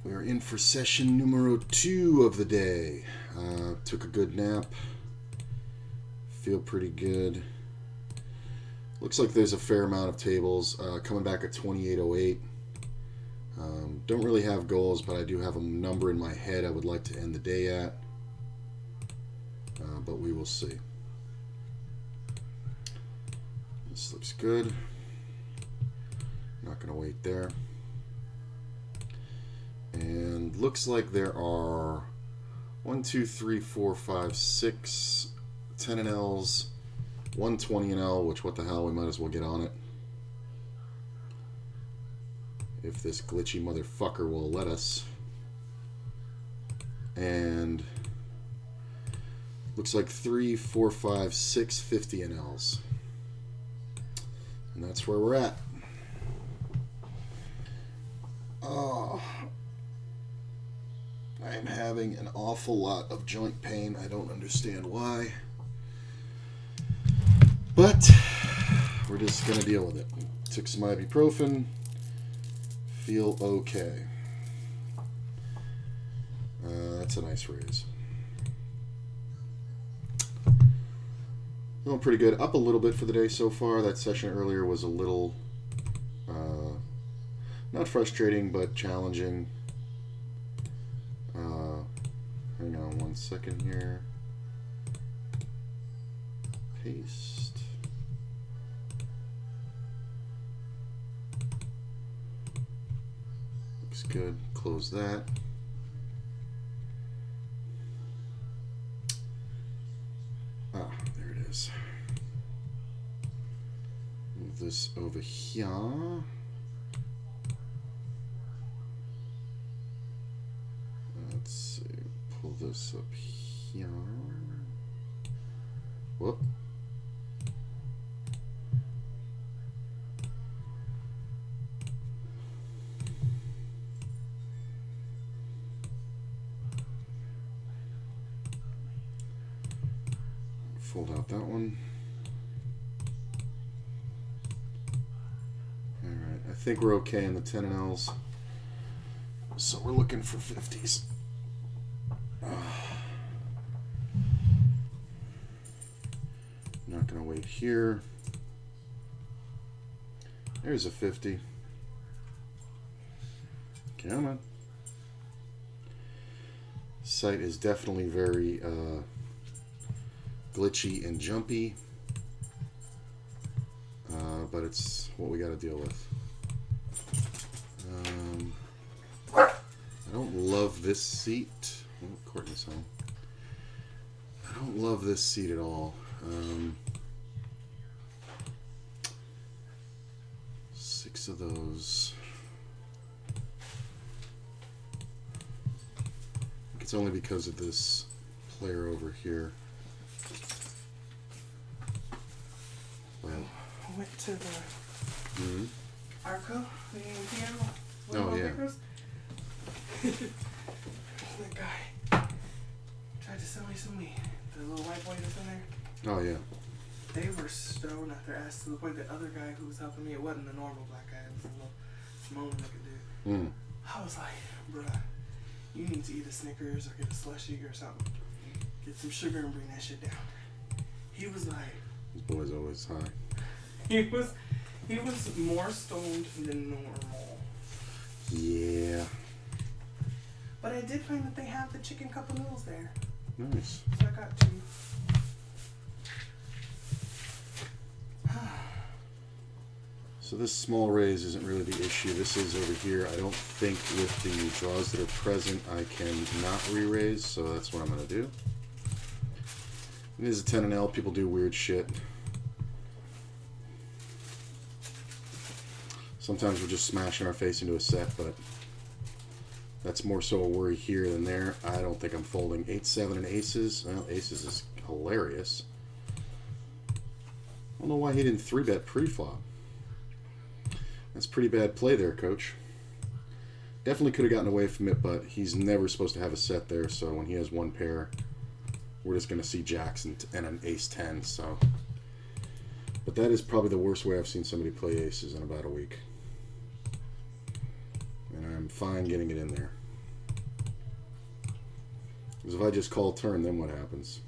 We are in for session numero 2 of the day. Took a good nap. Feel pretty good. Looks like there's a fair amount of tables. Coming back at 2808. Don't really have goals, but I do have a number in my head I would like to end the day at. But we will see. This looks good. Not going to wait there. And looks like there are 1, 2, 3, 4, 5, 6 10 and Ls, 120 and L, which what the hell, we might as well get on it. If this glitchy motherfucker will let us. And looks like 3, 4, 5, 6 50 and Ls. And that's where we're at. Oh, I am having an awful lot of joint pain. I don't understand why. But we're just going to deal with it. Took some ibuprofen. Feel okay. That's a nice raise. Feeling pretty good. Up a little bit for the day so far. That session earlier was a little, not frustrating, but challenging. Hang on 1 second here. Paste. Looks good. Close that. Ah, there it is. Move this over here. Let's see. Pull this up here. Whoop. Fold out that one. Alright, I think we're okay in the 10 and Ls. So we're looking for 50s. Not going to wait here. There's a 50. Come on. Site is definitely very glitchy and jumpy, but it's what we got to deal with. I don't love this seat. Oh, Courtney's home. I don't love this seat at all. 6 of those. I think it's only because of this player over here. Well, I went to the Arco, the piano. Oh, yeah. That guy tried to sell me some weed. The little white boy that's in there. Oh, yeah. They were stoned out their ass to the point the other guy who was helping me, it wasn't the normal black guy, it was a little Simone looking dude. I was like, bruh, you need to eat a Snickers or get a slushie or something. Get some sugar and bring that shit down. He was like... This boy's always high. He was more stoned than normal. Yeah. But I did find that they have the chicken cup of noodles there. Nice. So I got 2. So this small raise isn't really the issue. This is over here. I don't think with the draws that are present I can not re-raise, so that's what I'm going to do. It is a 10 and L. People do weird shit. Sometimes we're just smashing our face into a set, but that's more so a worry here than there. I don't think I'm folding 8, 7, and aces. Well, aces is hilarious. I don't know why he didn't 3-bet pre-flop. That's pretty bad play there, coach. Definitely could have gotten away from it, but he's never supposed to have a set there, so when he has one pair, we're just going to see jacks and an ace-10, so... But that is probably the worst way I've seen somebody play aces in about a week. And I'm fine getting it in there. Because if I just call turn, then what happens?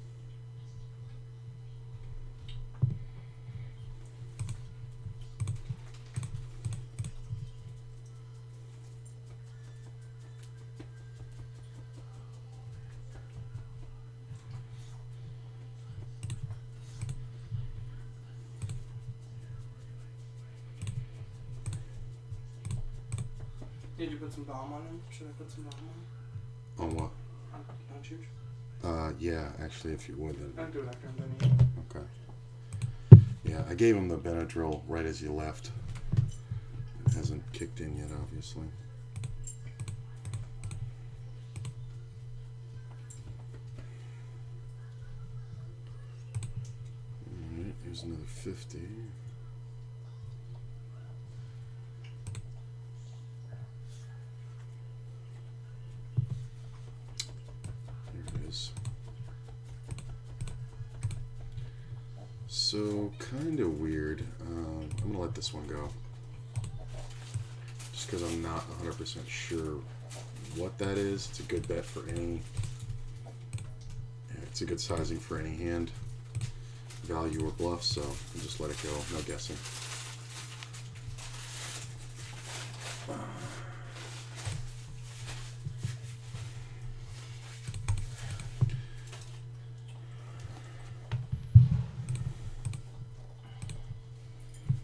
Did you put some balm on him? Should I put some balm on him? On what? On Chooch? Yeah, actually, if you would, then. I'll do it after I'm done eating. Okay. Yeah, I gave him the Benadryl right as you left. It hasn't kicked in yet, obviously. Alright, here's another 50. So, kind of weird. I'm going to let this one go. Just because I'm not 100% sure what that is. It's a good bet for any... Yeah, it's a good sizing for any hand. Value or bluff, so I'll just let it go. No guessing.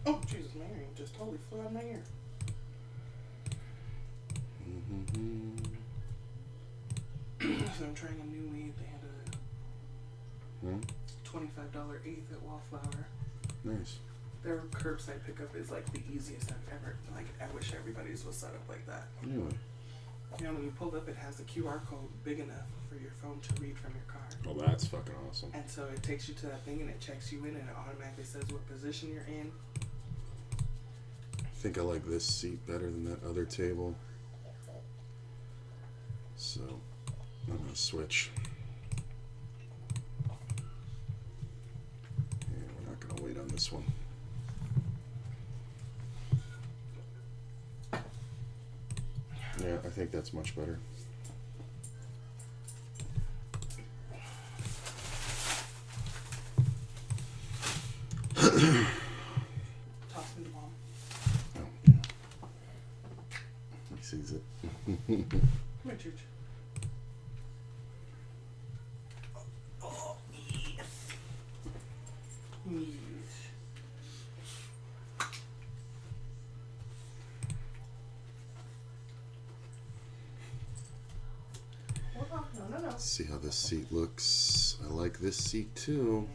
Oh, Jesus, my earring just totally flew out of my ear. So I'm trying a new weed. They had a $25 eighth at Wallflower. Nice. Their curbside pickup is like the easiest I've ever. Like, I wish everybody's was set up like that. Really? You know, when you pull up, it has the QR code big enough for your phone to read from your car. Oh, that's fucking awesome. And so it takes you to that thing and it checks you in and it automatically says what position you're in. I think I like this seat better than that other table. So, I'm going to switch. Yeah, we're not going to wait on this one. Yeah, I think that's much better. Toss me the bomb. Oh, yeah. He sees it. Come here, Chooch. Oh, yes. Yes. No. Let's see how this seat looks. I like this seat too.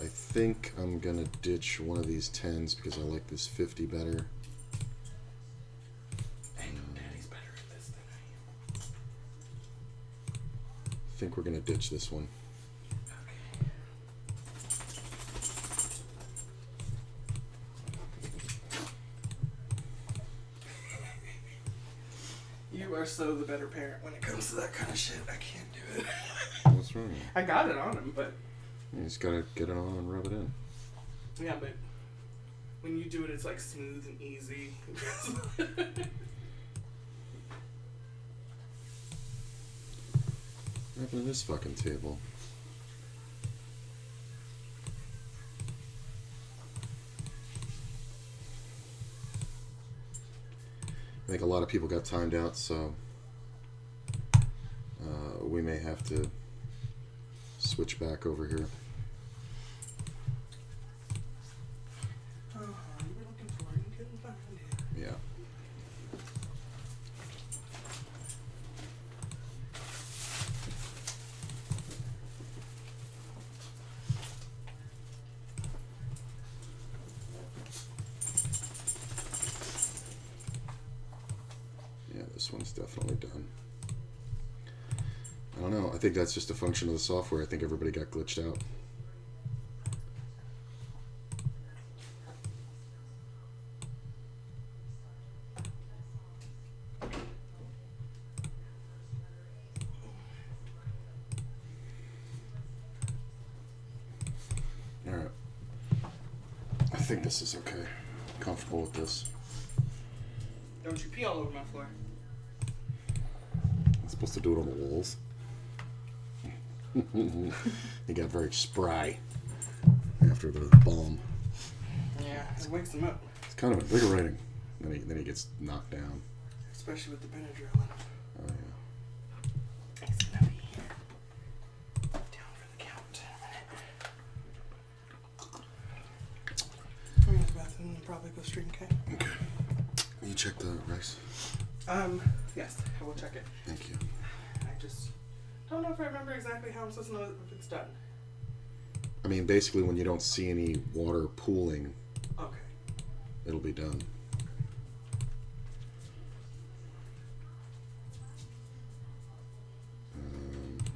I think I'm gonna ditch one of these 10s because I like this 50 better. Daddy's better at this than I am. I think we're gonna ditch this one. Okay. You are so the better parent when it comes to that kind of shit. I can't do it. What's wrong? I got it on him, but... You just gotta get it on and rub it in. Yeah, but when you do it, it's like smooth and easy. What happened to this fucking table? I think a lot of people got timed out, so we may have to switch back over here. You were looking for it and couldn't find it. Yeah. Yeah, this one's definitely done. I don't know. I think that's just a function of the software. I think everybody got glitched out. All right. I think this is okay. Comfortable with this. Don't you pee all over my floor. It's supposed to do it on the walls. He got very spry after the bomb. Yeah, it wakes him up. It's kind of invigorating. Then he gets knocked down. Especially with the Benadryl in him. Oh yeah. He's gonna be down for the count in a minute. I'm gonna go to the bathroom and probably go stream, okay? Okay. Will you check the rice? Yes, I will check it. Thank you. I just don't know if I remember exactly how I'm supposed to know if it's done. I mean, basically, when you don't see any water pooling, Okay. it'll be done.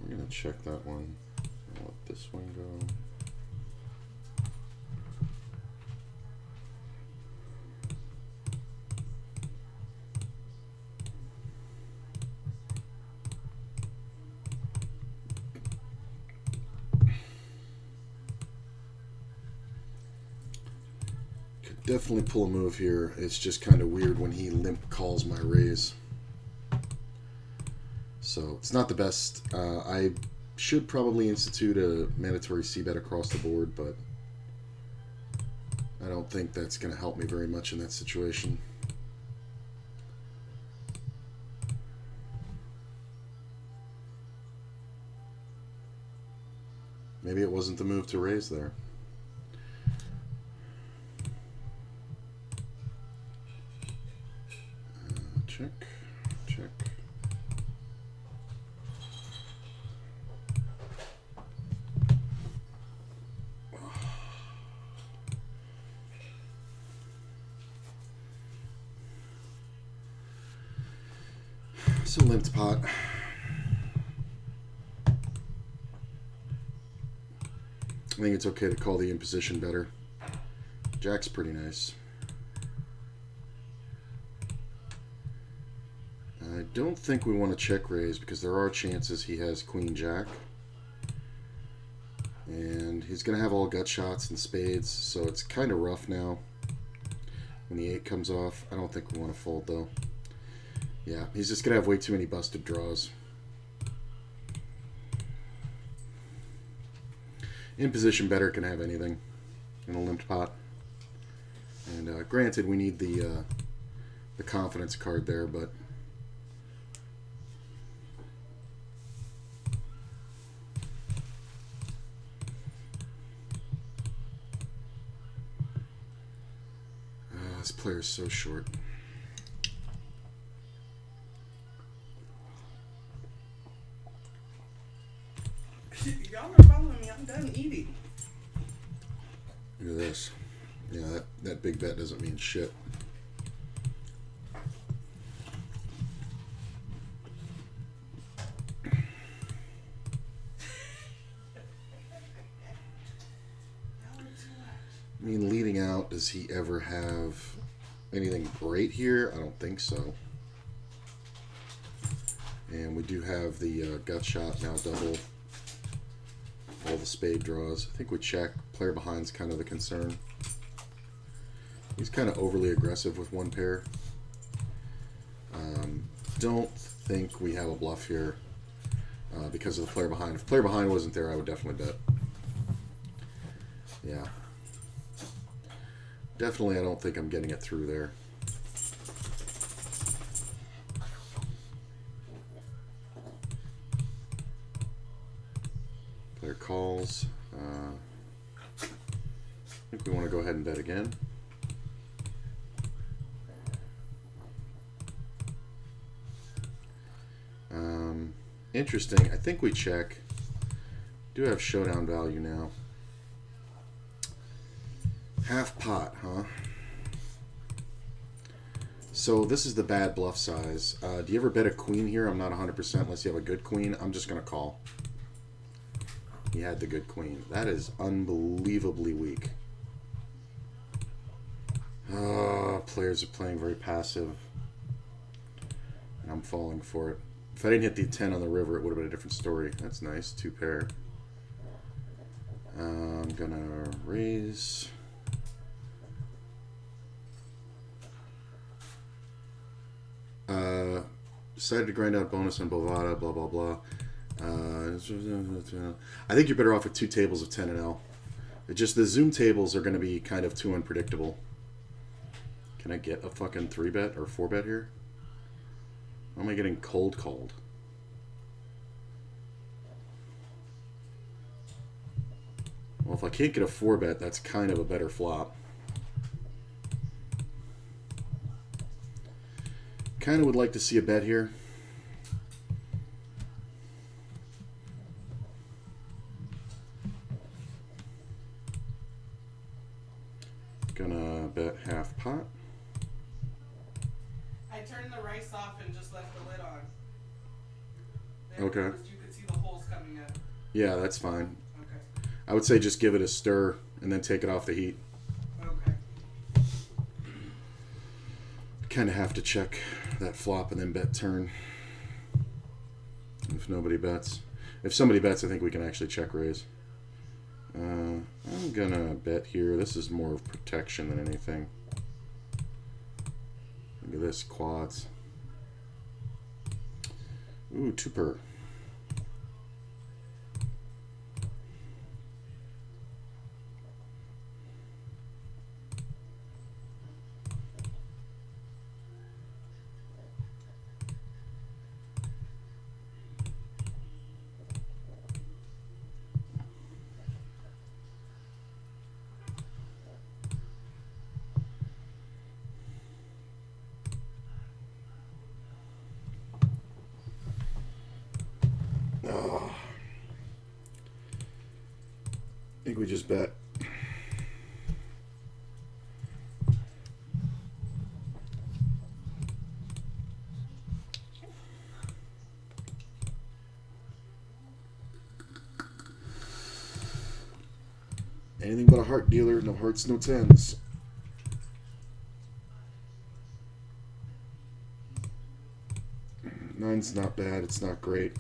We're gonna check that one. I'll let this one go. Could definitely pull a move here. It's just kind of weird when he limp calls my raise. So it's not the best. I should probably institute a mandatory c-bet across the board, but I don't think that's going to help me very much in that situation. Maybe it wasn't the move to raise there. Check, check. It's a limped pot. I think it's okay to call the imposition better. Jack's pretty nice. I don't think we want to check raise because there are chances he has Queen Jack. And he's going to have all gut shots and spades, so it's kind of rough now. When the 8 comes off, I don't think we want to fold though. Yeah, he's just going to have way too many busted draws. In position better can have anything in a limped pot. And granted, we need the confidence card there, but this player's so short. Y'all are following me. I'm done eating. Look at this. Yeah, that big bet doesn't mean shit. I mean, leading out, does he ever have anything great here? I don't think so. And we do have the gut shot now double. All the spade draws. I think we check. Player behind's kind of the concern. He's kind of overly aggressive with one pair. Don't think we have a bluff here because of the player behind. If player behind wasn't there, I would definitely bet. Yeah. Definitely, I don't think I'm getting it through there. Player calls. I think we want to go ahead and bet again. Interesting. I think we check. Do have showdown value now. Half pot, huh? So this is the bad bluff size. Do you ever bet a queen here? I'm not 100% unless you have a good queen. I'm just going to call. He had the good queen. That is unbelievably weak. Players are playing very passive. And I'm falling for it. If I didn't hit the 10 on the river, it would have been a different story. That's nice. 2 pair. I'm going to raise. Decided to grind out bonus on Bovada, blah, blah, blah. I think you're better off with 2 tables of 10 and L. It just, the Zoom tables are going to be kind of too unpredictable. Can I get a fucking 3-bet or 4-bet here? Why am I getting cold called? Well, if I can't get a 4-bet, that's kind of a better flop. Kind of would like to see a bet here. Gonna bet half pot. I turned the rice off and just left the lid on. Okay. You could see the holes coming up. Yeah, that's fine. Okay. I would say just give it a stir and then take it off the heat. Okay. Kind of have to check that flop and then bet turn. If nobody bets. If somebody bets, I think we can actually check raise. I'm gonna bet here. This is more of protection than anything. Look at this, quads. Ooh, 2 per. Oh. I think we just bet. Anything but a heart dealer, no hearts, no tens. Nine's not bad, it's not great.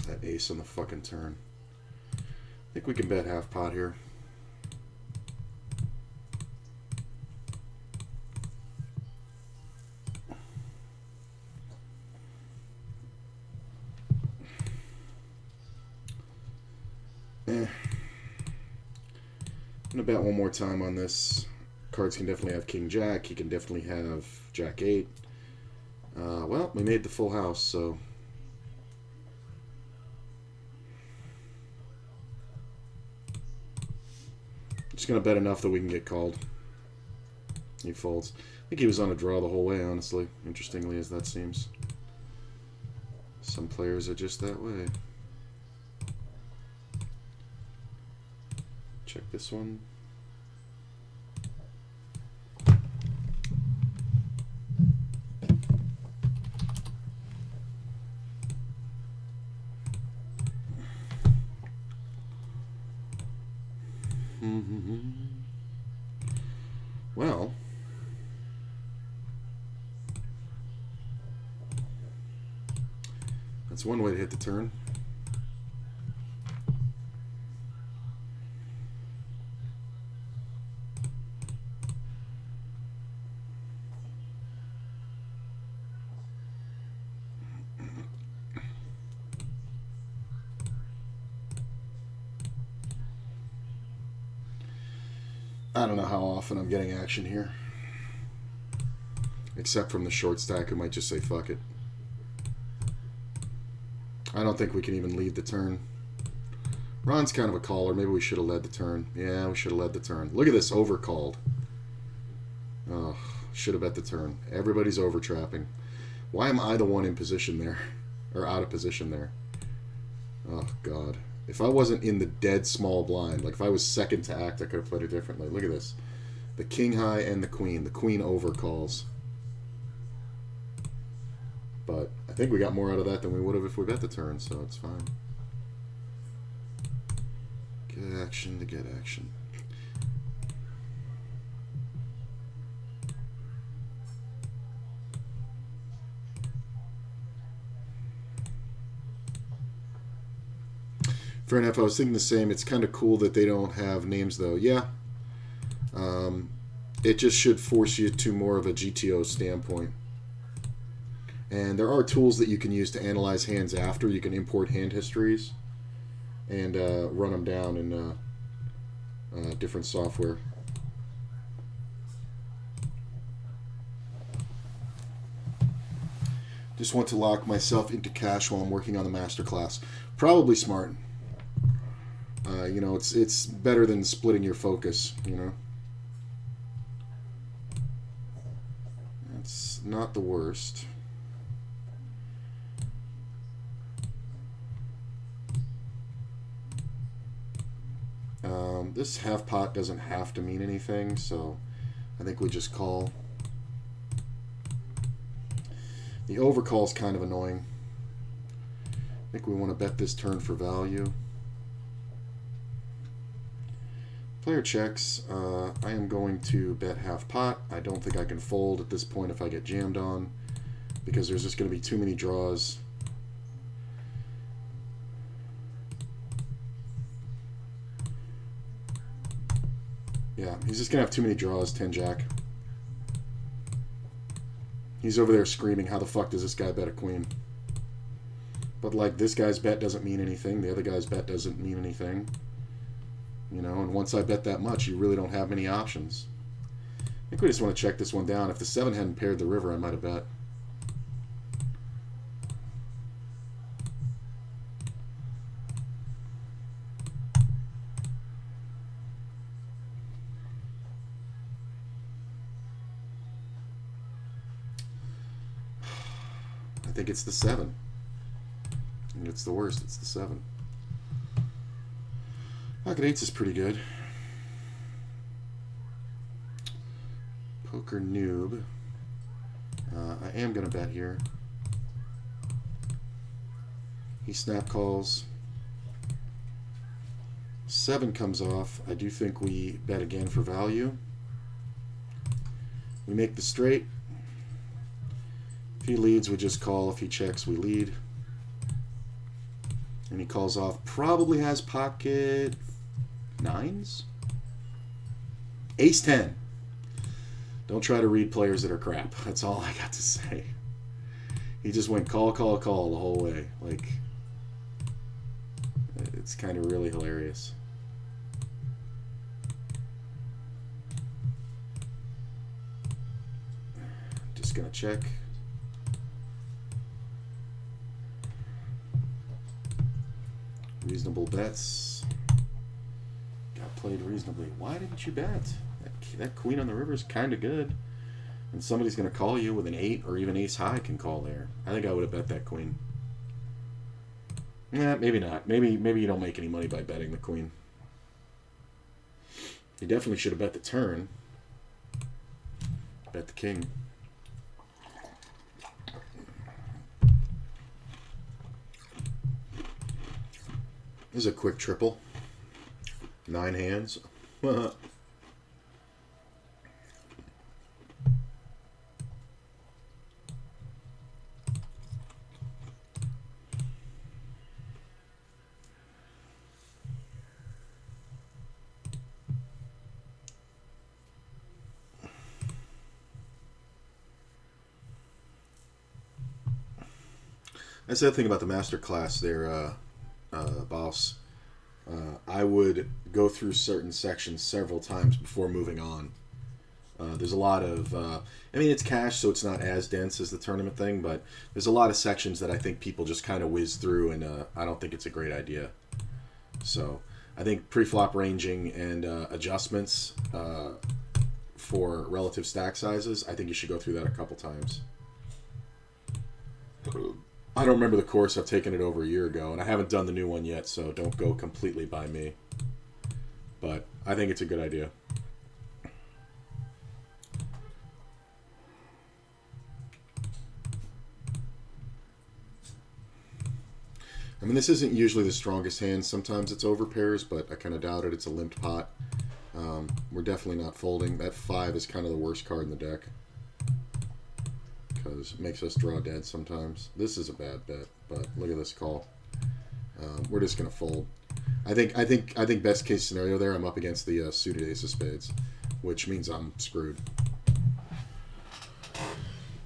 That ace on the fucking turn. I think we can bet half pot here. I'm gonna bet one more time on this. Cards can definitely have King Jack. He can definitely have Jack 8. Well, we made the full house, so. Just gonna bet enough that we can get called. He folds. I think he was on a draw the whole way, honestly. Interestingly as that seems. Some players are just that way. Check this one. Well, that's one way to hit the turn. I don't know how often I'm getting action here. Except from the short stack who might just say fuck it. I don't think we can even lead the turn. Ron's kind of a caller. Maybe we should have led the turn. Yeah, we should have led the turn. Look at this, overcalled. Oh, should have bet the turn. Everybody's over-trapping. Why am I the one in position there? Or out of position there? Oh, God. If I wasn't in the dead small blind, like if I was second to act, I could have played it differently. Look at this. The king high and the queen. The queen overcalls. But I think we got more out of that than we would have if we bet the turn, so it's fine. Get action to get action. Fair enough. I was thinking the same. It's kind of cool that they don't have names, though. Yeah. It just should force you to more of a GTO standpoint. And there are tools that you can use to analyze hands after. You can import hand histories and run them down in different software. Just want to lock myself into cash while I'm working on the masterclass. Probably smart. You know, it's better than splitting your focus, you know. It's not the worst. This half pot doesn't have to mean anything, so I think we just call. The overcall is kind of annoying. I think we want to bet this turn for value. Player checks. I am going to bet half pot. I don't think I can fold at this point if I get jammed on, because there's just going to be too many draws. Yeah, he's just going to have too many draws, 10-jack. He's over there screaming, how the fuck does this guy bet a queen? But, like, this guy's bet doesn't mean anything. The other guy's bet doesn't mean anything. You know, and once I bet that much, you really don't have many options. I think we just want to check this one down. If the 7 hadn't paired the river, I might have bet. I think it's the 7. And it's the worst. It's the 7. Pocket 8s is pretty good. Poker noob. I am going to bet here. He snap calls. 7 comes off. I do think we bet again for value. We make the straight. If he leads, we just call. If he checks, we lead. And he calls off. Probably has pocket 9s? Ace 10. Don't try to read players that are crap. That's all I got to say. He just went call, call, call the whole way. Like, it's kind of really hilarious. Just gonna check. Reasonable bets. Got played reasonably. Why didn't you bet? That queen on the river is kind of good. And somebody's going to call you with an 8 or even ace high can call there. I think I would have bet that queen. Nah, maybe not. Maybe you don't make any money by betting the queen. You definitely should have bet the turn. Bet the king. This is a quick triple. 9 hands. That's the other thing about the master class there, boss. I would go through certain sections several times before moving on. There's a lot of, I mean, it's cash, so it's not as dense as the tournament thing, but there's a lot of sections that I think people just kind of whiz through, and I don't think it's a great idea. So I think pre-flop ranging and adjustments for relative stack sizes, I think you should go through that a couple times. I don't remember the course. I've taken it over a year ago, and I haven't done the new one yet, so don't go completely by me. But I think it's a good idea. I mean, this isn't usually the strongest hand. Sometimes it's over pairs, but I kind of doubt it. It's a limped pot. We're definitely not folding. That 5 is kind of the worst card in the deck, because it makes us draw dead sometimes. This is a bad bet, but look at this call. We're just gonna fold. I think best case scenario there, I'm up against the suited ace of spades, which means I'm screwed.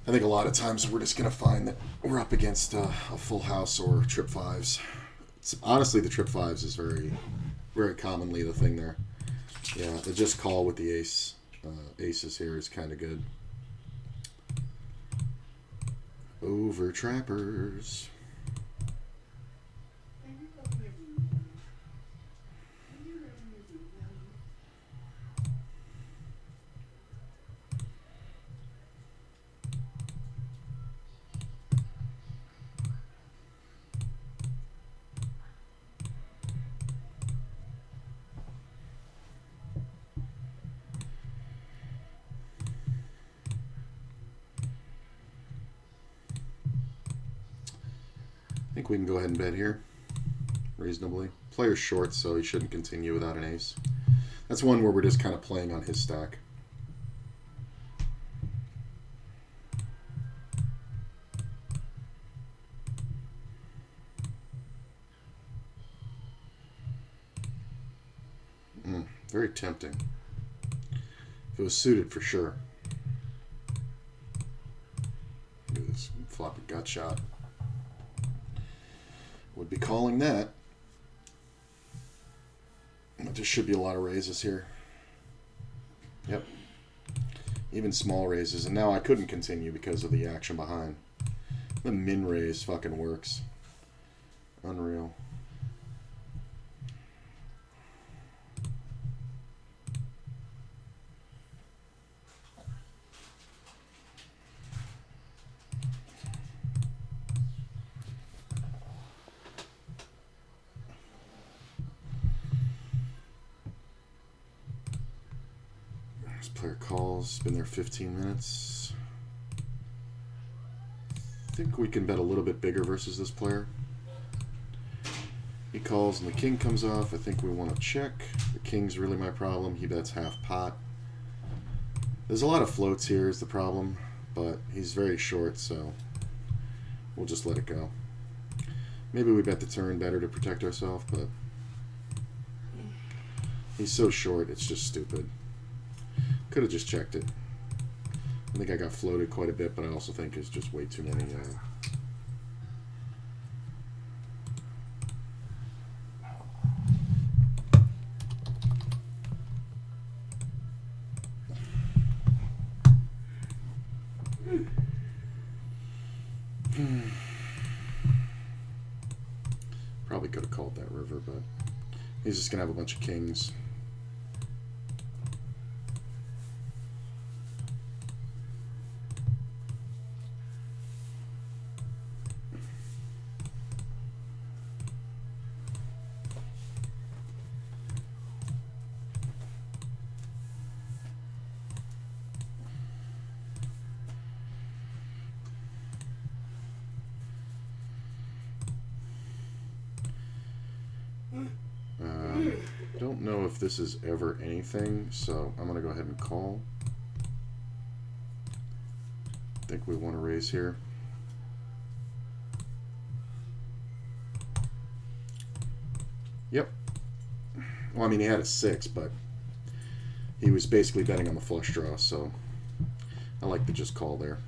I think a lot of times we're just gonna find that we're up against a full house or trip fives. Honestly, the trip fives is very, very commonly the thing there. Yeah, the just call with the aces here is kind of good. Over trappers. I think we can go ahead and bet here, reasonably. Player's short, so he shouldn't continue without an ace. That's one where we're just kind of playing on his stack. Very tempting. If it was suited, for sure. Look at this floppy gut shot. Would be calling that. There should be a lot of raises here. Yep. Even small raises. And now I couldn't continue because of the action behind. The min raise fucking works. Unreal. Player calls, been there 15 minutes. I think we can bet a little bit bigger versus this player. He calls and the king comes off. I think we want to check. The king's really my problem. He bets half pot. There's a lot of floats here is the problem, but he's very short, so we'll just let it go. Maybe we bet the turn better to protect ourselves, but he's so short, it's just stupid. Could have just checked it. I think I got floated quite a bit, but I also think it's just way too many. Probably could have called that river, but he's just going to have a bunch of kings. Don't know if this is ever anything, so I'm going to go ahead and call. I think we want to raise here. Yep. Well, I mean, he had a 6, but he was basically betting on the flush draw, so I like to just call there.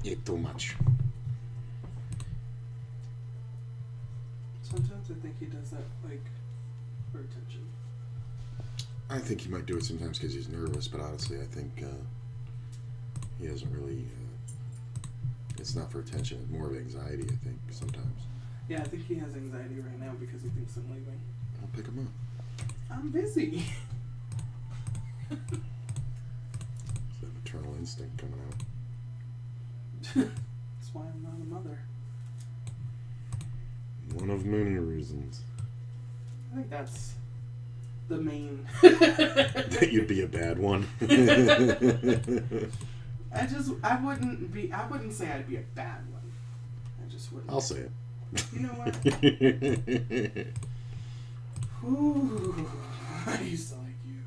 Eat too much. Sometimes I think he does that, like, for attention. I think he might do it sometimes because he's nervous, but honestly, I think he doesn't really. It's not for attention. It's more of anxiety, I think, sometimes. Yeah, I think he has anxiety right now because he thinks I'm leaving. I'll pick him up. I'm busy. It's that maternal instinct coming out. That's why I'm not a mother. One of many reasons. I think that's the main. That you'd be a bad one. I wouldn't say I'd be a bad one. I just wouldn't. I'll say it. You know what? Ooh, I used to like you.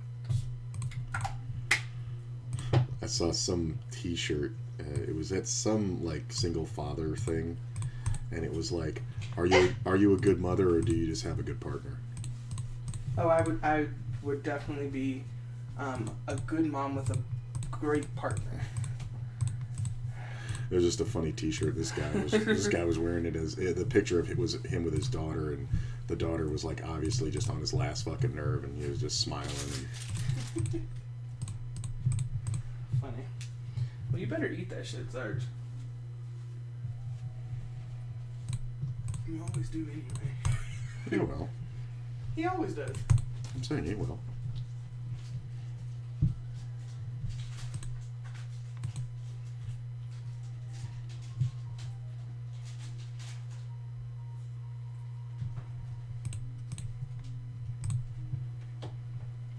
I saw some T-shirt. It was at some like single father thing, and it was like, "Are you a good mother, or do you just have a good partner?" Oh, I would definitely be a good mom with a great partner. It was just a funny T-shirt. This guy was wearing it as the picture of it was him with his daughter, and the daughter was like obviously just on his last fucking nerve, and he was just smiling. And... Funny. Well, you better eat that shit, Sarge. You always do anyway. He will. He always does. I'm saying he will.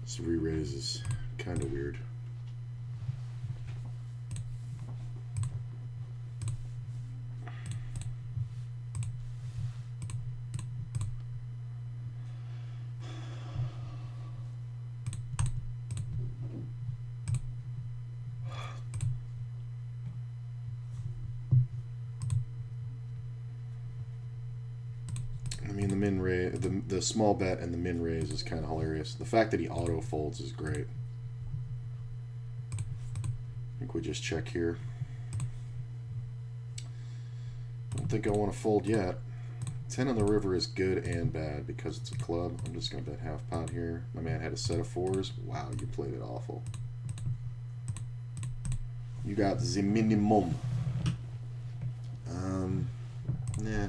This re-raise is kind of weird. I mean, the min raise, the small bet and the min raise is kind of hilarious. The fact that he auto folds is great. I think we just check here. Don't think I want to fold yet. 10 on the river is good and bad because it's a club. I'm just going to bet half pot here. My man had a set of fours. Wow, you played it awful. You got the minimum. Nah.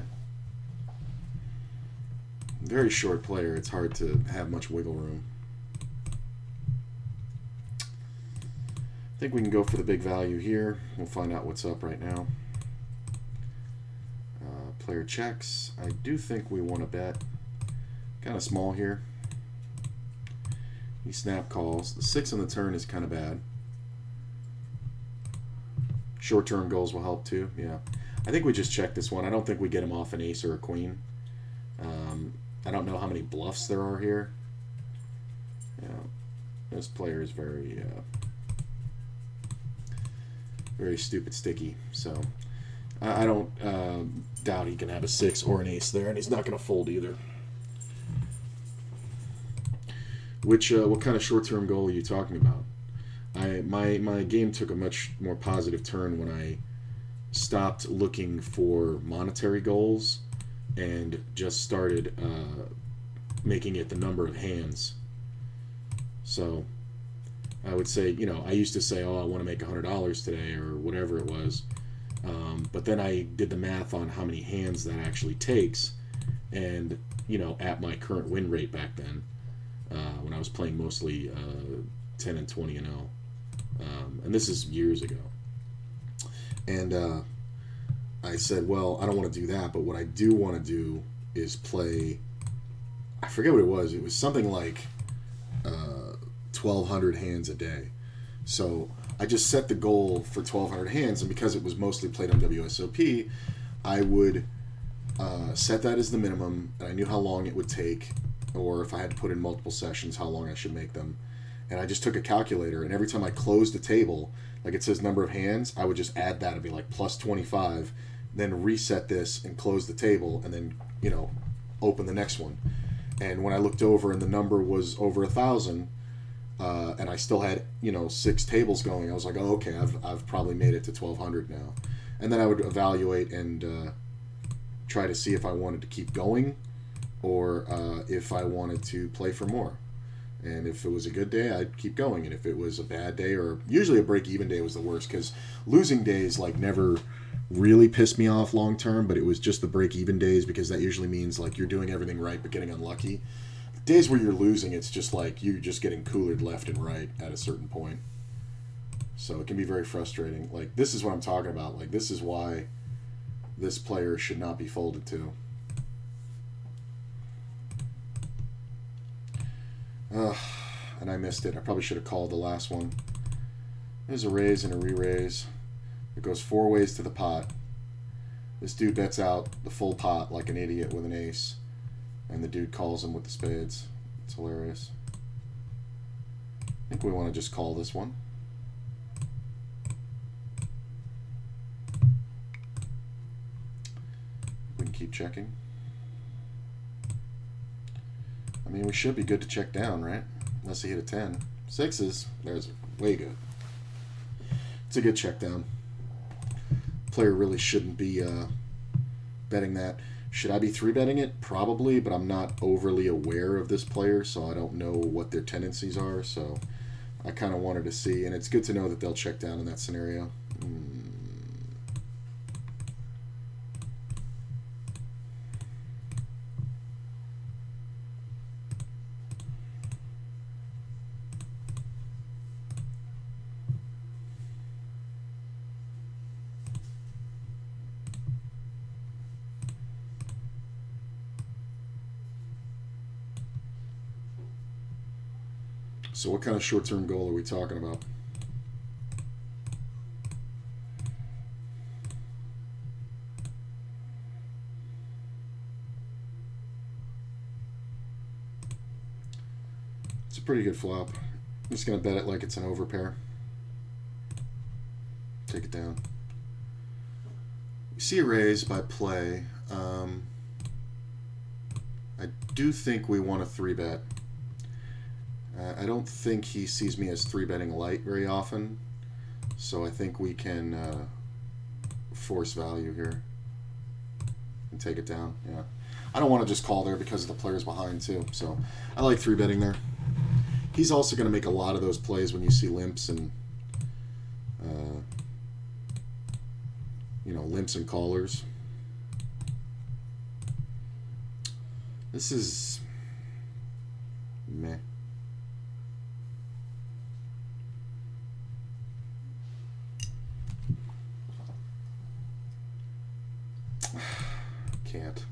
Very short player. It's hard to have much wiggle room. I think we can go for the big value here. We'll find out what's up right now. Player checks. I do think we want to bet. Kind of small here. He snap calls. The 6 on the turn is kind of bad. Short-term goals will help too. Yeah. I think we just check this one. I don't think we get him off an ace or a queen. I don't know how many bluffs there are here. Yeah, this player is very, very stupid sticky. So I don't doubt he can have a 6 or an ace there, and he's not going to fold either. What kind of short-term goal are you talking about? My game took a much more positive turn when I stopped looking for monetary goals and just started making it the number of hands. So I would say, I used to say, oh, I want to make $100 today or whatever it was. But then I did the math on how many hands that actually takes. And, at my current win rate back then, when I was playing mostly 10 and 20 and 0. And this is years ago. And I said, well, I don't want to do that, but what I do want to do is play, I forget what it was. It was something like 1,200 hands a day. So I just set the goal for 1,200 hands, and because it was mostly played on WSOP, I would set that as the minimum, and I knew how long it would take, or if I had to put in multiple sessions, how long I should make them. And I just took a calculator, and every time I closed the table, like it says number of hands, I would just add that. It'd be like plus 25, then reset this and close the table, and then, open the next one. And when I looked over and the number was over 1,000, and I still had, 6 tables going, I was like, oh, okay, I've probably made it to 1,200 now. and then I would evaluate and try to see if I wanted to keep going or if I wanted to play for more. And if it was a good day, I'd keep going. And if it was a bad day, or usually a break-even day was the worst, because losing days like never really pissed me off long term, but it was just the break-even days, because that usually means like you're doing everything right but getting unlucky. Days where you're losing, it's just like you're just getting coolered left and right at a certain point. So it can be very frustrating. Like, this is what I'm talking about. Like, this is why this player should not be folded to. And I missed it. I probably should have called the last one. There's a raise and a re-raise. It goes 4 ways to the pot. This dude bets out the full pot like an idiot with an ace. And the dude calls him with the spades. It's hilarious. I think we want to just call this one. We can keep checking. I mean, we should be good to check down, right? Unless he hit a 10. 6s, there's way good. It's a good check down. Player really shouldn't be betting that. Should I be 3-betting it? Probably, but I'm not overly aware of this player, so I don't know what their tendencies are. So I kind of wanted to see, and it's good to know that they'll check down in that scenario. So what kind of short-term goal are we talking about? It's a pretty good flop. I'm just going to bet it like it's an overpair. Take it down. You see a raise by play. I do think we want a 3-bet. I don't think he sees me as 3-betting light very often, so I think we can force value here and take it down. Yeah, I don't want to just call there because the player's behind too, so I like 3-betting there. He's also going to make a lot of those plays when you see limps and limps and callers. This is meh. Can't.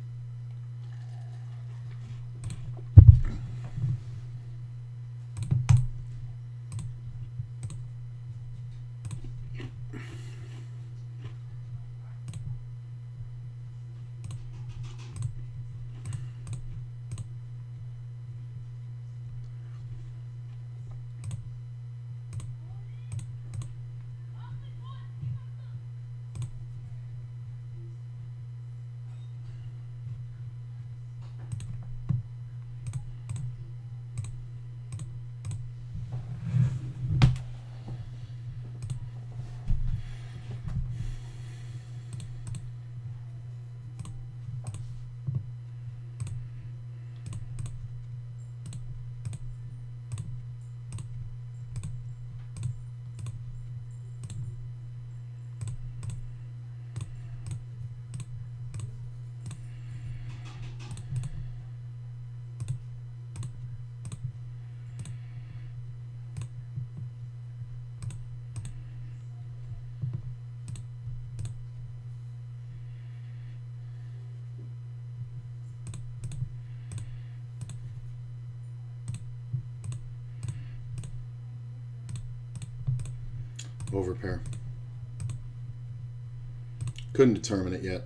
Overpair. Couldn't determine it yet.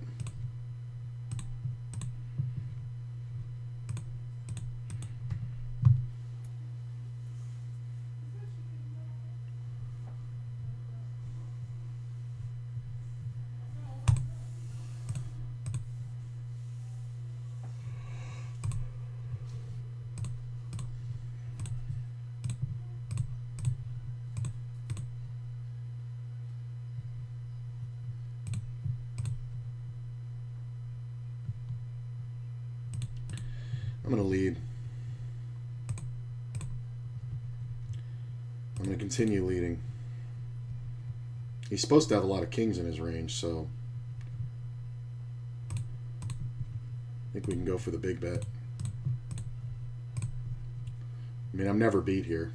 I'm going to lead. I'm going to continue leading. He's supposed to have a lot of kings in his range, so I think we can go for the big bet. I mean, I'm never beat here.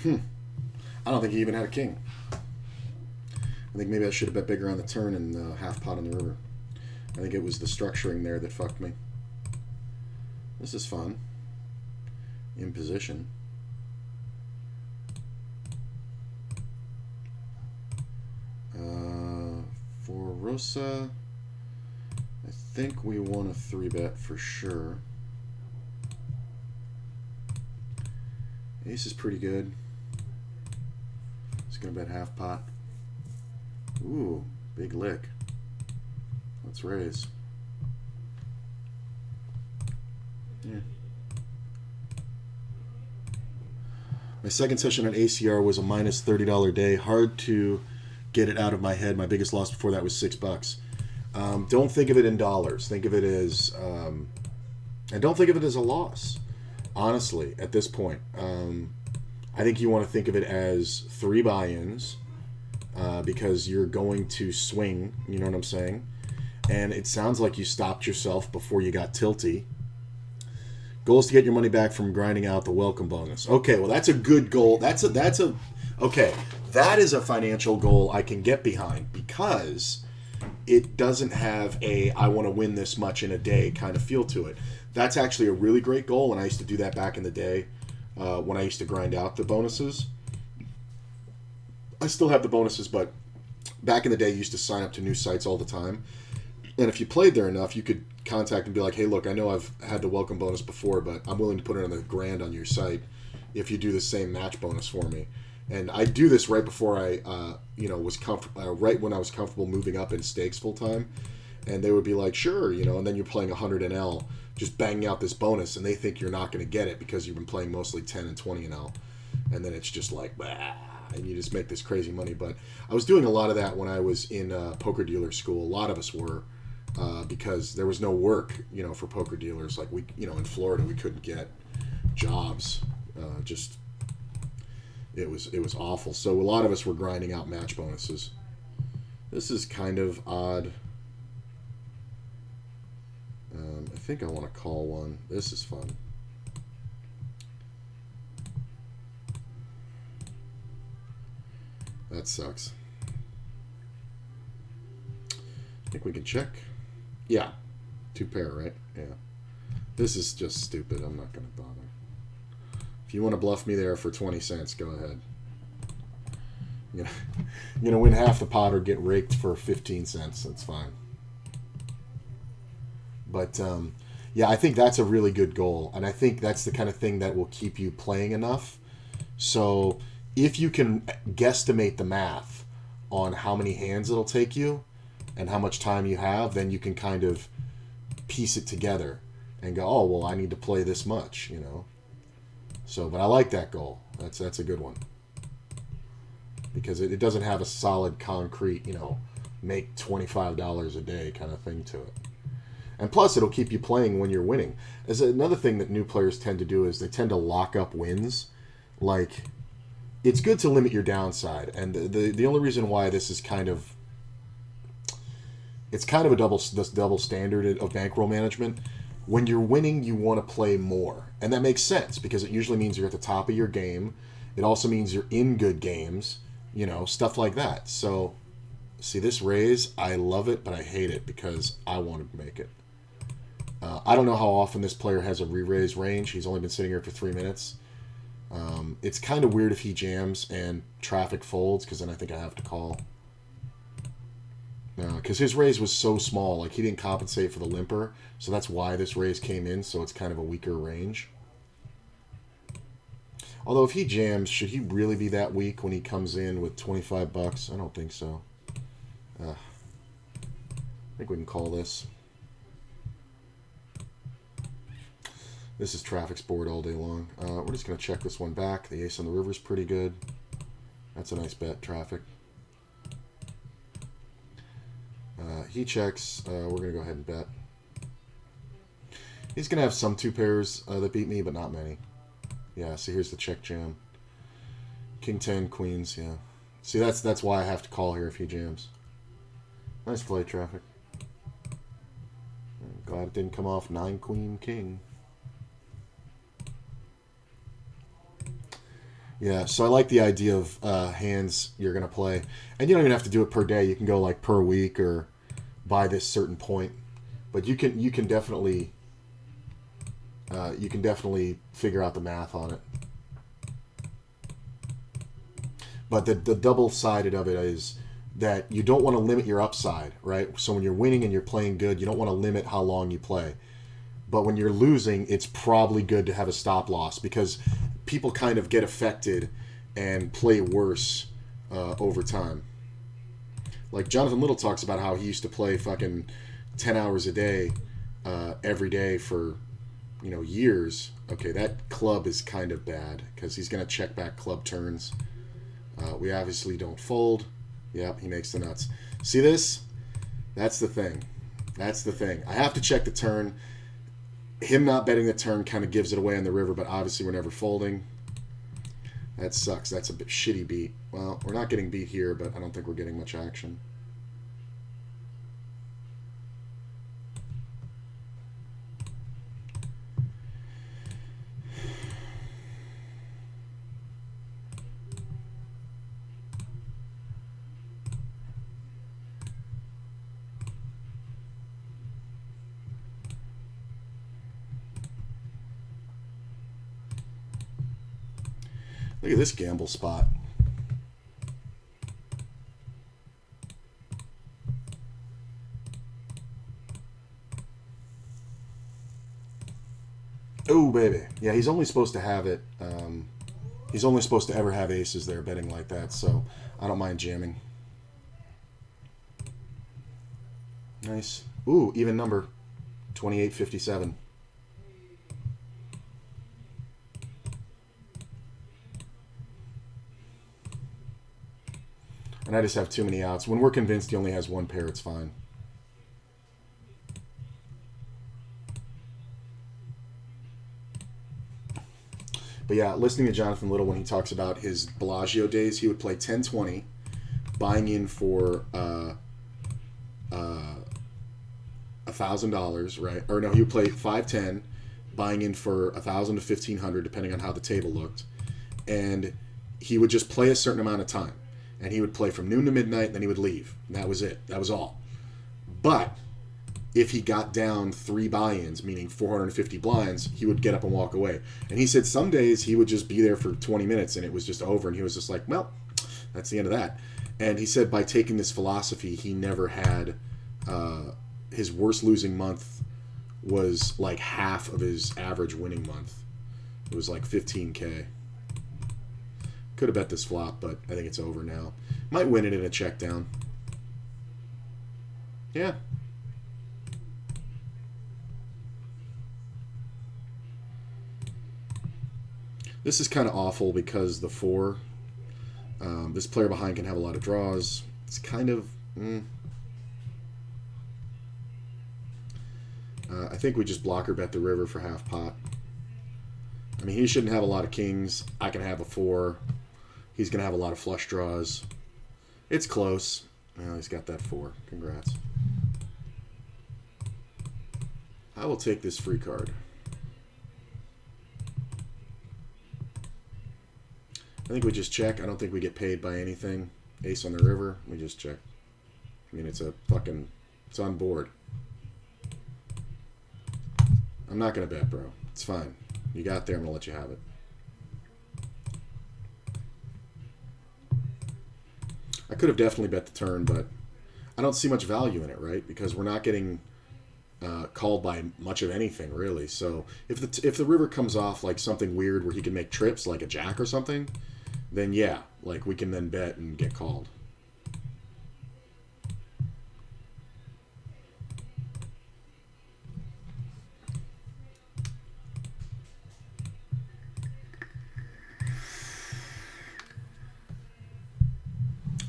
I don't think he even had a king. I think maybe I should have bet bigger on the turn and half pot on the river. I think it was the structuring there that fucked me. This is fun. In position. For Rosa, I think we want a 3-bet for sure. Ace is pretty good. Just gonna bet half pot. Ooh, big lick. Let's raise. Yeah. My second session on ACR was a minus $30 day. Hard to get it out of my head. My biggest loss before that was $6. Don't think of it in dollars. Think of it as, and don't think of it as a loss. Honestly, at this point, I think you want to think of it as 3 buy-ins because you're going to swing. You know what I'm saying? And it sounds like you stopped yourself before you got tilty. Goal is to get your money back from grinding out the welcome bonus. Okay, well that's a good goal. Okay, that is a financial goal I can get behind because it doesn't have a I want to win this much in a day kind of feel to it. That's actually a really great goal, and I used to do that back in the day when I used to grind out the bonuses. I still have the bonuses, but back in the day, you used to sign up to new sites all the time. And if you played there enough, you could contact and be like, hey, look, I know I've had the welcome bonus before, but I'm willing to put it on the grand on your site if you do the same match bonus for me. And I do this right before I, was comfortable, right when I was comfortable moving up in stakes full time. And they would be like, sure, and then you're playing 100 NL, just banging out this bonus, and they think you're not going to get it because you've been playing mostly 10 and 20 NL. And then it's just like, bah, and you just make this crazy money. But I was doing a lot of that when I was in poker dealer school. A lot of us were. Because there was no work, for poker dealers. Like in Florida, we couldn't get jobs. It was awful. So a lot of us were grinding out match bonuses. This is kind of odd. I think I want to call one. This is fun. That sucks. I think we can check. Yeah. 2 pair, right? Yeah. This is just stupid. I'm not going to bother. If you want to bluff me there for 20 cents, go ahead. You're going to win half the pot or get raked for 15 cents. That's fine. But, yeah, I think that's a really good goal. And I think that's the kind of thing that will keep you playing enough. So if you can guesstimate the math on how many hands it'll take you, and how much time you have, then you can kind of piece it together and go, oh, well, I need to play this much, So, but I like that goal. That's a good one. Because it doesn't have a solid, concrete, make $25 a day kind of thing to it. And plus, it'll keep you playing when you're winning. As another thing that new players tend to do is they tend to lock up wins. Like, it's good to limit your downside. And the only reason why this is kind of it's kind of a double standard of bankroll management. When you're winning, you want to play more. And that makes sense because it usually means you're at the top of your game. It also means you're in good games, stuff like that. So, see this raise, I love it, but I hate it because I wanted to make it. I don't know how often this player has a re-raise range. He's only been sitting here for 3 minutes. It's kind of weird if he jams and traffic folds because then I think I have to call. Because his raise was so small, like he didn't compensate for the limper, so that's why this raise came in, so it's kind of a weaker range. Although if he jams, should he really be that weak when he comes in with 25 bucks? I don't think so. I think we can call this. This is traffic's board all day long. We're just going to check this one back. The ace on the river is pretty good. That's a nice bet, traffic. He checks. We're going to go ahead and bet. He's going to have some two pairs that beat me, but not many. Yeah, so here's the check jam. King 10, queens, yeah. See, that's why I have to call here if he jams. Nice play, traffic. Glad it didn't come off 9, queen, king. Yeah, so I like the idea of hands you're going to play. And you don't even have to do it per day. You can go like per week or by this certain point. But you can definitely figure out the math on it. But the double-sided of it is that you don't want to limit your upside, right? So when you're winning and you're playing good, you don't want to limit how long you play. But when you're losing, it's probably good to have a stop loss because people kind of get affected and play worse over time. Like Jonathan Little talks about how he used to play fucking 10 hours a day every day for, years. Okay, that club is kind of bad because he's going to check back club turns. We obviously don't fold. Yep, he makes the nuts. See this? That's the thing. That's the thing. I have to check the turn. Him not betting the turn kind of gives it away on the river, but obviously we're never folding. That sucks. That's a bit shitty beat. Well, we're not getting beat here, but I don't think we're getting much action. Look at this gamble spot. Oh, baby. Yeah, he's only supposed to have it. He's only supposed to ever have aces there betting like that, so I don't mind jamming. Nice. Ooh, even number. 28-57. And I just have too many outs. When we're convinced he only has one pair, it's fine. But yeah, listening to Jonathan Little when he talks about his Bellagio days, he would play 10-20, buying in for $1,000, right? Or no, he would play 5-10, buying in for $1,000 to $1,500, depending on how the table looked. And he would just play a certain amount of time. And he would play from noon to midnight, and then he would leave. And that was it. That was all. But if he got down 3 buy-ins, meaning 450 blinds, he would get up and walk away. And he said some days he would just be there for 20 minutes, and it was just over. And he was just like, well, that's the end of that. And he said by taking this philosophy, he never had his worst losing month was like half of his average winning month. It was like 15K. Could have bet this flop, but I think it's over now. Might win it in a check down. Yeah. This is kind of awful because the 4, this player behind can have a lot of draws. It's kind of... I think we just blocker bet the river for half pot. I mean, he shouldn't have a lot of kings. I can have a 4. He's going to have a lot of flush draws. It's close. Oh, he's got that 4. Congrats. I will take this free card. I think we just check. I don't think we get paid by anything. Ace on the river. We just check. I mean, it's a fucking... It's on board. I'm not going to bet, bro. It's fine. You got there. I'm going to let you have it. I could have definitely bet the turn, but I don't see much value in it, right? Because we're not getting called by much of anything, really. So if the river comes off like something weird where he can make trips, like a jack or something, then yeah, like we can then bet and get called.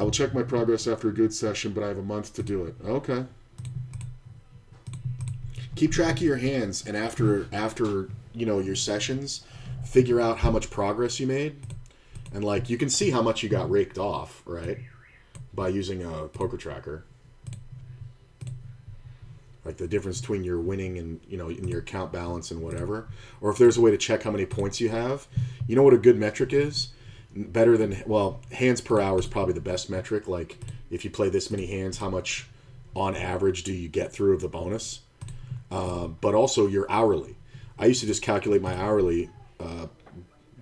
will check my progress after a good session, but I have a month to do it. Okay. Keep track of your hands, and after your sessions, figure out how much progress you made. And, like, you can see how much you got raked off, right? By using a poker tracker. Like, the difference between your winning and, in your account balance and whatever. Or if there's a way to check how many points you have. You know what a good metric is? Better than, hands per hour is probably the best metric. Like, if you play this many hands, how much, on average, do you get through of the bonus? But also your hourly. I used to just calculate my hourly.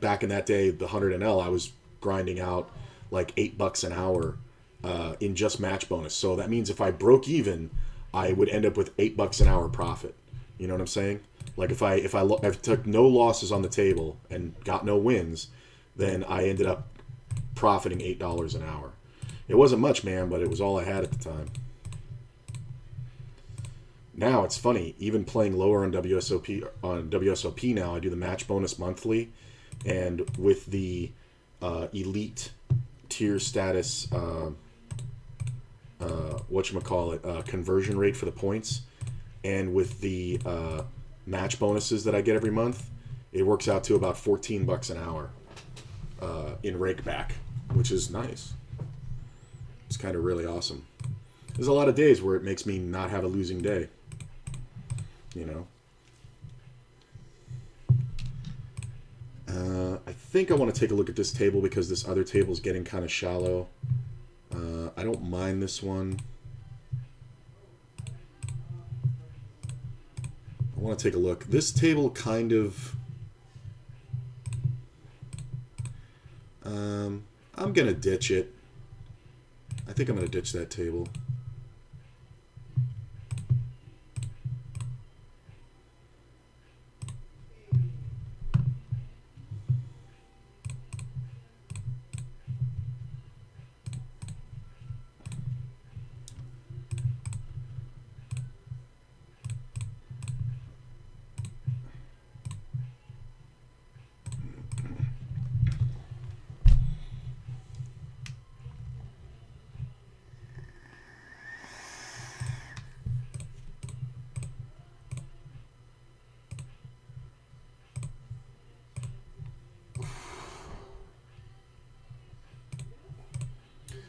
Back in that day, the 100 NL, I was grinding out like $8 an hour in just match bonus. So that means if I broke even, I would end up with $8 an hour profit. You know what I'm saying? Like if I took no losses on the table and got no wins, then I ended up profiting $8 an hour. It wasn't much, man, but it was all I had at the time. Now it's funny, even playing lower on WSOP now, I do the match bonus monthly, and with the elite tier status, conversion rate for the points, and with the match bonuses that I get every month, it works out to about $14 an hour in rake back, which is nice. It's kind of really awesome. There's a lot of days where it makes me not have a losing day. I think I want to take a look at this table because this other table is getting kind of shallow. I don't mind this one. I want to take a look. This table kind of... I'm going to ditch it. I think I'm going to ditch that table.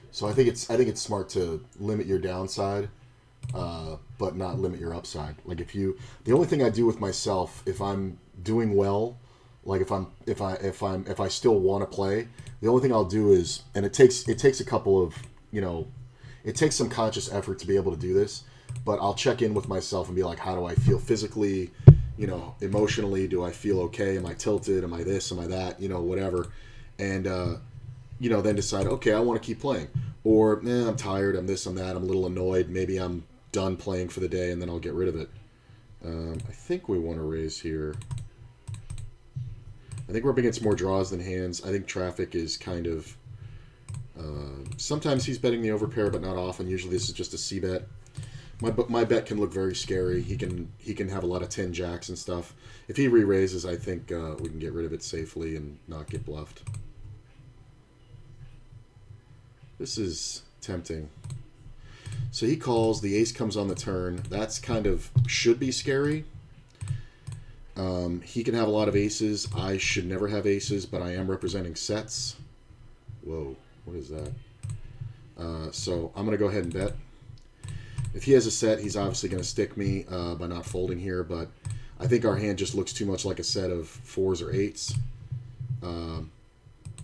So I think it's smart to limit your downside, but not limit your upside. Like the only thing I do with myself if I'm doing well, like if I still want to play, the only thing I'll do is, and it takes a couple of it takes some conscious effort to be able to do this, but I'll check in with myself and be like, how do I feel physically, emotionally? Do I feel okay? Am I tilted? Am I this? Am I that? Whatever, and then decide, okay, I want to keep playing. Or, I'm tired, I'm this, I'm that, I'm a little annoyed, maybe I'm done playing for the day, and then I'll get rid of it. I think we want to raise here. I think we're up against more draws than hands. I think traffic is kind of... sometimes he's betting the overpair, but not often. Usually this is just a C-bet. My bet can look very scary. He can have a lot of 10 jacks and stuff. If he re-raises, I think we can get rid of it safely and not get bluffed. This is tempting. So he calls, the ace comes on the turn. That's kind of, should be scary. He can have a lot of aces. I should never have aces, but I am representing sets. Whoa, what is that? So I'm going to go ahead and bet. If he has a set, he's obviously going to stick me by not folding here, but I think our hand just looks too much like a set of 4s or 8s.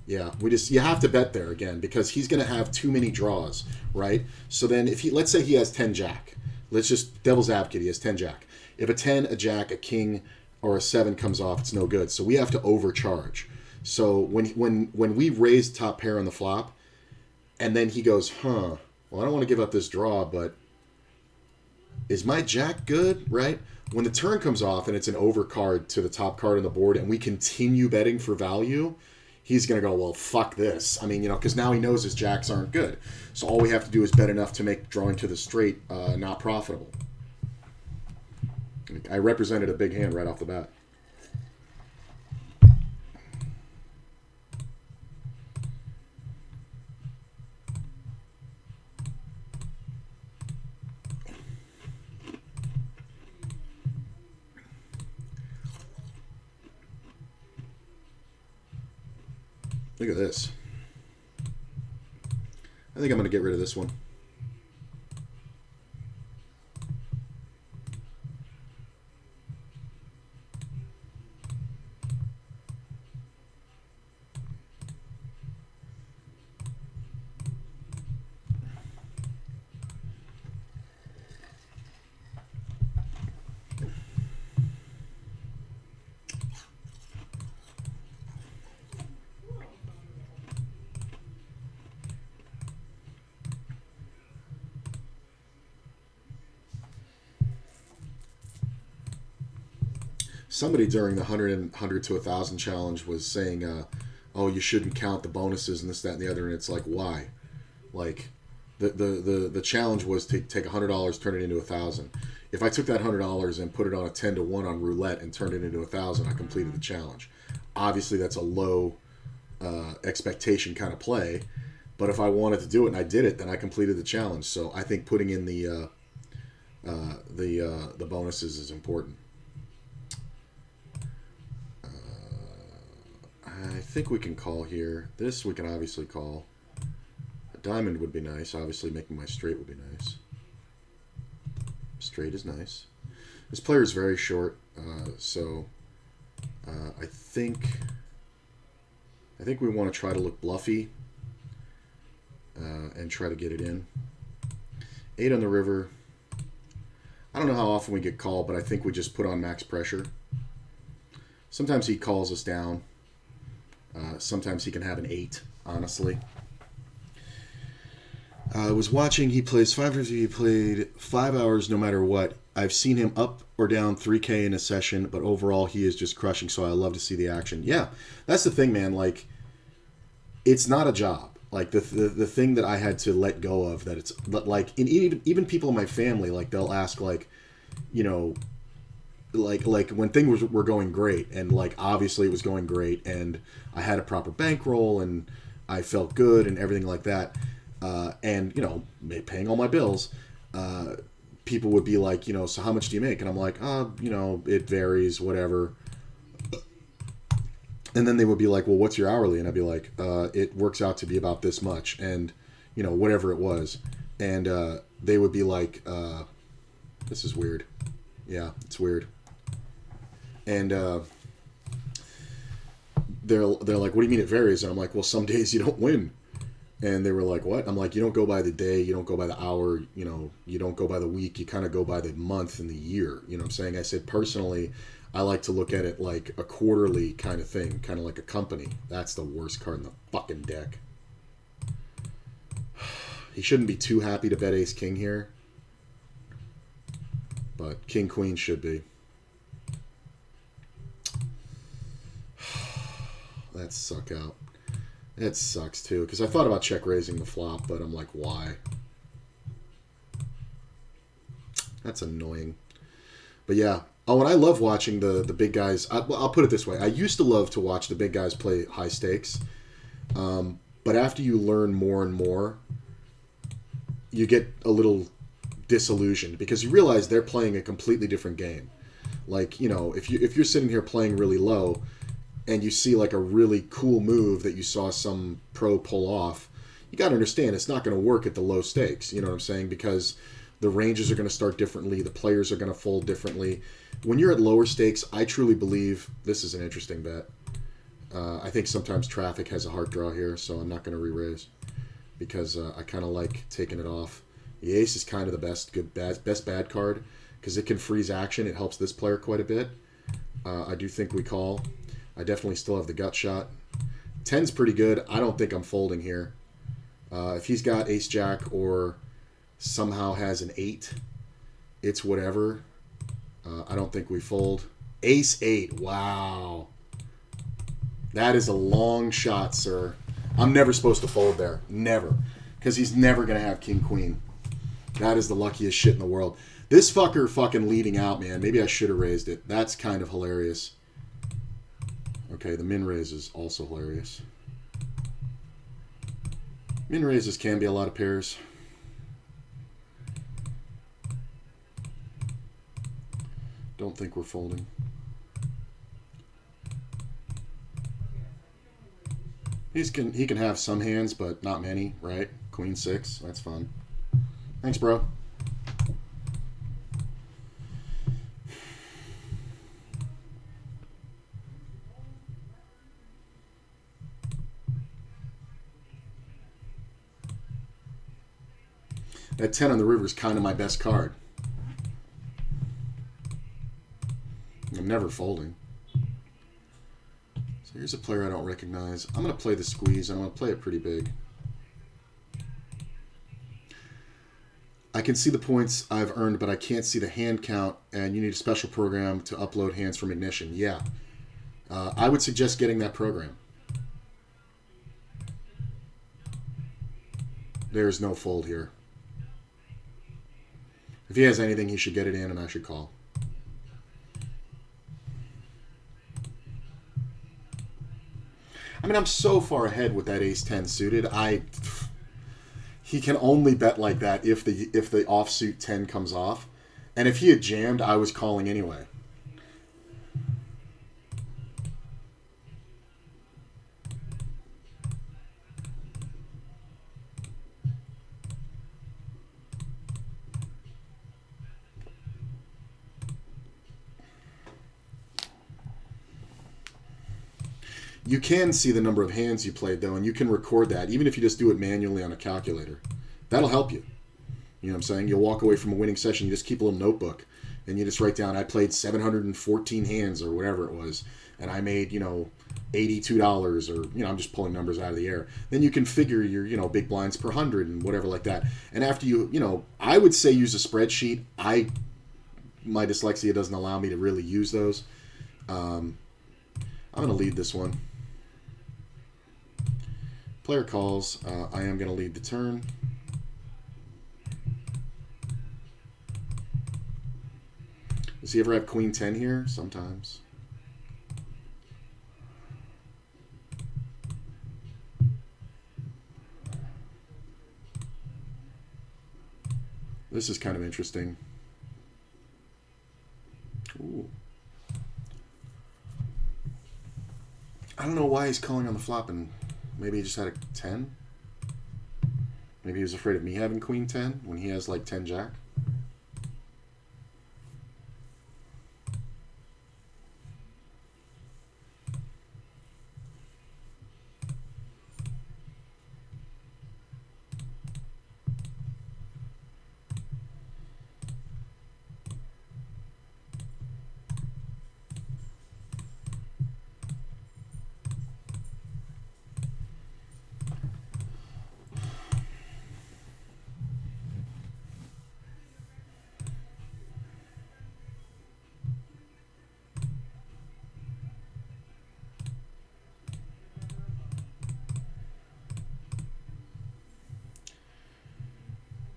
Yeah, you have to bet there again because he's going to have too many draws, right? So then let's say he has 10 jack. Let's just devil's advocate, he has 10 jack. If a 10, a jack, a king, or a 7 comes off, it's no good. So we have to overcharge. So when we raise top pair on the flop, and then he goes, well, I don't want to give up this draw, but is my jack good, right? When the turn comes off and it's an overcard to the top card on the board and we continue betting for value, he's going to go, well, fuck this. I mean, because now he knows his jacks aren't good. So all we have to do is bet enough to make drawing to the straight not profitable. I represented a big hand right off the bat. Look at this. I think I'm going to get rid of this one. Somebody during the 100 to 1,000 challenge was saying, "Oh, you shouldn't count the bonuses and this, that, and the other." And it's like, why? Like, the challenge was to take $100, turn it into 1,000. If I took that $100 and put it on a 10-to-1 on roulette and turned it into 1,000, I completed the challenge. Obviously, that's a low expectation kind of play. But if I wanted to do it and I did it, then I completed the challenge. So I think putting in the bonuses is important. I think we can call here. This we can obviously call. A diamond would be nice. Obviously, making my straight would be nice. Straight is nice. This player is very short, so I think we want to try to look bluffy and try to get it in. 8 on the river. I don't know how often we get called, but I think we just put on max pressure. Sometimes he calls us down. Sometimes he can have an 8, honestly. I was watching, he plays 550, he played 5 hours no matter what. I've seen him up or down 3K in a session, but overall he is just crushing, so I love to see the action. Yeah, that's the thing, man. Like, it's not a job. Like, the thing that I had to let go of, that it's, like, even people in my family, like, they'll ask, like, you know, like when things were going great, and like obviously it was going great, and I had a proper bankroll, and I felt good, and everything like that, and you know, paying all my bills. People would be like, you know, so how much do you make? And I'm like, you know, it varies, whatever. And then they would be like, well, what's your hourly? And I'd be like, it works out to be about this much, and you know, whatever it was. And they would be like, this is weird. Yeah, it's weird. And they're like, what do you mean it varies? And I'm like, well, some days you don't win. And they were like, what? I'm like, you don't go by the day, you don't go by the hour, you know, you don't go by the week, you kind of go by the month and the year. You know what I'm saying? I said, personally, I like to look at it like a quarterly kind of thing, kind of like a company. That's the worst card in the fucking deck. He shouldn't be too happy to bet ace king here, but king queen should be. That suck out. It sucks too, because I thought about check raising the flop, but I'm like, why? That's annoying. But yeah. Oh, and I love watching the big guys. I'll put it this way. I used to love to watch the big guys play high stakes. But after you learn more and more, you get a little disillusioned, because you realize they're playing a completely different game. Like, you know, if you're sitting here playing really low, and you see like a really cool move that you saw some pro pull off, you got to understand it's not going to work at the low stakes. You know what I'm saying? Because the ranges are going to start differently. The players are going to fold differently. When you're at lower stakes, I truly believe this is an interesting bet. I think sometimes traffic has a heart draw here, so I'm not going to re-raise, because I kind of like taking it off. The ace is kind of the best bad card, because it can freeze action. It helps this player quite a bit. I do think we call. I definitely still have the gut shot. 10's pretty good. I don't think I'm folding here. If he's got ace jack or somehow has an 8, it's whatever. I don't think we fold. Ace 8. Wow. That is a long shot, sir. I'm never supposed to fold there. Never. Because he's never going to have king queen. That is the luckiest shit in the world. This fucker fucking leading out, man. Maybe I should have raised it. That's kind of hilarious. Okay, the min raise is also hilarious. Min raises can be a lot of pairs. Don't think we're folding. He can have some hands, but not many, right? Queen 6, that's fun. Thanks, bro. That 10 on the river is kind of my best card. I'm never folding. So here's a player I don't recognize. I'm going to play the squeeze, and I'm going to play it pretty big. I can see the points I've earned, but I can't see the hand count, and you need a special program to upload hands from Ignition. Yeah. I would suggest getting that program. There's no fold here. If he has anything, he should get it in, and I should call. I mean, I'm so far ahead with that ace-10 suited. He can only bet like that if the offsuit 10 comes off. And if he had jammed, I was calling anyway. You can see the number of hands you played, though, and you can record that, even if you just do it manually on a calculator. That'll help you. You know what I'm saying? You'll walk away from a winning session, you just keep a little notebook, and you just write down, I played 714 hands, or whatever it was, and I made, $82, or, I'm just pulling numbers out of the air. Then you can figure your, big blinds per 100 and whatever like that. And after I would say use a spreadsheet. My dyslexia doesn't allow me to really use those. I'm going to lead this one. Player calls. I am going to lead the turn. Does he ever have Queen 10 here? Sometimes. This is kind of interesting. Ooh. I don't know why he's calling on the flop, and maybe he just had a 10. Maybe he was afraid of me having Queen 10 when he has like 10 Jack.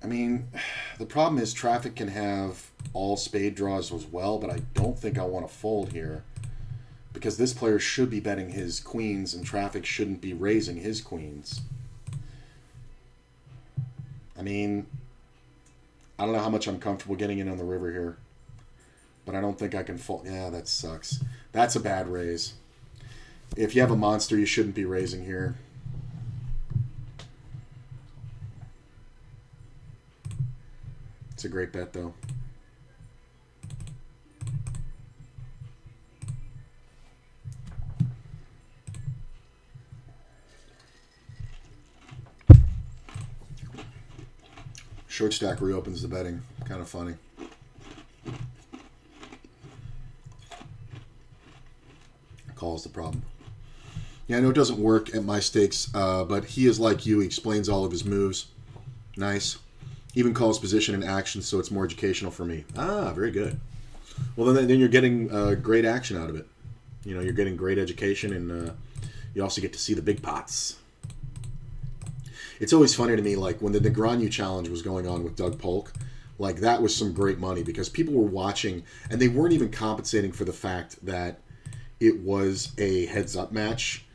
I mean, the problem is traffic can have all spade draws as well, but I don't think I want to fold here because this player should be betting his queens and traffic shouldn't be raising his queens. I mean, I don't know how much I'm comfortable getting in on the river here, but I don't think I can fold. Yeah, that sucks. That's a bad raise. If you have a monster, you shouldn't be raising here. It's a great bet, though. Short stack reopens the betting. Kind of funny. Call's the problem. Yeah, I know it doesn't work at my stakes, but he is like you. He explains all of his moves. Nice. Even calls position and action, so it's more educational for me. Ah, very good. Well, then you're getting great action out of it. You're getting great education, and you also get to see the big pots. It's always funny to me, like, when the Negreanu Challenge was going on with Doug Polk, like, that was some great money, because people were watching, and they weren't even compensating for the fact that it was a heads-up match,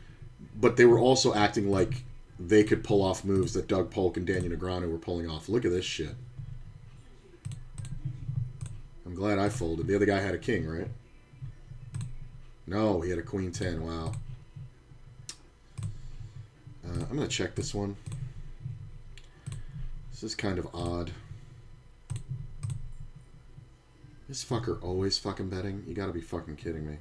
but they were also acting like they could pull off moves that Doug Polk and Daniel Negreanu were pulling off. Look at this shit. I'm glad I folded. The other guy had a king, right? No, he had a Queen 10. Wow. I'm gonna check this one. This is kind of odd. This fucker always fucking betting? You gotta be fucking kidding me.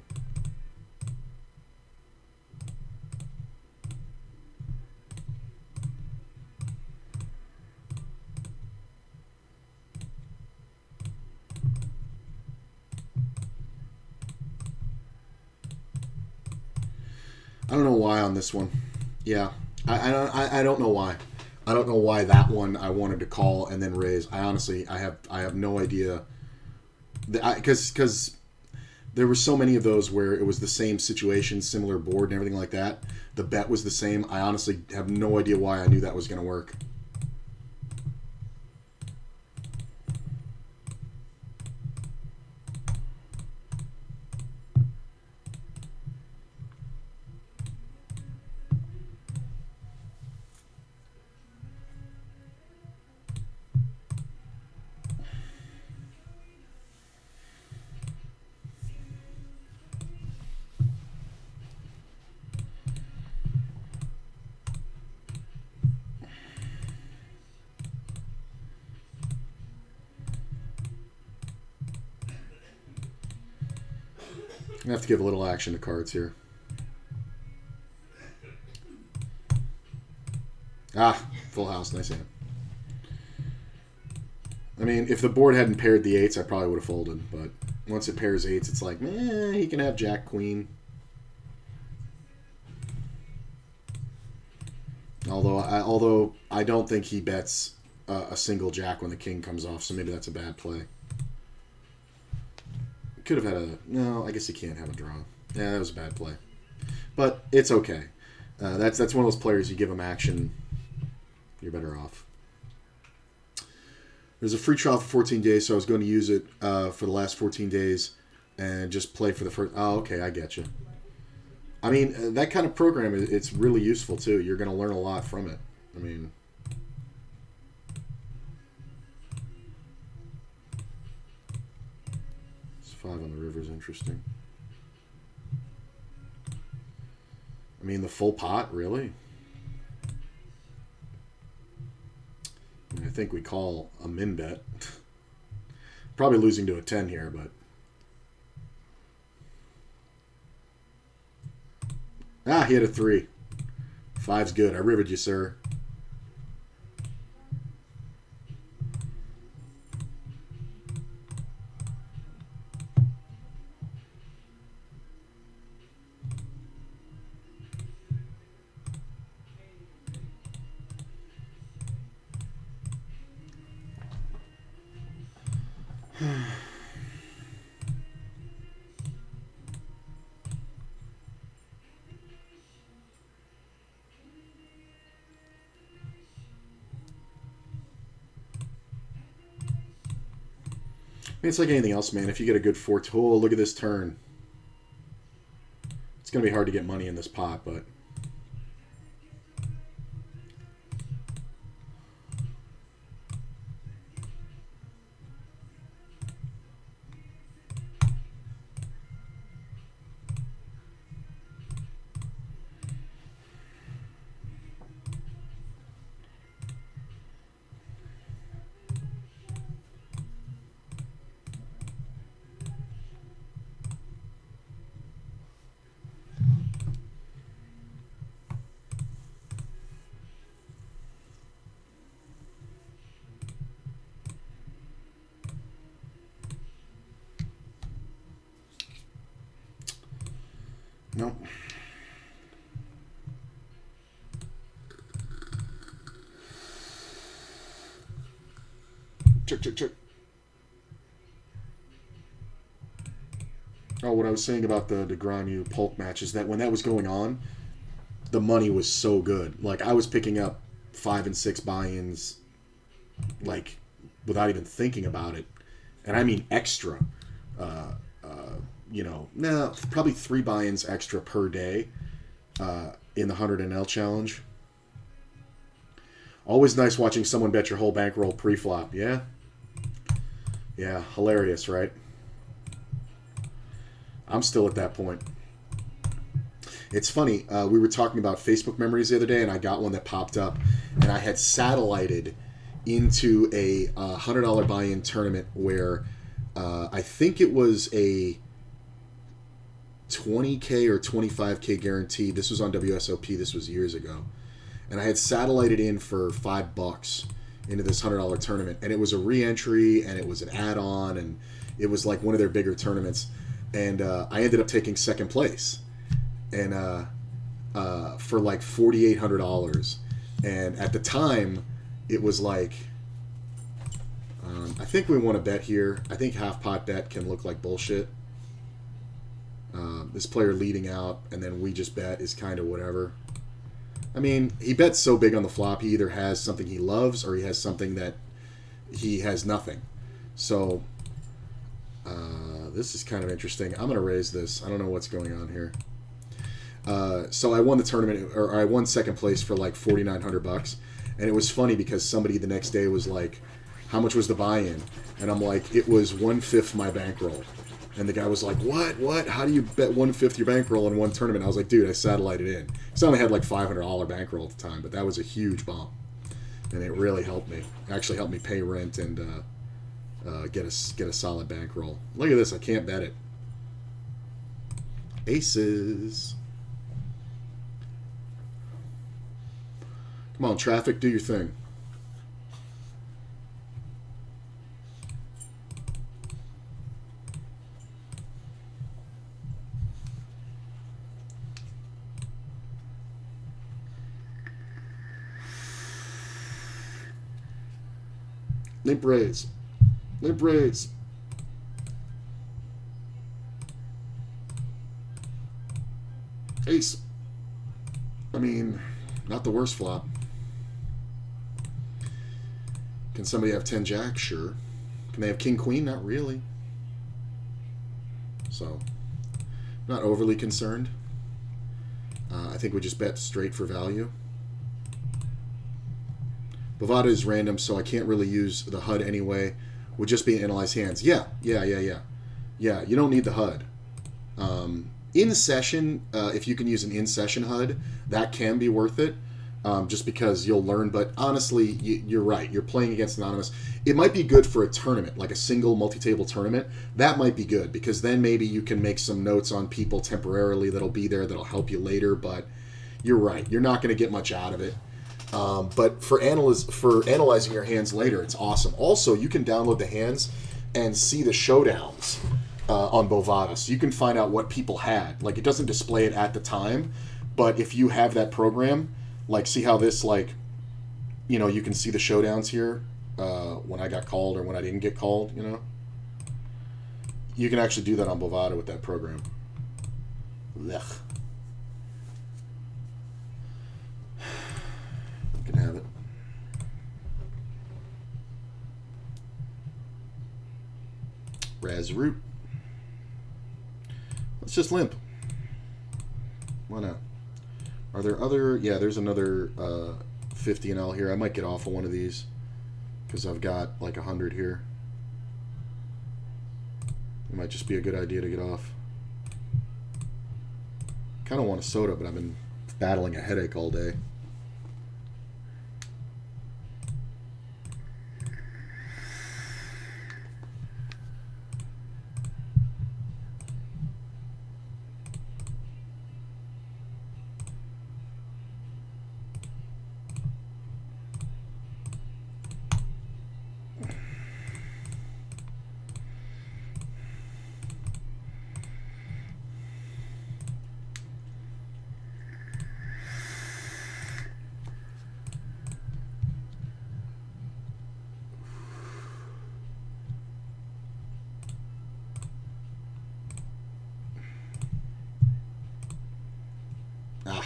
I don't know why on this one. Yeah, I don't know why. I don't know why that one I wanted to call and then raise. I honestly I have no idea. Because there were so many of those where it was the same situation, similar board and everything like that. The bet was the same. I honestly have no idea why I knew that was going to work. I'm going to have to give a little action to cards here. Ah, full house. Nice hand. I mean, if the board hadn't paired the eights, I probably would have folded. But once it pairs eights, it's like, he can have jack, queen. Although I don't think he bets a single jack when the king comes off, so maybe that's a bad play. Could have had a... No, I guess he can't have a draw. Yeah, that was a bad play. But it's okay. That's one of those players, you give him action, you're better off. There's a free trial for 14 days, so I was going to use it for the last 14 days and just play for the first... Oh, okay, I get you. I mean, that kind of program, it's really useful, too. You're going to learn a lot from it. I mean... Five on the river is interesting. I mean, the full pot, really? I mean, I think we call a min bet. Probably losing to a 10 here, but... Ah, he had a 3. 5's good. I riveted you, sir. I mean, it's like anything else, man. If you get a good 4... Oh, look at this turn. It's going to be hard to get money in this pot, but... Nope. Check. Oh, what I was saying about the Granu Polk match is that when that was going on, the money was so good. Like, I was picking up 5 and 6 buy-ins, like, without even thinking about it. And I mean extra. Probably 3 buy-ins extra per day in the 100 NL challenge. Always nice watching someone bet your whole bankroll pre-flop. Yeah, hilarious, right? I'm still at that point. It's funny. We were talking about Facebook memories the other day, and I got one that popped up, and I had satellited into a $100 buy-in tournament where I think it was a 20K or 25K guarantee. This was on WSOP. This was years ago, and I had satellited in for $5 into this $100 tournament, and it was a re-entry, and it was an add-on, and it was like one of their bigger tournaments, and I ended up taking second place, and for like $4,800, and at the time it was like I think we won a bet here. I think half pot bet can look like bullshit. This player leading out, and then we just bet is kind of whatever. I mean, he bets so big on the flop, he either has something he loves or he has something that he has nothing. So, this is kind of interesting. I'm going to raise this. I don't know what's going on here. So I won the tournament, or I won second place for like $4,900. And it was funny because somebody the next day was like, how much was the buy-in? And I'm like, it was 1/5 my bankroll. And the guy was like, what? How do you bet 1/5 your bankroll in one tournament? I was like, dude, I satellited in. Because I only had like $500 bankroll at the time, but that was a huge bump. And it really helped me. It actually helped me pay rent and get a solid bankroll. Look at this. I can't bet it. Aces. Come on, traffic, do your thing. Limp raise. Limp raise. Ace. I mean, not the worst flop. Can somebody have 10 jack? Sure. Can they have king queen? Not really. So, not overly concerned. I think we just bet straight for value. Bovada is random, so I can't really use the HUD anyway. Would just be analyze hands. Yeah, you don't need the HUD. In session, if you can use an in-session HUD, that can be worth it, just because you'll learn. But honestly, you're right. You're playing against Anonymous. It might be good for a tournament, like a single multi-table tournament. That might be good, because then maybe you can make some notes on people temporarily that'll be there, that'll help you later. But you're right. You're not going to get much out of it. But for analyzing your hands later, it's awesome. Also, you can download the hands and see the showdowns on Bovada, so you can find out what people had. Like, it doesn't display it at the time, but if you have that program, like, see how this, like, you know, you can see the showdowns here when I got called or when I didn't get called, you know? You can actually do that on Bovada with that program. Ugh. You can have it. Razroot. Let's just limp. Why not? Are there other... Yeah, there's another 50 NL here. I might get off of one of these because I've got like 100 here. It might just be a good idea to get off. Kind of want a soda, but I've been battling a headache all day. Ah.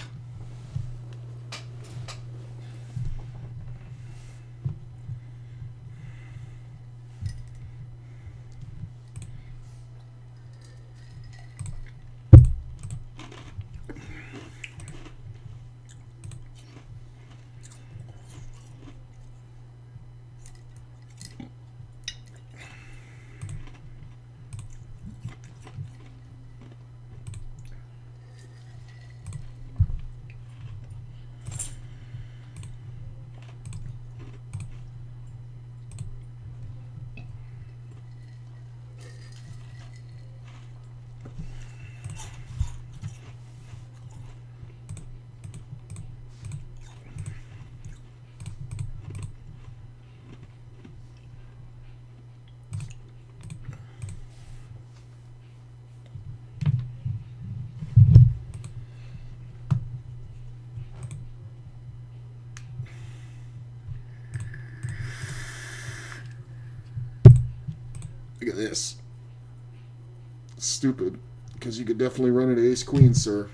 at this. Stupid. Because you could definitely run it ace-queen, sir.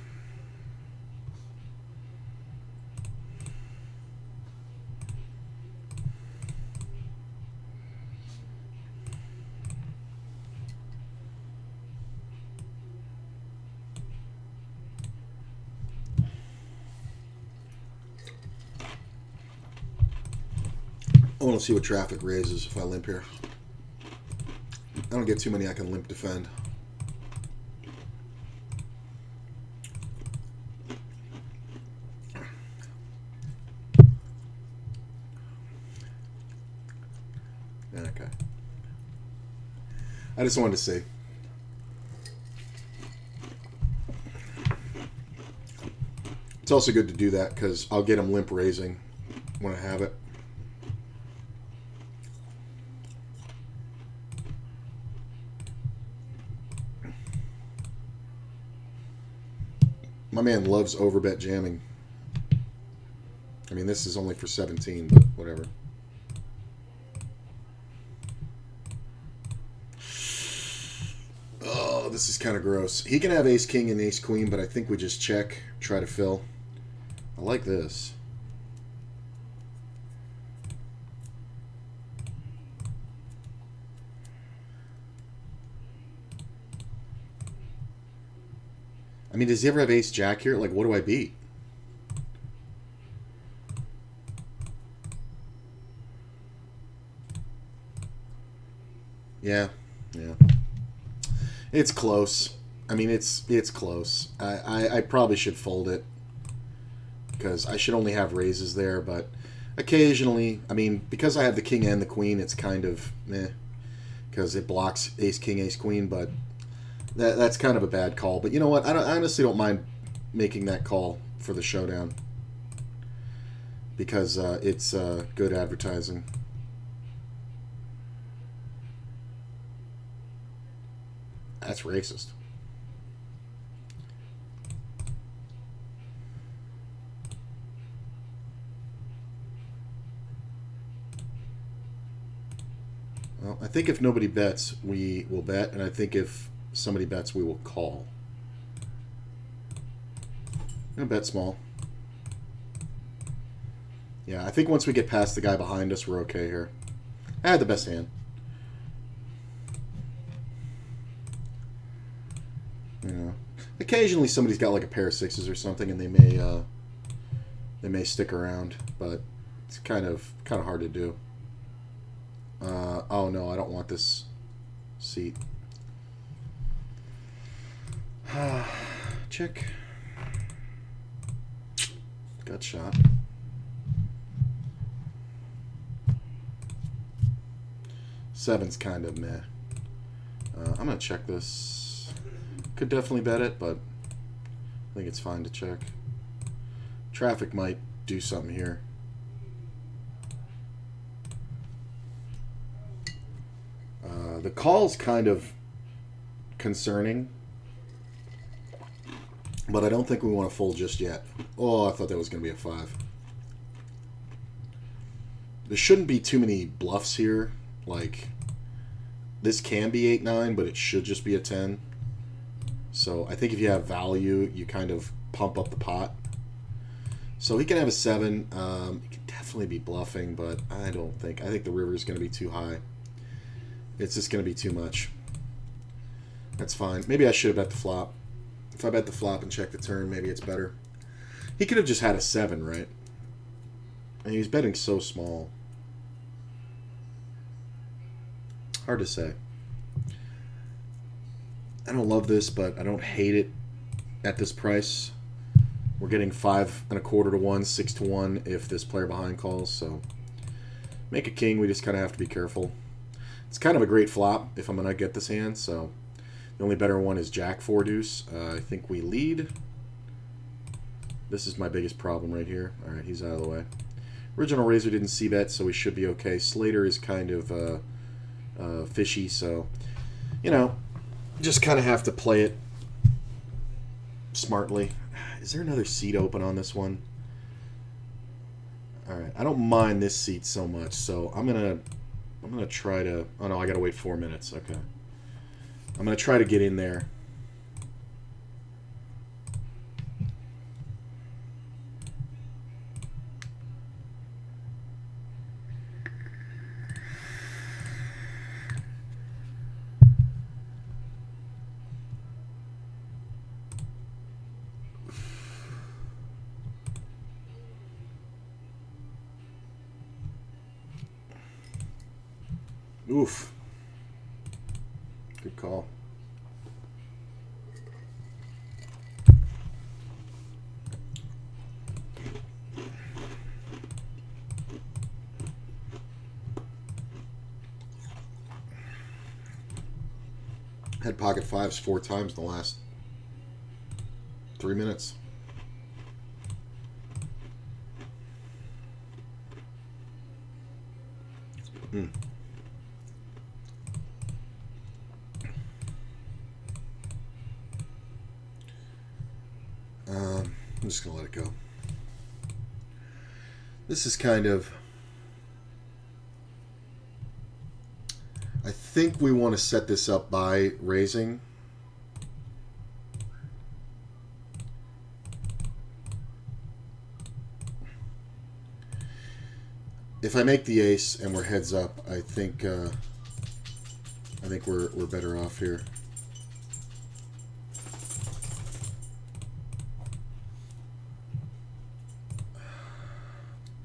I want to see what traffic raises if I limp here. I don't get too many I can limp defend. Okay. I just wanted to see. It's also good to do that because I'll get him limp raising when I have it. My man loves overbet jamming. I mean, this is only for 17, but whatever. Oh, this is kind of gross. He can have ace-king and ace-queen, but I think we just check, try to fill. I like this. I mean, does he ever have ace-jack here? Like, what do I beat? Yeah. It's close. I mean, it's close. I probably should fold it because I should only have raises there, but occasionally, I mean, because I have the king and the queen, it's kind of meh because it blocks ace-king, ace-queen, but that's kind of a bad call. But you know what? I honestly don't mind making that call for the showdown because it's good advertising. That's racist. Well, I think if nobody bets, we will bet, and I think if somebody bets, we will call. I'm going to bet small. Yeah, I think once we get past the guy behind us, we're okay here. I had the best hand. You know, occasionally somebody's got like a pair of sixes or something, and they may stick around, but it's kind of hard to do. Oh no, I don't want this seat. Check. Gut shot. Seven's kind of meh. I'm gonna check this. Could definitely bet it, but I think it's fine to check. Traffic might do something here. The call's kind of concerning, but I don't think we want to fold just yet. Oh, I thought that was going to be a 5. There shouldn't be too many bluffs here. Like, this can be 8-9, but it should just be a 10. So I think if you have value, you kind of pump up the pot. So he can have a 7. He can definitely be bluffing, but I think the river is going to be too high. It's just going to be too much. That's fine. Maybe I should have bet the flop. If I bet the flop and check the turn, maybe it's better. He could have just had a 7, right? And he's betting so small. Hard to say. I don't love this, but I don't hate it at this price. We're getting 5 1/4 to 1, 6 to 1 if this player behind calls. So make a king. We just kind of have to be careful. It's kind of a great flop if I'm going to get this hand. So the only better one is Jack 4 deuce. I think we lead. This is my biggest problem right here. All right, he's out of the way. Original Razor didn't see bet, so we should be okay. Slater is kind of fishy, so, you know, just kind of have to play it smartly. Is there another seat open on this one? All right, I don't mind this seat so much, so I'm going to I'm going to try to... Oh, no, I got to wait 4 minutes. Okay. I'm going to try to get in there. Oof. Good call. Had pocket fives 4 times in the last 3 minutes. I'm just going to let it go. This is kind of... I think we want to set this up by raising. If I make the ace and we're heads up, I think we're better off here.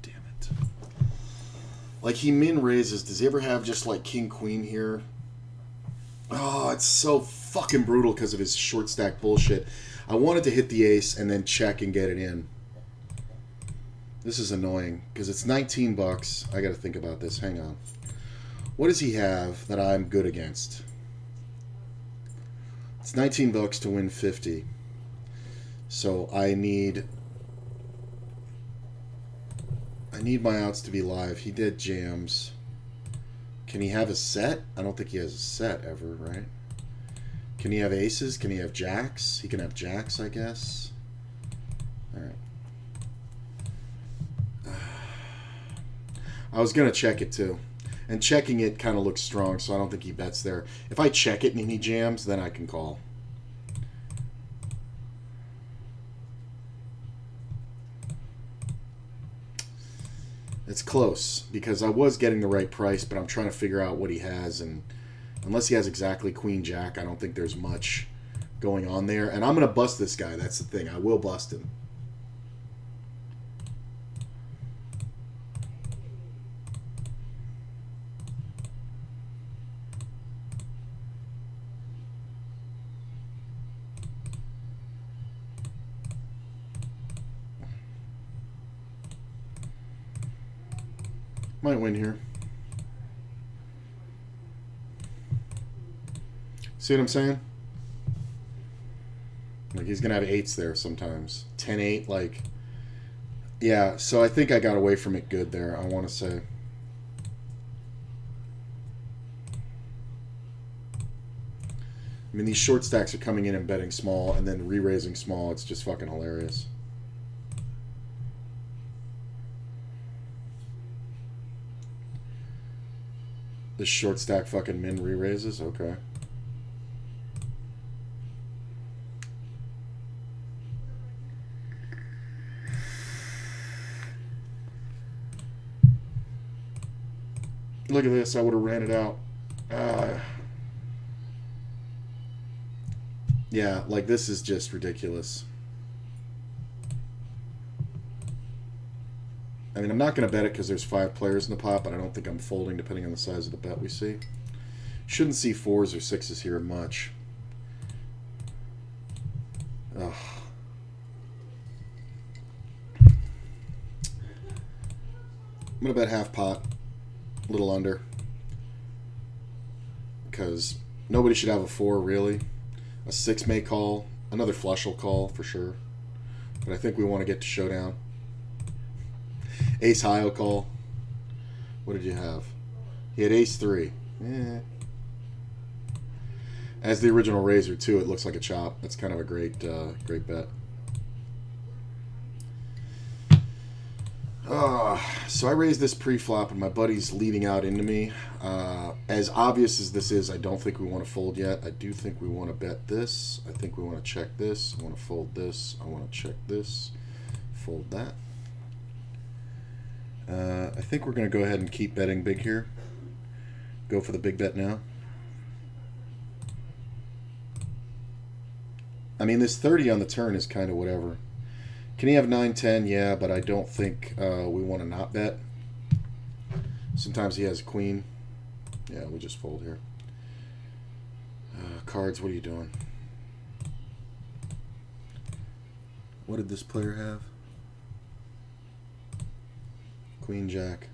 Damn it. Like, he min raises. Does he ever have just like king queen here? Oh, it's so fucking brutal because of his short stack bullshit. I wanted to hit the ace and then check and get it in. This is annoying because it's 19 bucks. I got to think about this. Hang on. What does he have that I'm good against? It's 19 bucks to win 50. So I need my outs to be live. He did jams. Can he have a set? I don't think he has a set ever, right? Can he have aces? Can he have jacks? He can have jacks, I guess. All right. I was going to check it too. And checking it kind of looks strong, so I don't think he bets there. If I check it and he jams, then I can call. It's close, because I was getting the right price, but I'm trying to figure out what he has. And unless he has exactly queen-jack, I don't think there's much going on there. And I'm going to bust this guy. That's the thing. I will bust him. Might win here. See what I'm saying? Like, he's going to have eights there sometimes. 10-8, like... Yeah, so I think I got away from it good there, I want to say. I mean, these short stacks are coming in and betting small and then re-raising small. It's just fucking hilarious. This short stack fucking min re-raises? Okay. Look at this. I would have ran it out. Yeah, like, this is just ridiculous. I mean, I'm not going to bet it because there's 5 players in the pot, but I don't think I'm folding depending on the size of the bet we see. Shouldn't see 4s or 6s here much. Ugh. I'm going to bet half pot, a little under. Because nobody should have a 4, really. A 6 may call. Another flush will call, for sure. But I think we want to get to showdown. Ace high will call. What did you have? He had ace 3. Eh. As the original raiser, too, it looks like a chop. That's kind of a great great bet. So I raised this pre-flop, and my buddy's leading out into me. As obvious as this is, I don't think we want to fold yet. I do think we want to bet this. I think we want to check this. I want to fold this. I want to check this. Fold that. I think we're going to go ahead and keep betting big here. Go for the big bet now. I mean, this 30 on the turn is kind of whatever. Can he have 9-10? Yeah, but I don't think we want to not bet. Sometimes he has a queen. Yeah, we just fold here. Cards, what are you doing? What did this player have? Queen, jack.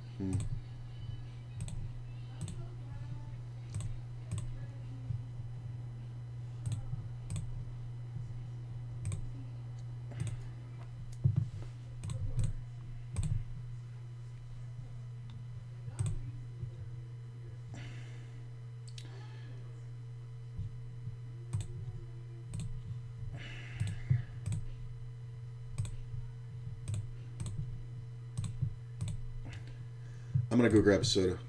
I'm going to go grab a soda.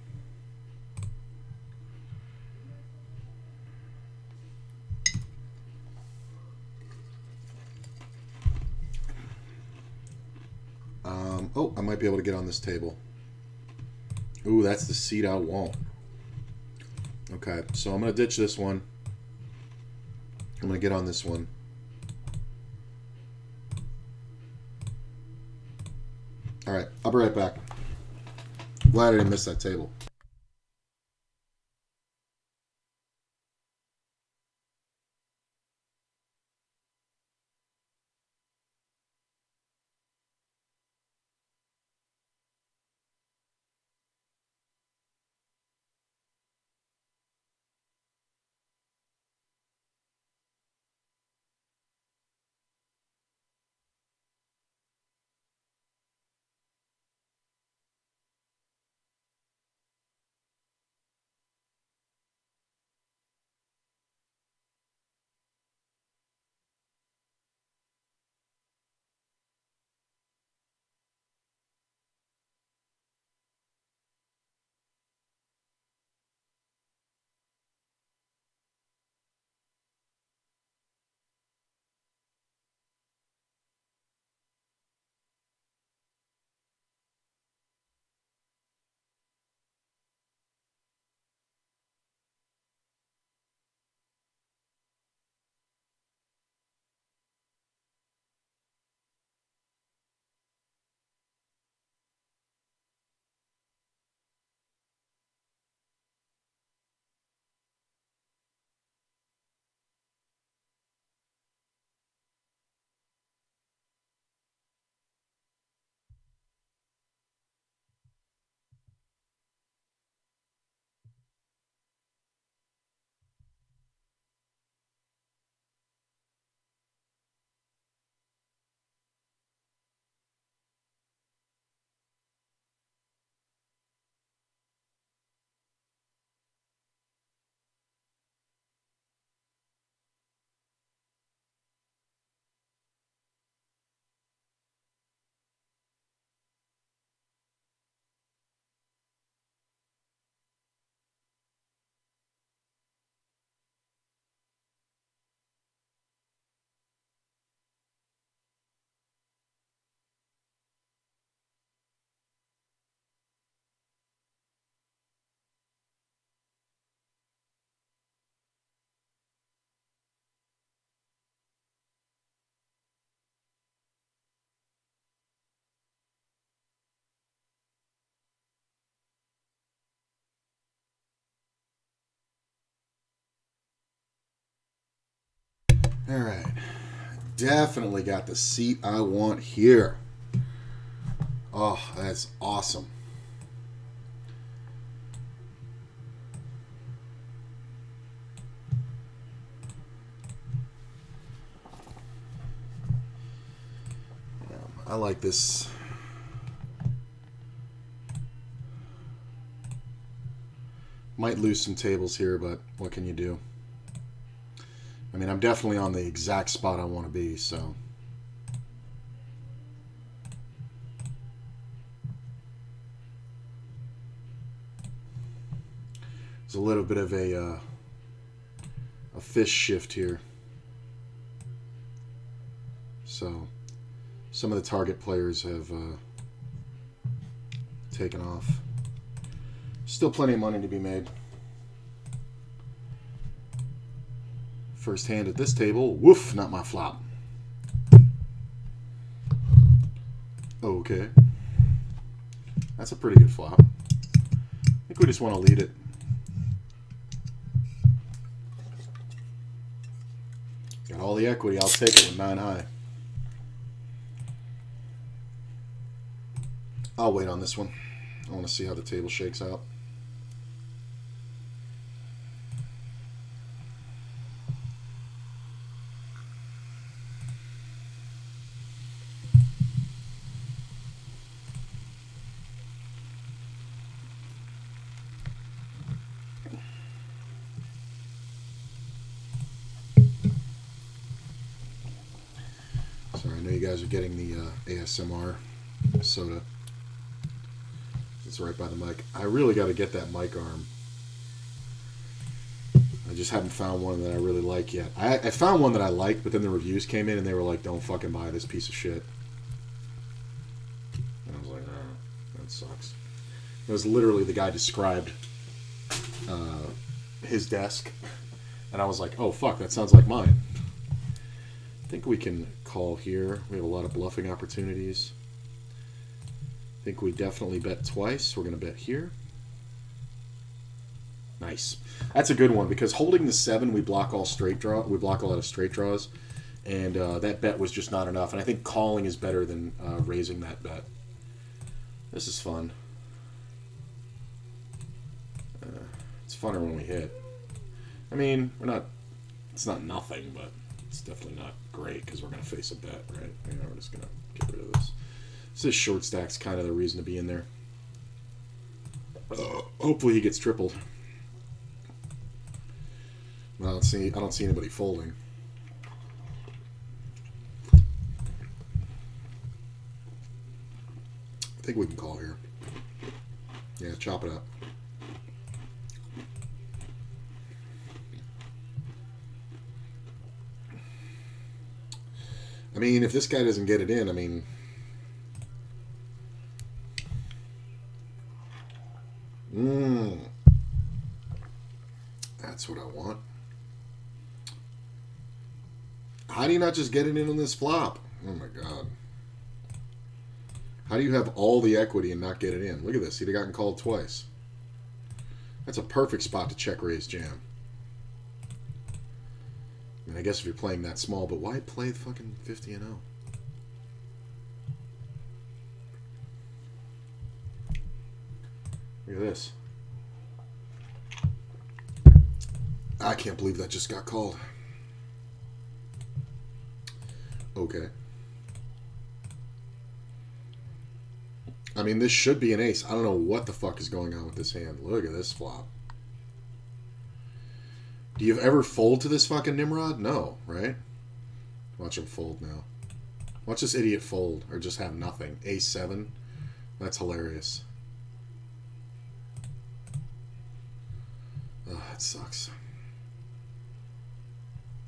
Oh, I might be able to get on this table. Ooh, that's the seat I want. Okay, so I'm going to ditch this one. I'm going to get on this one. All right, I'll be right back. Glad I didn't miss that table. All right. Definitely got the seat I want here. Oh, that's awesome. I like this. Might lose some tables here, but what can you do? I mean, I'm definitely on the exact spot I want to be, so. There's a little bit of a fish shift here. So some of the target players have taken off. Still plenty of money to be made. First hand at this table. Woof, not my flop. Okay. That's a pretty good flop. I think we just want to lead it. Got all the equity. I'll take it with 9 high. I'll wait on this one. I want to see how the table shakes out. Sorry, I know you guys are getting the ASMR soda. It's right by the mic. I really got to get that mic arm. I just haven't found one that I really like yet. I found one that I liked, but then the reviews came in and they were like, don't fucking buy this piece of shit. And I was like, oh, that sucks. It was literally the guy described his desk. And I was like, oh, fuck, that sounds like mine. I think we can call here. We have a lot of bluffing opportunities. I think we definitely bet twice. We're going to bet here. Nice. That's a good one because holding the 7, we block all straight draw. We block a lot of straight draws, and that bet was just not enough. And I think calling is better than raising that bet. This is fun. It's funner when we hit. I mean, we're not. It's not nothing, but it's definitely not great because we're going to face a bet, right? You know, we're just going to get rid of this. This short stack's kind of the reason to be in there. Hopefully he gets tripled. I don't see anybody folding. I think we can call here. Yeah, chop it up. I mean, if this guy doesn't get it in, I mean... That's what I want. How do you not just get it in on this flop? Oh my god. How do you have all the equity and not get it in? Look at this. He'd have gotten called twice. That's a perfect spot to check raise jam. I mean, I guess if you're playing that small, but why play fucking 50 and 0? Look at this. I can't believe that just got called. Okay. I mean, this should be an ace. I don't know what the fuck is going on with this hand. Look at this flop. Do you ever fold to this fucking Nimrod? No, right? Watch him fold now. Watch this idiot fold or just have nothing. Ace 7. That's hilarious. Oh, that sucks.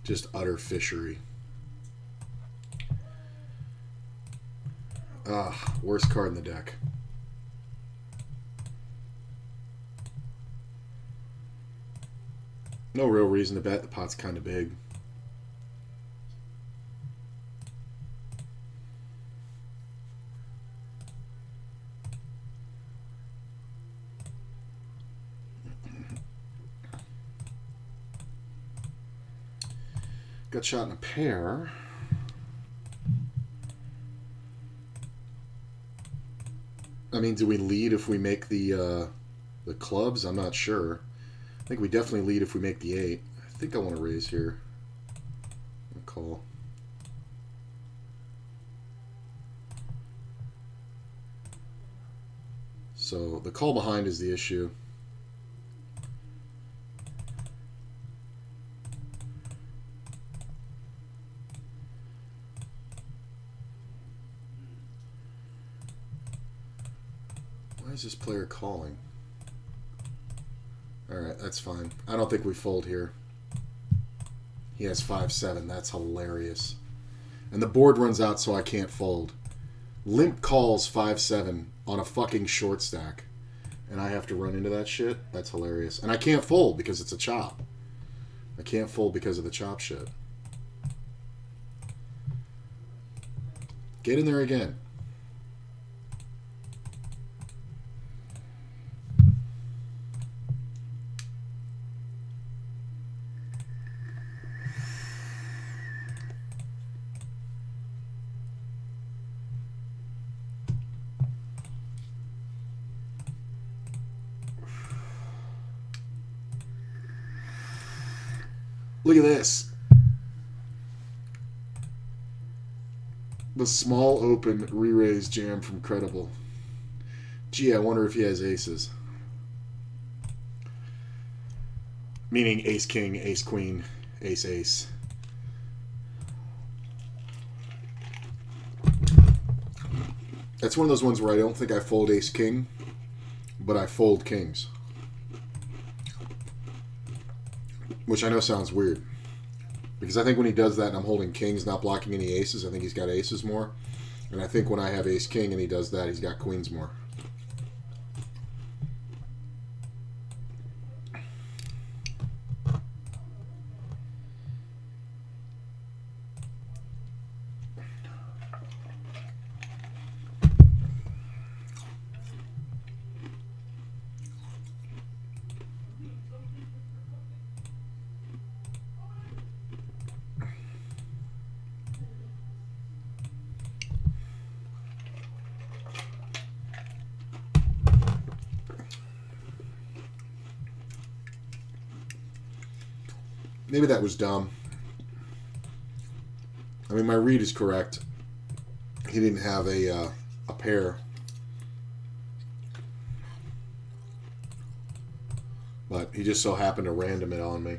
Just utter fishery. Ah, worst card in the deck. No real reason to bet. The pot's kind of big. Got shot in a pair. I mean, do we lead if we make the clubs? I'm not sure. I think we definitely lead if we make the 8. I think I want to raise here. I'll call. So the call behind is the issue. Why is this player calling? All Alright, that's fine. I don't think we fold here. He has 5-7. That's hilarious. And the board runs out, so I can't fold. Limp calls 5-7 on a fucking short stack. And I have to run into that shit? That's hilarious. And I can't fold because it's a chop. I can't fold because of the chop shit. Get in there again. Look at this. The small open re-raise jam from Credible. Gee, I wonder if he has aces. Meaning ace king, ace queen, ace ace. That's one of those ones where I don't think I fold ace king, but I fold kings. Which I know sounds weird. Because I think when he does that and I'm holding kings, not blocking any aces, I think he's got aces more. And I think when I have ace king and he does that, he's got queens more. Maybe that was dumb. I mean, my read is correct. He didn't have a pair. But he just so happened to random it on me.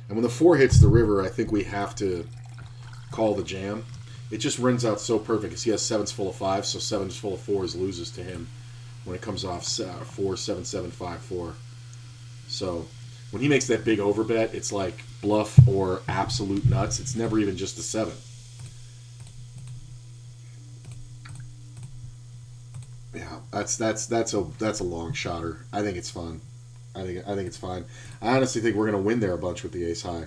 And when the 4 hits the river, I think we have to call the jam. It just runs out so perfect because he has 7s full of 5s, so 7s full of 4s loses to him when it comes off 4, 7, 7, 5, 4. So when he makes that big overbet, it's like bluff or absolute nuts. It's never even just a 7. Yeah, that's a long shotter. I think it's fun. I think it's fine. I honestly think we're gonna win there a bunch with the ace high.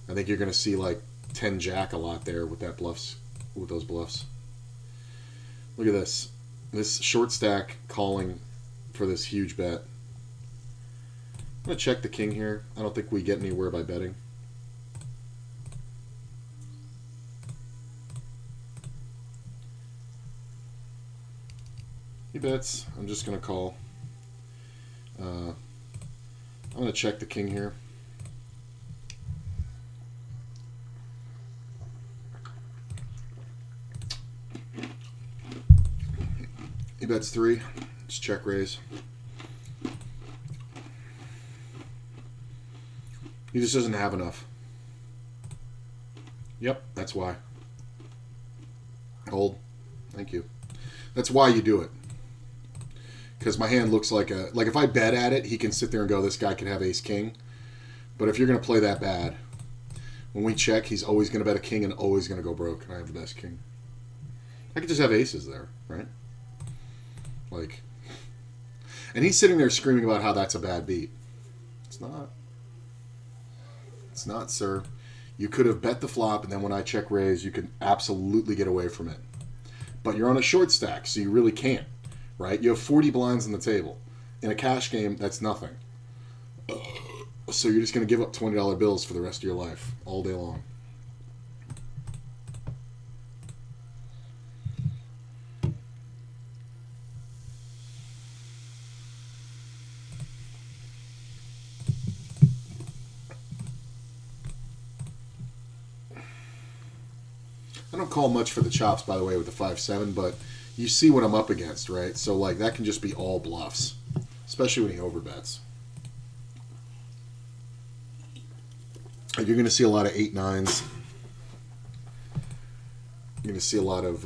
I think you're gonna see like 10 jack a lot there with that bluffs, with those bluffs. Look at this. This short stack calling for this huge bet. I'm going to check the king here. I don't think we get anywhere by betting. He bets. I'm just going to call. I'm going to check the king here. He bets 3. Just check raise. He just doesn't have enough. Yep, that's why. Hold. Thank you. That's why you do it. Because my hand looks like a... Like, if I bet at it, he can sit there and go, this guy can have ace-king. But if you're going to play that bad, when we check, he's always going to bet a king and always going to go broke. And I have the best king. I could just have aces there, right? Like... And he's sitting there screaming about how that's a bad beat. It's not. It's not, sir. You could have bet the flop, and then when I check raise, you can absolutely get away from it. But you're on a short stack, so you really can't, right? You have 40 blinds on the table. In a cash game, that's nothing. So you're just going to give up $20 bills for the rest of your life, all day long. I don't call much for the chops, by the way, with the 5-7, but you see what I'm up against, right? So, like, that can just be all bluffs, especially when he overbets. You're going to see a lot of 8-9s. You're going to see a lot of,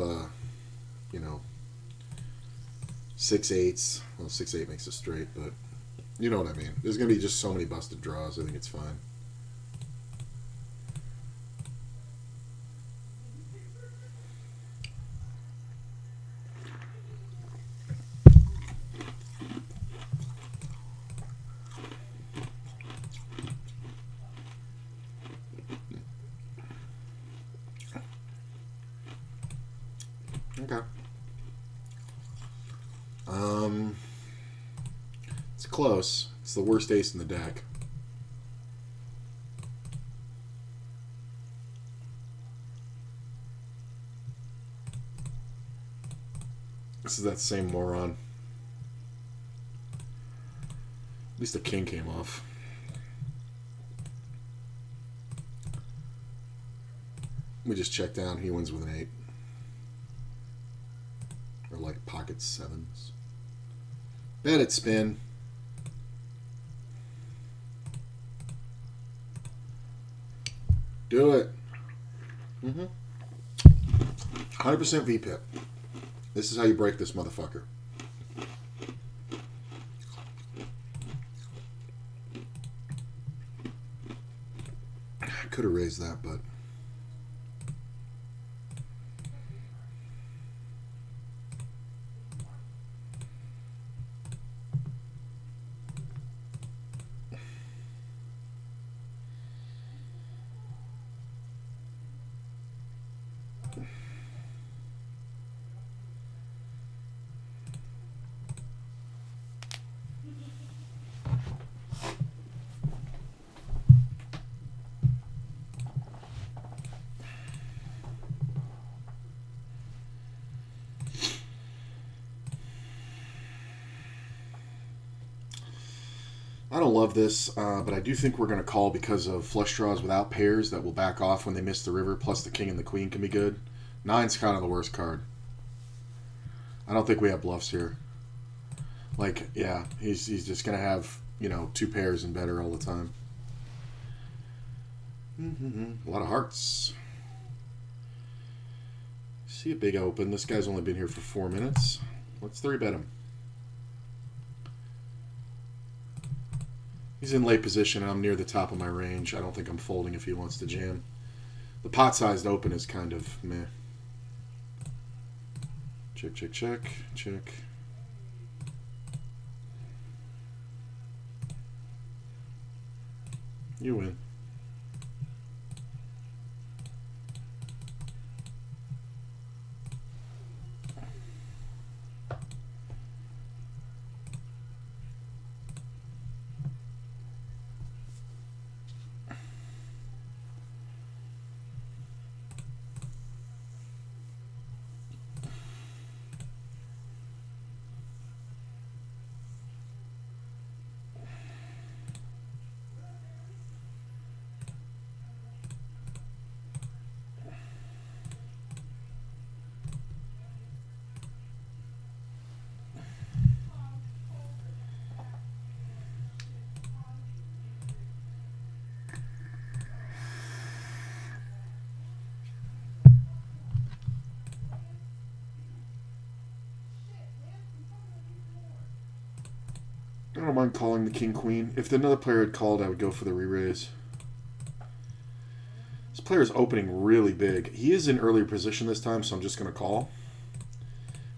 6-8s. Well, 6-8 makes it straight, but You know what I mean. There's going to be just so many busted draws. I think it's fine. Okay. It's close. It's the worst ace in the deck. This is that same moron. At least the king came off. We just check down. He wins with an 8. Or like pocket 7s. Bet it spin. Do it. 100% VPIP. This is how you break this motherfucker. I could have raised that, but... I don't love this, but I do think we're going to call because of flush draws without pairs that will back off when they miss the river, plus the king and the queen can be good. 9's kind of the worst card. I don't think we have bluffs here. Like, yeah, he's just going to have, you know, 2 pairs and better all the time. A lot of hearts. See a big open. This guy's only been here for 4 minutes. Let's 3-bet him. He's in late position, and I'm near the top of my range. I don't think I'm folding if he wants to jam. The pot-sized open is kind of meh. Check, check, check, check. You win. I don't mind calling the king-queen. If another player had called, I would go for the re-raise. This player is opening really big. He is in earlier position this time, so I'm just going to call.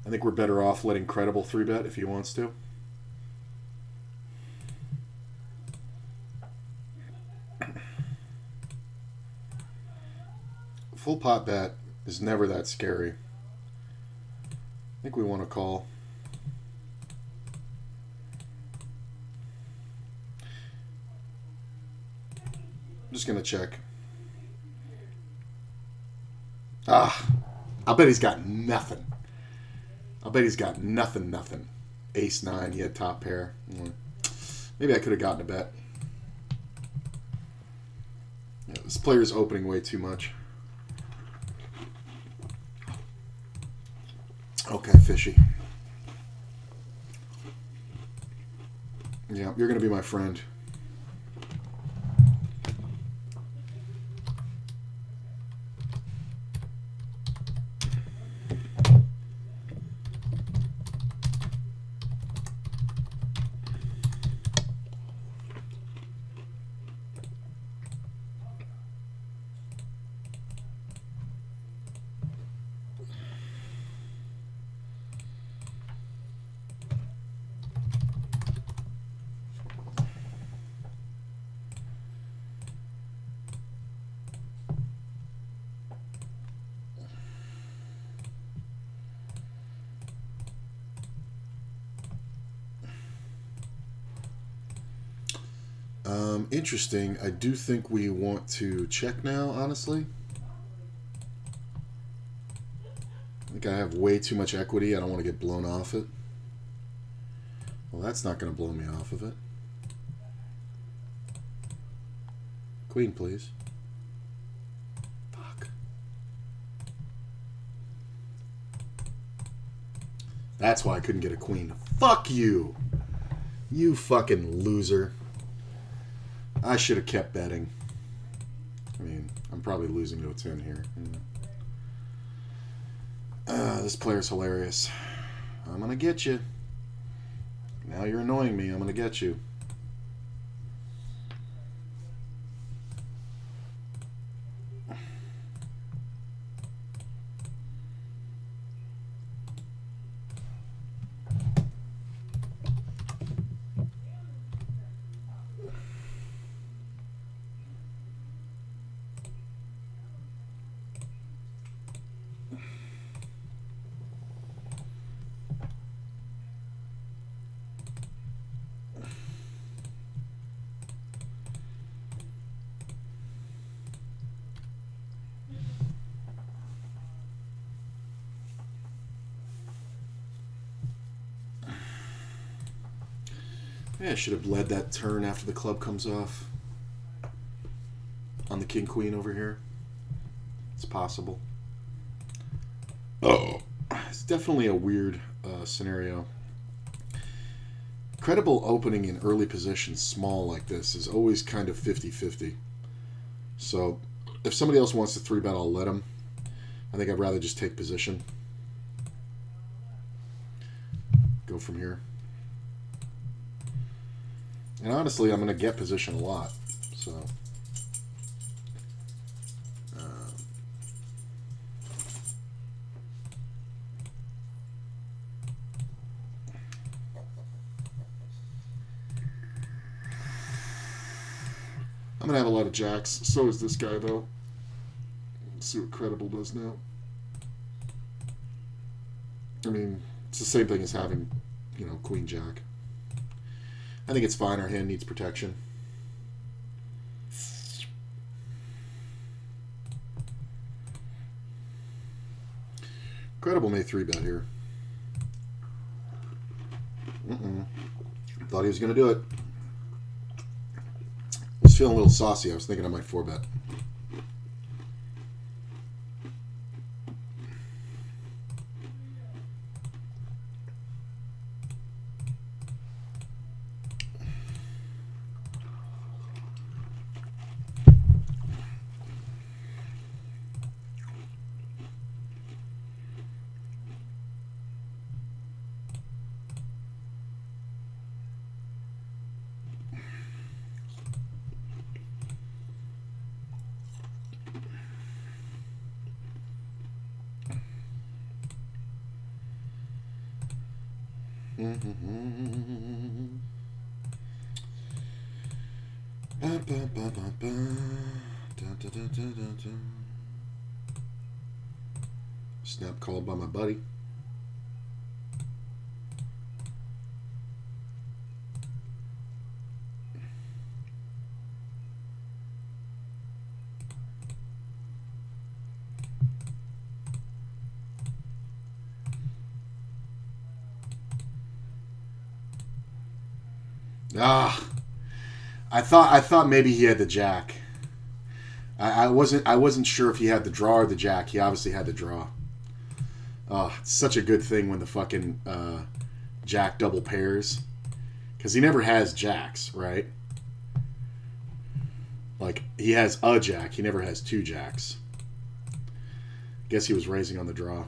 I think we're better off letting Credible 3-bet if he wants to. Full pot bet is never that scary. I think we want to call. I'm just going to check. I bet he's got nothing. I bet he's got nothing. Ace 9, he had top pair. Maybe I could have gotten a bet. Yeah, this player's opening way too much. Okay, fishy. Yeah, you're going to be my friend. Interesting. I do think we want to check now, honestly. I think I have way too much equity. I don't want to get blown off it. Well, that's not going to blow me off of it. Queen, please. Fuck. That's why I couldn't get a queen. Fuck you! You fucking loser. I should have kept betting. I mean, I'm probably losing to a 10 here. This player's hilarious. I'm gonna get you. Now you're annoying me. I'm gonna get you. Yeah, I should have led that turn after the club comes off. On the king-queen over here. It's possible. Oh. It's definitely a weird scenario. Credible opening in early position small like this is always kind of 50-50. So, if somebody else wants to 3-bet, I'll let them. I think I'd rather just take position. Go from here. And honestly, I'm going to get position a lot. So, I'm going to have a lot of jacks. So is this guy, though. Let's see what Credible does now. I mean, it's the same thing as having, you know, Queen Jack. I think it's fine. Our hand needs protection. Credible may 3-bet here. Thought he was going to do it. Was feeling a little saucy. I was thinking I might 4-bet. Snap called by my buddy. I thought maybe he had the jack. I wasn't sure if he had the draw or the jack. He obviously had the draw. Oh, it's such a good thing when the fucking jack double pairs, because he never has jacks, right? Like, he has a jack. He never has 2 jacks. Guess he was raising on the draw.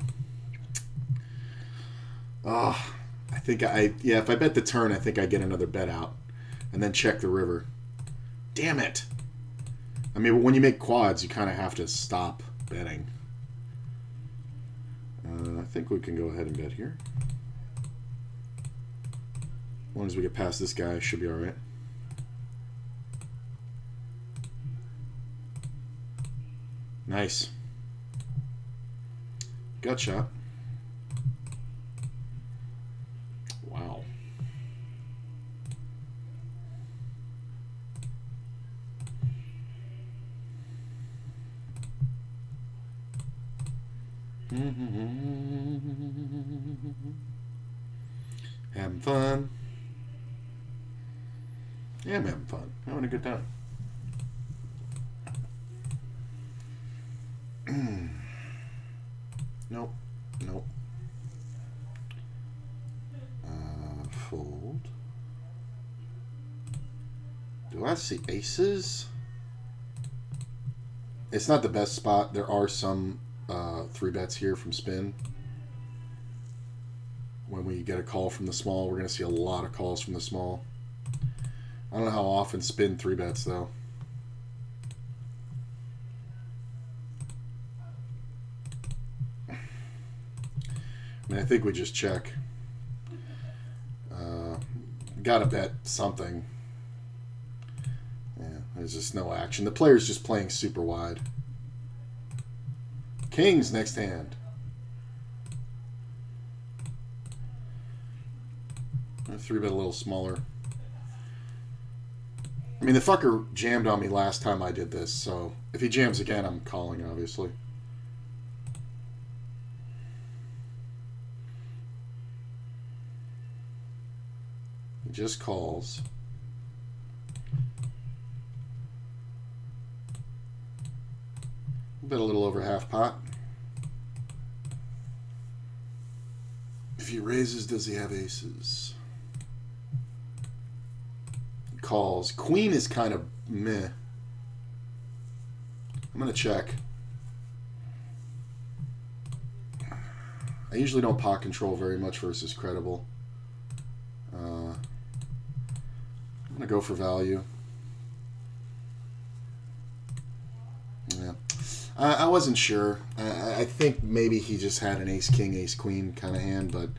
Oh, I think if I bet the turn, I think I get another bet out. And then check the river. Damn it. I mean, when you make quads, you kind of have to stop betting. I think we can go ahead and bet here. As long as we get past this guy, should be alright. Nice. Gut shot. Wow. Having fun. Yeah, I'm having fun. Having a good time. Nope. Nope. Fold. Do I see aces? It's not the best spot. There are some 3-bets here from spin. When we get a call from the small, we're going to see a lot of calls from the small. I don't know how often spin 3-bets, though. I mean, I think we just check. Gotta bet something. Yeah, there's just no action. The player's just playing super wide. Kings next hand. I 3-bet a little smaller. I mean, the fucker jammed on me last time I did this, so if he jams again, I'm calling, obviously. He just calls. Bet a little over half pot. If he raises, does he have aces? He calls. Queen is kind of meh. I'm going to check. I usually don't pot control very much versus credible. I'm going to go for value. Yeah. I wasn't sure. I think maybe he just had an ace-king, ace-queen kind of hand, but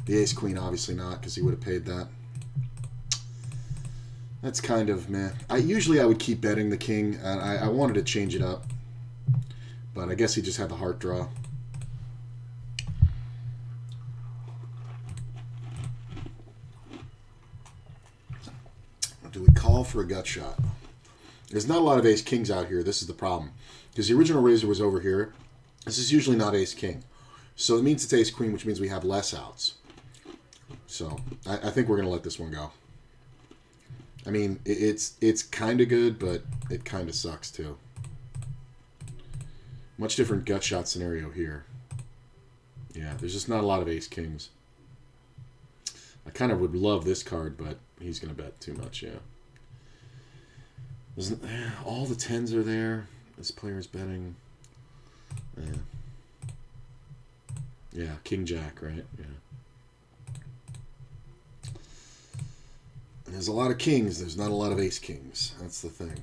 the ace-queen obviously not because he would have paid that. That's kind of meh. Usually I would keep betting the king. I wanted to change it up, but I guess he just had the heart draw. Do we call for a gut shot? There's not a lot of ace-kings out here. This is the problem. Because the original raiser was over here. This is usually not ace-king. So it means it's ace-queen, which means we have less outs. So I think we're going to let this one go. I mean, it's kind of good, but it kind of sucks too. Much different gut shot scenario here. Yeah, there's just not a lot of ace-kings. I kind of would love this card, but he's going to bet too much, yeah. All the 10s are there. This player's betting. Yeah. Yeah, king jack, right? Yeah. And there's a lot of kings. There's not a lot of ace kings. That's the thing.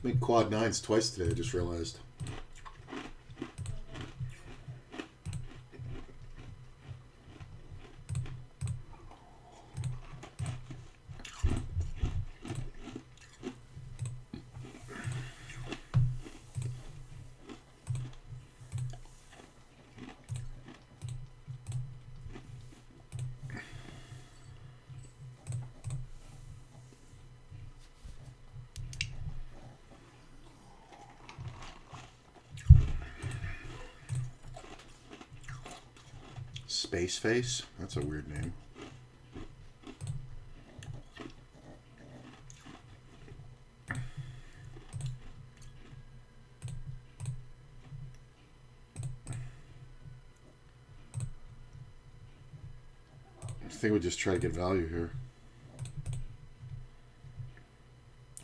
Make quad 9s twice today, I just realized. Space Face? That's a weird name. I think we just try to get value here.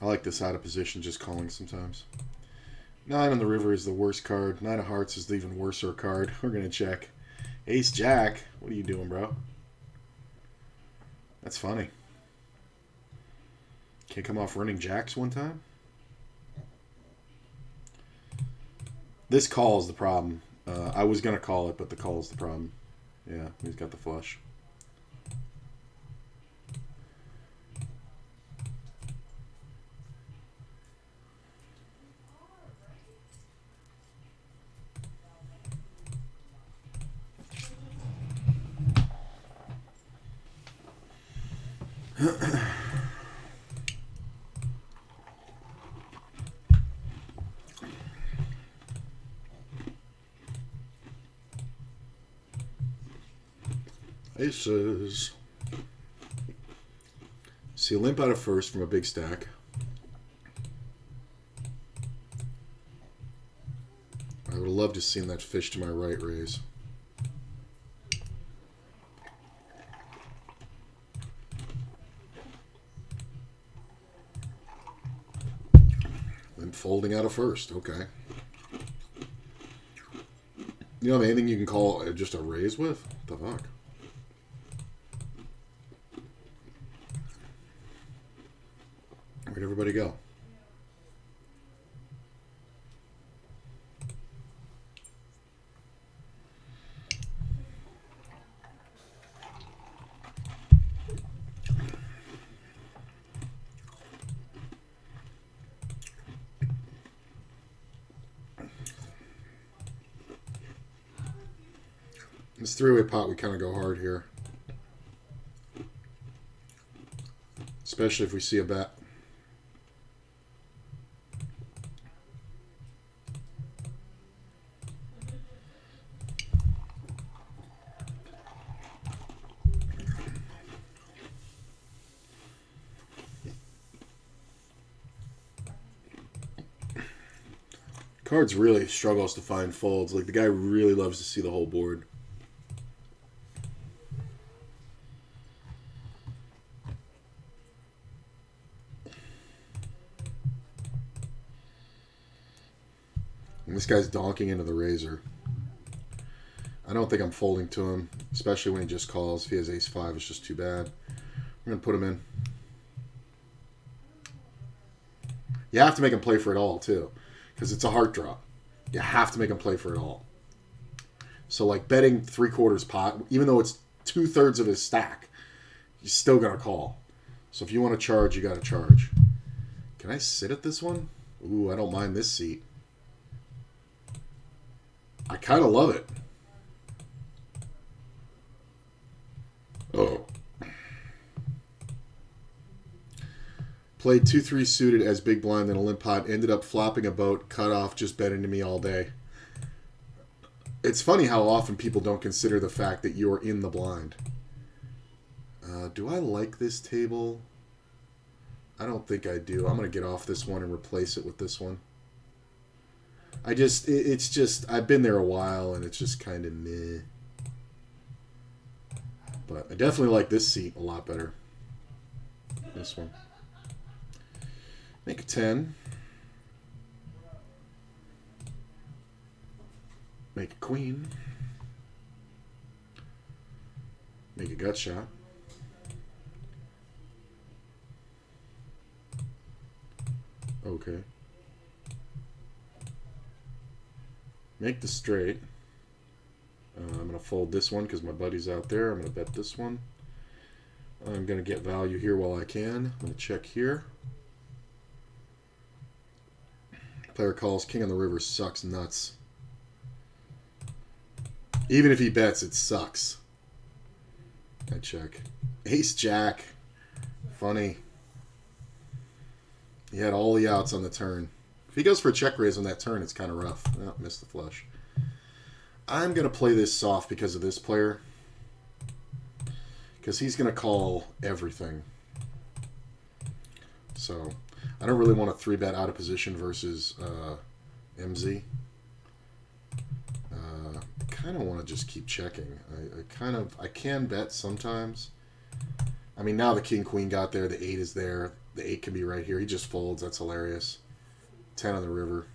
I like this out of position, just calling sometimes. 9 on the river is the worst card. 9 of hearts is the even worser card. We're going to check. Ace Jack. What are you doing, bro? That's funny. Can't come off running jacks one time? This call is the problem. I was going to call it, but the call is the problem. Yeah, he's got the flush. Aces. See a limp out of first from a big stack. I would have loved to have seen that fish to my right raise. Limp folding out of first. Okay. You know anything you can call just a raise with? What the fuck? Where'd everybody go? This three-way pot, we kind of go hard here. Especially if we see a bet. Cards really struggles to find folds. Like, the guy really loves to see the whole board. And this guy's donking into the razor. I don't think I'm folding to him, especially when he just calls. If he has ace-5, it's just too bad. I'm going to put him in. You have to make him play for it all, too, because it's a heart draw. You have to make him play for it all. So, like, betting 3/4 pot, even though it's 2/3 of his stack, you're still going to call. So if you want to charge, you got to charge. Can I sit at this one? Ooh, I don't mind this seat. I kind of love it. Oh. Played 2-3 suited as big blind in a limp pot. Ended up flopping a boat. Cut off. Just betting to me all day. It's funny how often people don't consider the fact that you're in the blind. Do I like this table? I don't think I do. I'm going to get off this one and replace it with this one. It's just, I've been there a while and it's just kind of meh. But I definitely like this seat a lot better. This one. Make a 10. Make a queen. Make a gut shot. Okay. Make the straight. I'm going to fold this one because my buddy's out there. I'm going to bet this one. I'm going to get value here while I can. I'm going to check here. Player calls. King on the river sucks nuts. Even if he bets, it sucks. I check. Ace Jack. Funny. He had all the outs on the turn. If he goes for a check raise on that turn, it's kind of rough. Oh, missed the flush. I'm going to play this soft because of this player. Because he's going to call everything. So, I don't really want to 3-bet out of position versus MZ. Kind of want to just keep checking. I can bet sometimes. I mean, now the king-queen got there. The 8 is there. The 8 can be right here. He just folds. That's hilarious. 10 on the river.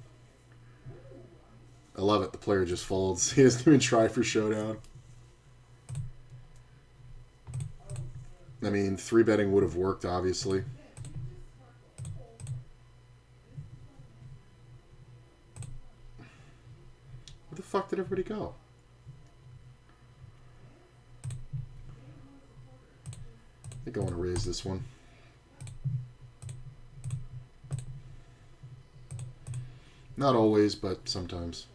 I love it. The player just folds. He doesn't even try for showdown. I mean, 3-betting would have worked, obviously. Where the fuck did everybody go? I think I want to raise this one. Not always, but sometimes.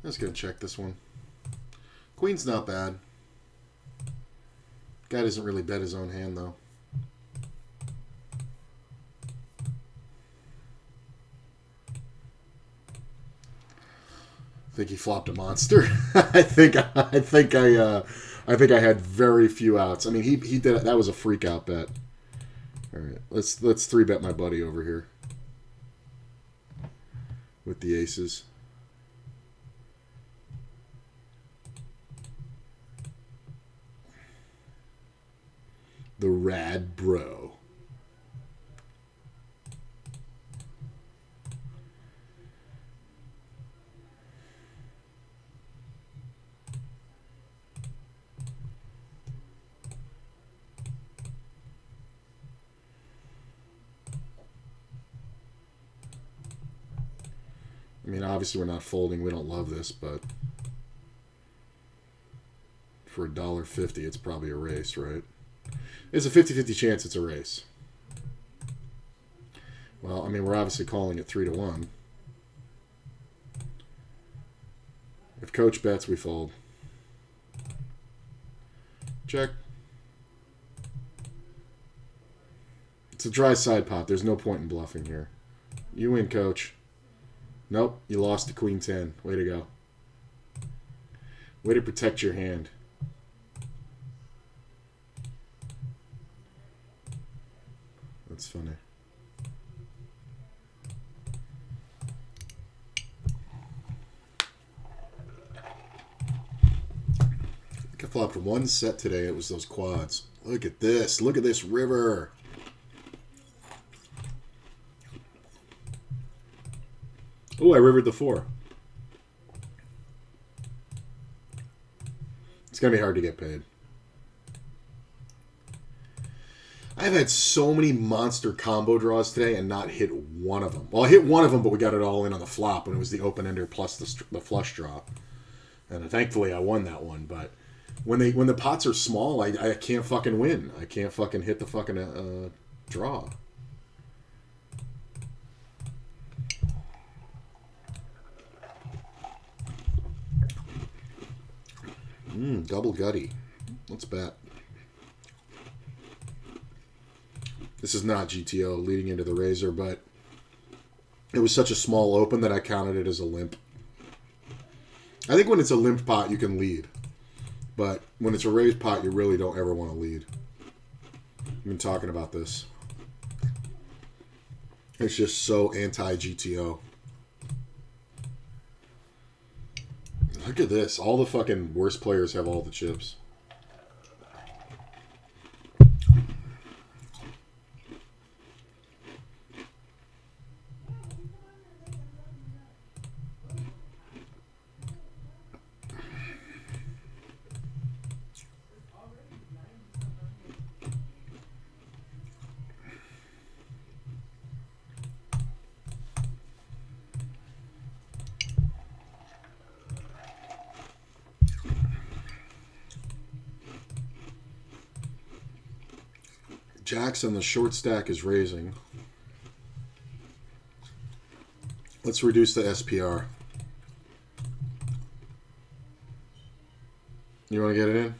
I was going to check this one. Queen's not bad. Guy doesn't really bet his own hand, though. I think he flopped a monster. I think I had very few outs. I mean, he did that was a freak out bet. All right, let's 3-bet my buddy over here with the aces. The Rad Bro. I mean, obviously we're not folding. We don't love this, but for $1.50, it's probably a race, right? It's a 50-50 chance it's a race. Well, I mean, we're obviously calling it 3-1. If coach bets, we fold. Check. It's a dry side pot. There's no point in bluffing here. You win, coach. Nope, you lost to Queen 10. Way to go. Way to protect your hand. That's funny. I think I flopped one set today. It was those quads. Look at this. Look at this river. Oh, I rivered the 4. It's going to be hard to get paid. I've had so many monster combo draws today and not hit one of them. Well, I hit one of them, but we got it all in on the flop when it was the open-ender plus the flush draw. And thankfully, I won that one. But when the pots are small, I can't fucking win. I can't fucking hit the fucking draw. Double gutty. Let's bet. This is not GTO leading into the razor, but it was such a small open that I counted it as a limp. I think when it's a limp pot, you can lead. But when it's a raised pot, you really don't ever want to lead. I've been talking about this. It's just so anti-GTO. Look at this. All the fucking worst players have all the chips. Jacks on the short stack is raising. Let's reduce the SPR. You want to get it in?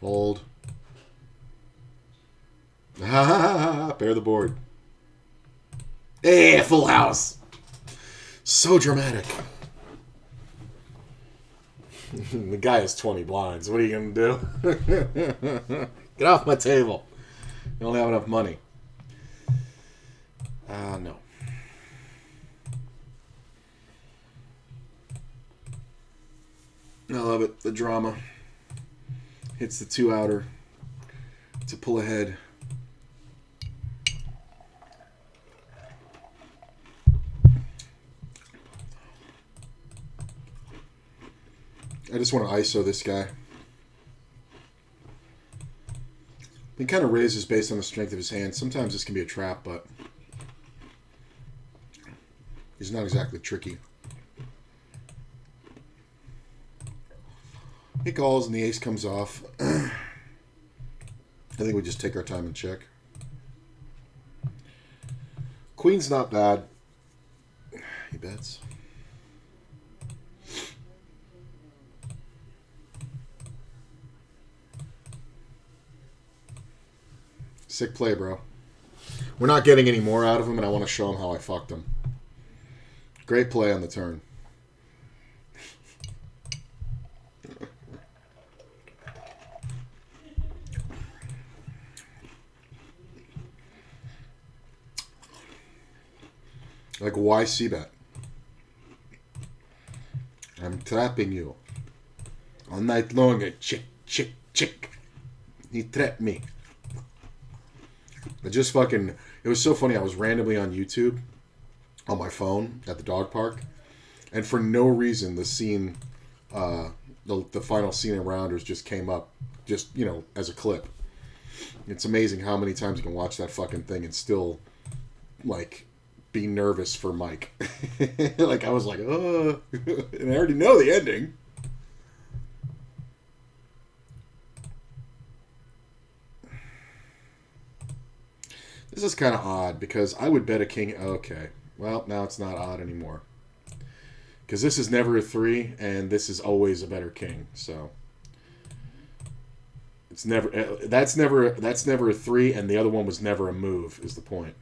Hold. Ha ha ha ha. Bear the board. Hey, full house. So dramatic. The guy has 20 blinds. What are you going to do? Get off my table. You only have enough money. No. I love it. The drama. Hits the 2-outer to pull ahead. I just want to ISO this guy. He kind of raises based on the strength of his hand. Sometimes this can be a trap, but he's not exactly tricky. He calls and the ace comes off. I think we just take our time and check. Queen's not bad. He bets. Sick play, bro. We're not getting any more out of him, and I want to show him how I fucked him. Great play on the turn. Like, why c-bet? I'm trapping you. All night long, a chick. He trapped me. It just fucking... It was so funny. I was randomly on YouTube on my phone at the dog park, and for no reason, the scene, the final scene in Rounders just came up, just, you know, as a clip. It's amazing how many times you can watch that fucking thing and still, like, be nervous for Mike. Like, I was like, and I already know the ending. This is kind of odd because I would bet a king. Okay, well, now it's not odd anymore because this is never a 3 and this is always a better king. So it's never that's never a 3 and the other one was never a move. Is the point?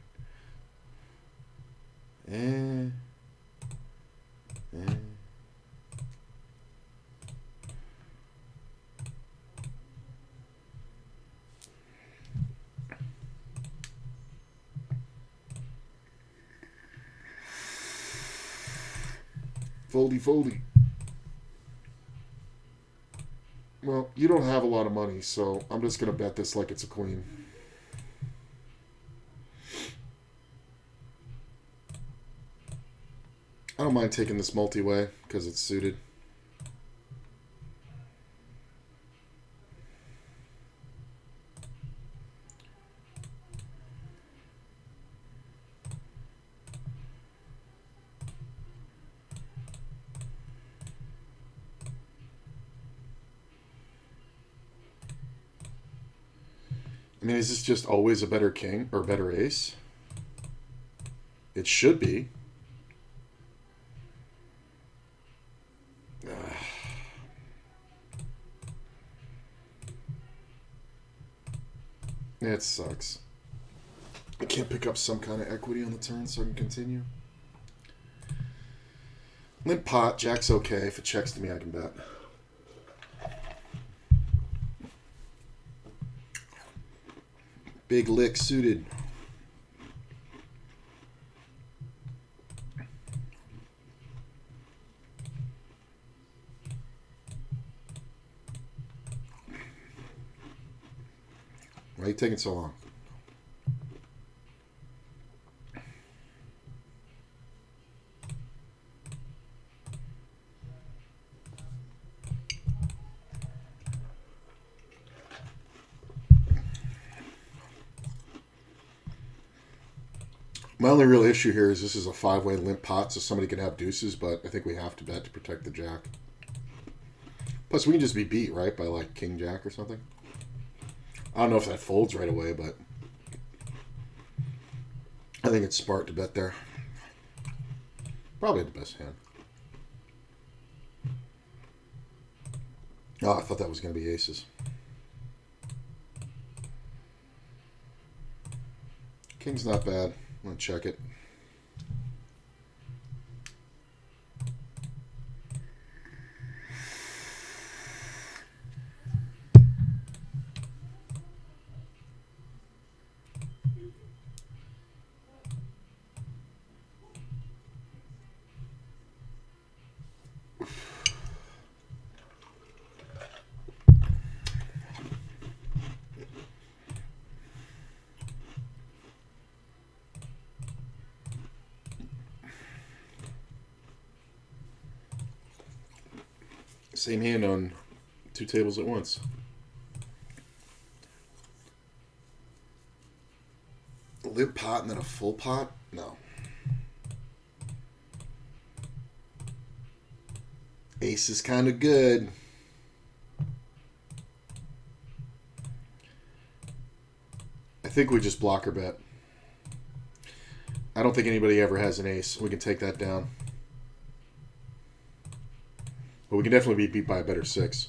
Foldy. Well, you don't have a lot of money, so I'm just going to bet this like it's a queen. I don't mind taking this multi-way because it's suited. I mean, is this just always a better king or better ace? It should be. It sucks. I can't pick up some kind of equity on the turn so I can continue. Limp pot, jack's okay. If it checks to me, I can bet. Big lick suited. Why are you taking so long? My only real issue here is this is a 5-way limp pot, so somebody can have deuces, but I think we have to bet to protect the jack. Plus, we can just be beat, right, by like king jack or something. I don't know if that folds right away, but I think it's smart to bet there. Probably the best hand. Oh, I thought that was going to be aces. King's not bad. I'm going to check it. Same hand on 2 tables at once. A limp pot and then a full pot? No. Ace is kind of good. I think we just blocker bet. I don't think anybody ever has an ace. We can take that down. But we can definitely be beat by a better 6.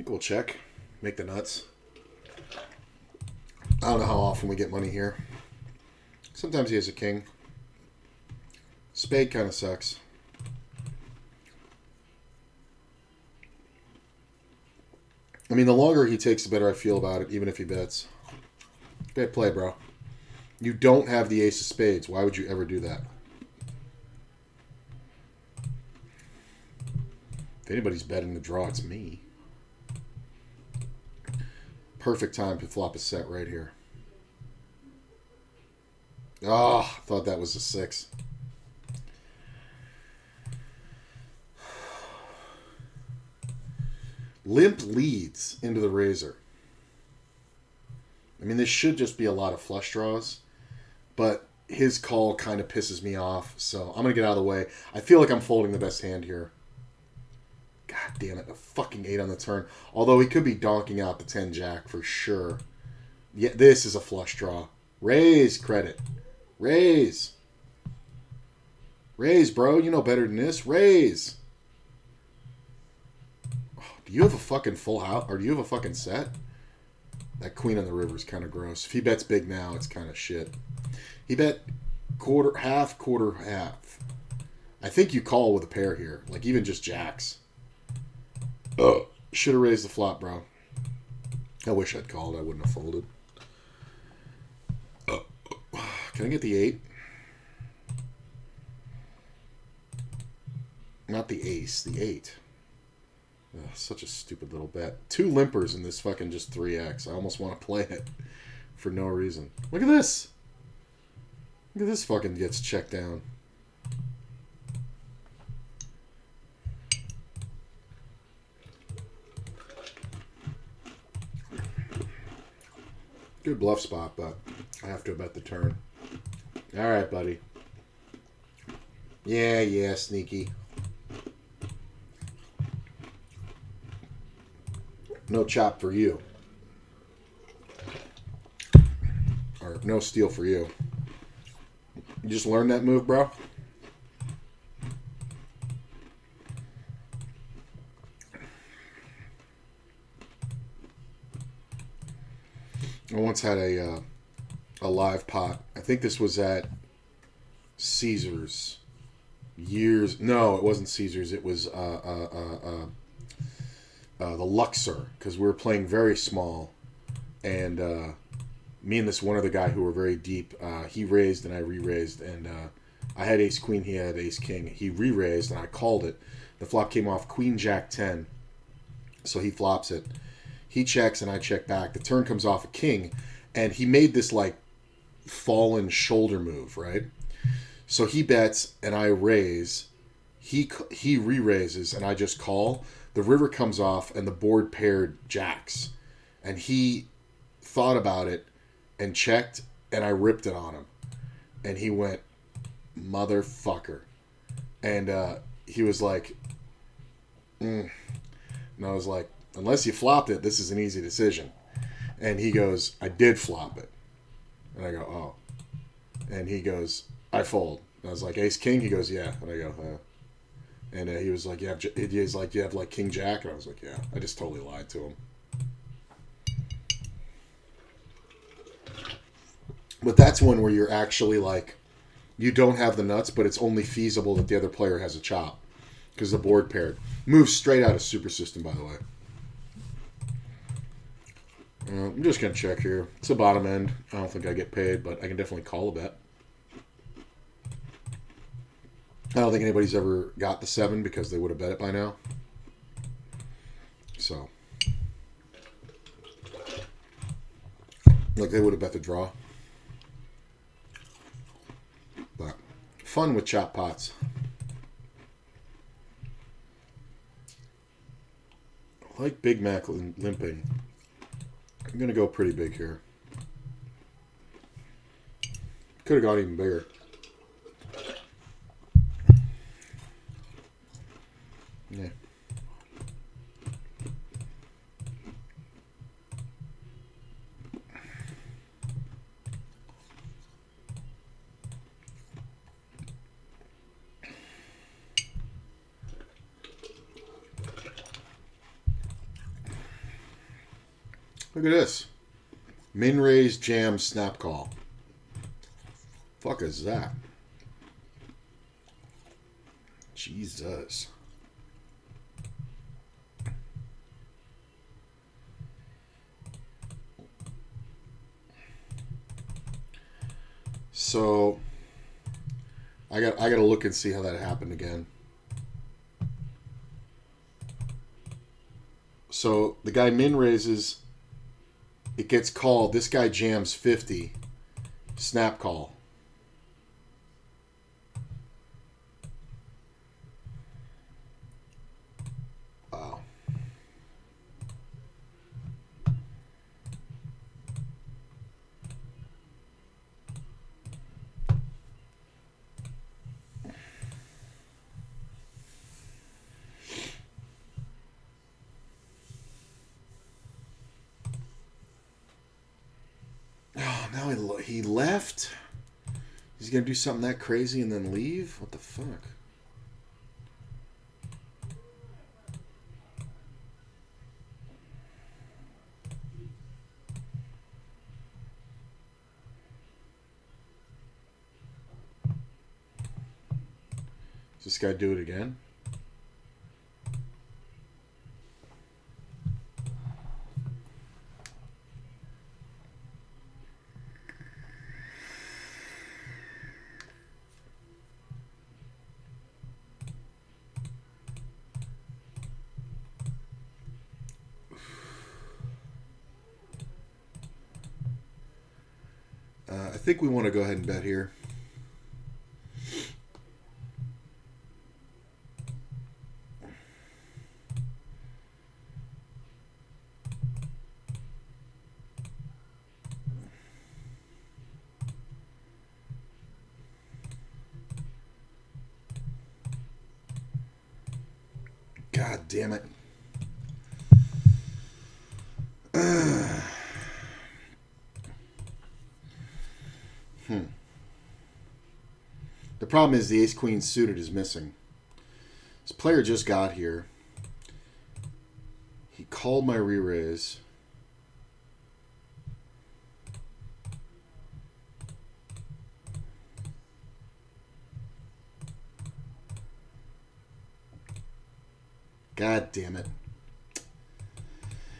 We'll check. Make the nuts. I don't know how often we get money here. Sometimes he has a king. Spade kind of sucks. I mean, the longer he takes, the better I feel about it, even if he bets. Great play, bro. You don't have the ace of spades. Why would you ever do that? If anybody's betting the draw, it's me. Perfect time to flop a set right here. Oh, I thought that was a 6. Limp leads into the razor. I mean, this should just be a lot of flush draws, but his call kind of pisses me off, so I'm going to get out of the way. I feel like I'm folding the best hand here. God damn it, a fucking 8 on the turn. Although he could be donking out the 10 jack for sure. Yeah, this is a flush draw. Raise credit. Raise. Raise, bro. You know better than this. Raise. Oh, do you have a fucking full house? Or do you have a fucking set? That queen on the river is kind of gross. If he bets big now, it's kind of shit. He bet quarter, half. I think you call with a pair here. Like even just jacks. Oh, should have raised the flop, bro. I wish I'd called. I wouldn't have folded. Can I get the 8? Not the ace, the 8. Ugh, such a stupid little bet. 2 limpers in this fucking just 3x. I almost want to play it for no reason. Look at this. Look at this fucking gets checked down. Good bluff spot, but I have to bet the turn. All right, buddy. Yeah, sneaky. No chop for you. Or no steal for you. You just learned that move, bro? I once had a live pot. I think this was at Caesars. Years. No, it wasn't Caesars. It was the Luxor, because we were playing very small, and me and this one other guy who were very deep. He raised and I re-raised, and I had ace queen. He had ace king. He re-raised and I called it. The flop came off queen jack 10, so he flops it. He checks and I check back. The turn comes off a king, and he made this like fallen shoulder move, right? So he bets and I raise. He re-raises and I just call. The river comes off and the board paired jacks, and he thought about it and checked, and I ripped it on him, and he went, motherfucker, and he was like, and I was like, unless you flopped it, this is an easy decision. And he goes, I did flop it. And I go, oh. And he goes, I fold. And I was like, ace king? He goes, yeah. And I go, and he was like, he's like, you have like king jack? And I was like, yeah. I just totally lied to him. But that's one where you're actually like, you don't have the nuts, but it's only feasible that the other player has a chop, because the board paired. Moves straight out of Super System, by the way. I'm just going to check here. It's the bottom end. I don't think I get paid, but I can definitely call a bet. I don't think anybody's ever got the 7 because they would have bet it by now. So. Like, they would have bet the draw. But fun with chop pots. I like Big Mac limping. I'm going to go pretty big here. Could have got even bigger. Yeah. Look at this. Min raise jam snap call. Fuck is that? Jesus. So I got to look and see how that happened again. So the guy min raises, it gets called. This guy jams 50. Snap call. Wow. Oh, now he left? He's going to do something that crazy and then leave? What the fuck? Does this guy do it again? I think we want to go ahead and bet here. God damn it. The problem is the ace-queen suited is missing. This player just got here. He called my re-raise. God damn it.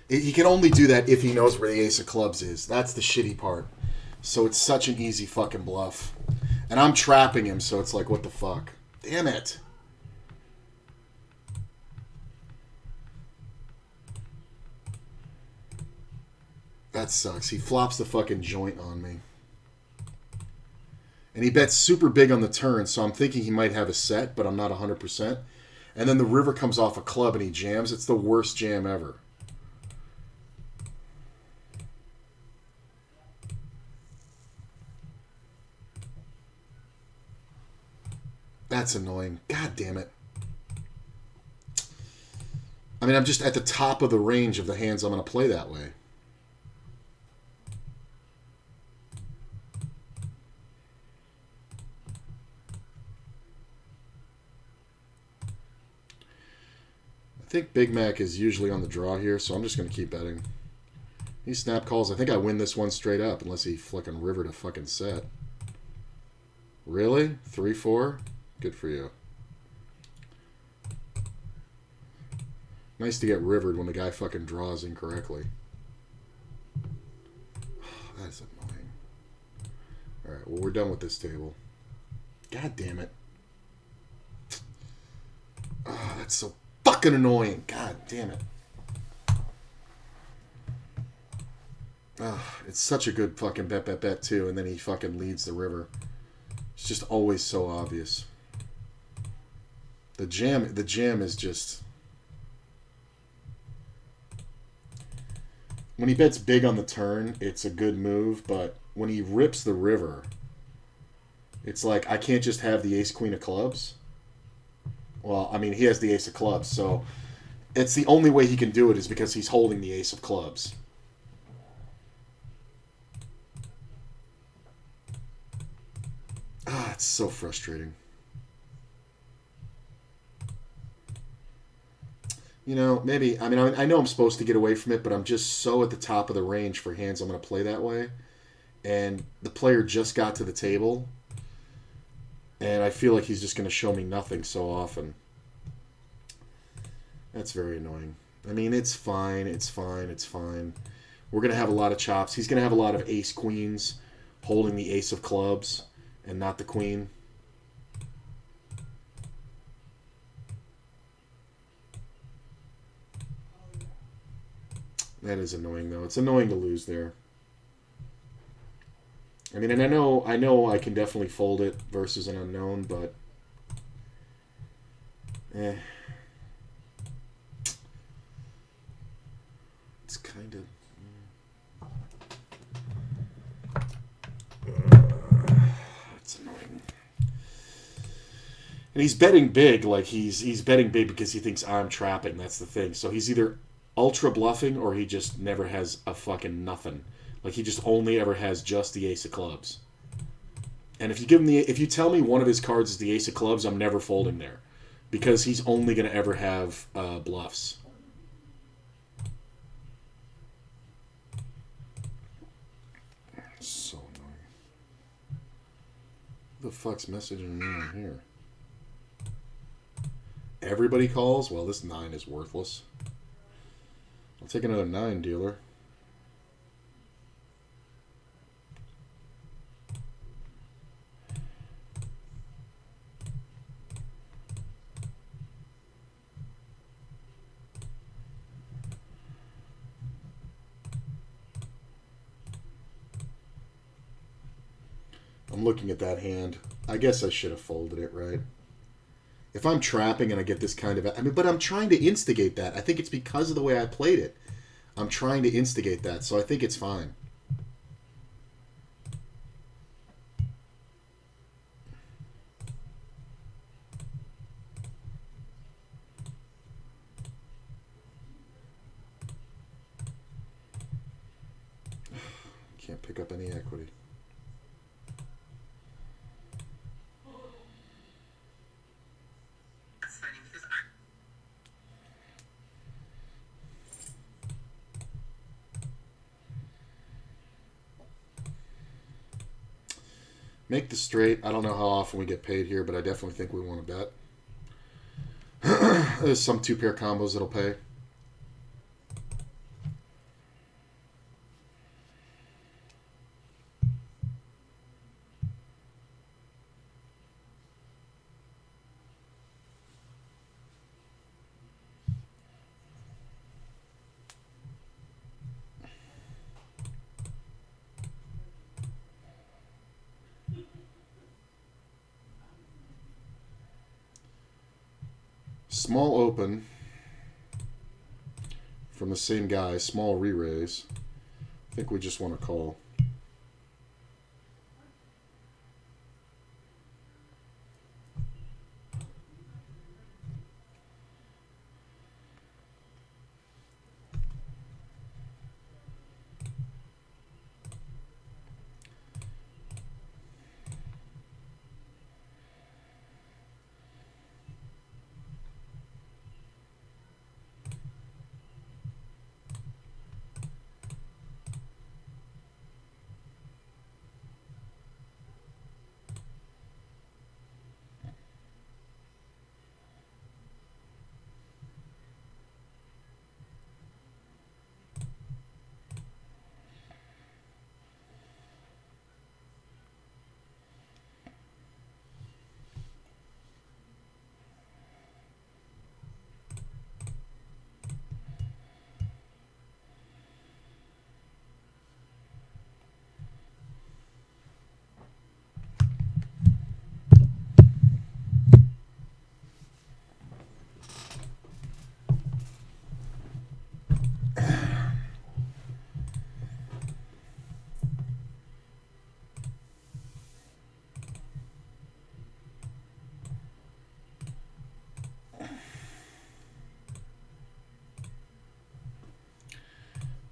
He can only do that if he knows where the ace of clubs is. That's the shitty part. So it's such an easy fucking bluff. And I'm trapping him, so it's like, what the fuck? Damn it. That sucks. He flops the fucking joint on me. And he bets super big on the turn, so I'm thinking he might have a set, but I'm not 100%. And then the river comes off a club and he jams. It's the worst jam ever. That's annoying. God damn it. I mean, I'm just at the top of the range of the hands I'm going to play that way. I think Big Mac is usually on the draw here, so I'm just going to keep betting. He snap calls. I think I win this one straight up, unless he flicking river to fucking set. Really? 3-4? Good for you. Nice to get rivered when the guy fucking draws incorrectly. That's annoying. Alright, well, we're done with this table. God damn it. Oh, that's so fucking annoying. God damn it. Oh, it's such a good fucking bet, too, and then he fucking leads the river. It's just always so obvious. The jam is just... when he bets big on the turn, it's a good move, but when he rips the river, it's like, I can't just have the ace queen of clubs. Well, I mean, he has the ace of clubs, so it's the only way he can do it is because he's holding the ace of clubs. Ah, it's so frustrating. You know, maybe, I mean, I know I'm supposed to get away from it, but I'm just so at the top of the range for hands I'm going to play that way. And the player just got to the table, and I feel like he's just going to show me nothing so often. That's very annoying. I mean, it's fine, it's fine, it's fine. We're going to have a lot of chops. He's going to have a lot of ace queens holding the ace of clubs and not the queen. That is annoying, though. It's annoying to lose there. I mean, and I know I can definitely fold it versus an unknown, but it's kind of it's annoying. And he's betting big, like he's betting big because he thinks I'm trapping. That's the thing. So he's either ultra bluffing or he just never has a fucking nothing. Like he just only ever has just the ace of clubs. And if you tell me one of his cards is the ace of clubs, I'm never folding there, because he's only going to ever have bluffs. So annoying. Who the fuck's messaging me on here? Everybody calls? Well, this 9 is worthless. I'll take another 9, dealer. I'm looking at that hand. I guess I should have folded it, right? If I'm trapping and I get this kind of... I mean, but I'm trying to instigate that. I think it's because of the way I played it. I'm trying to instigate that, so I think it's fine. Can't pick up any equity. Make the straight. I don't know how often we get paid here, but I definitely think we want to bet. There's some 2-pair combos that'll pay. Small open from the same guy, small re-raise. I think we just want to call.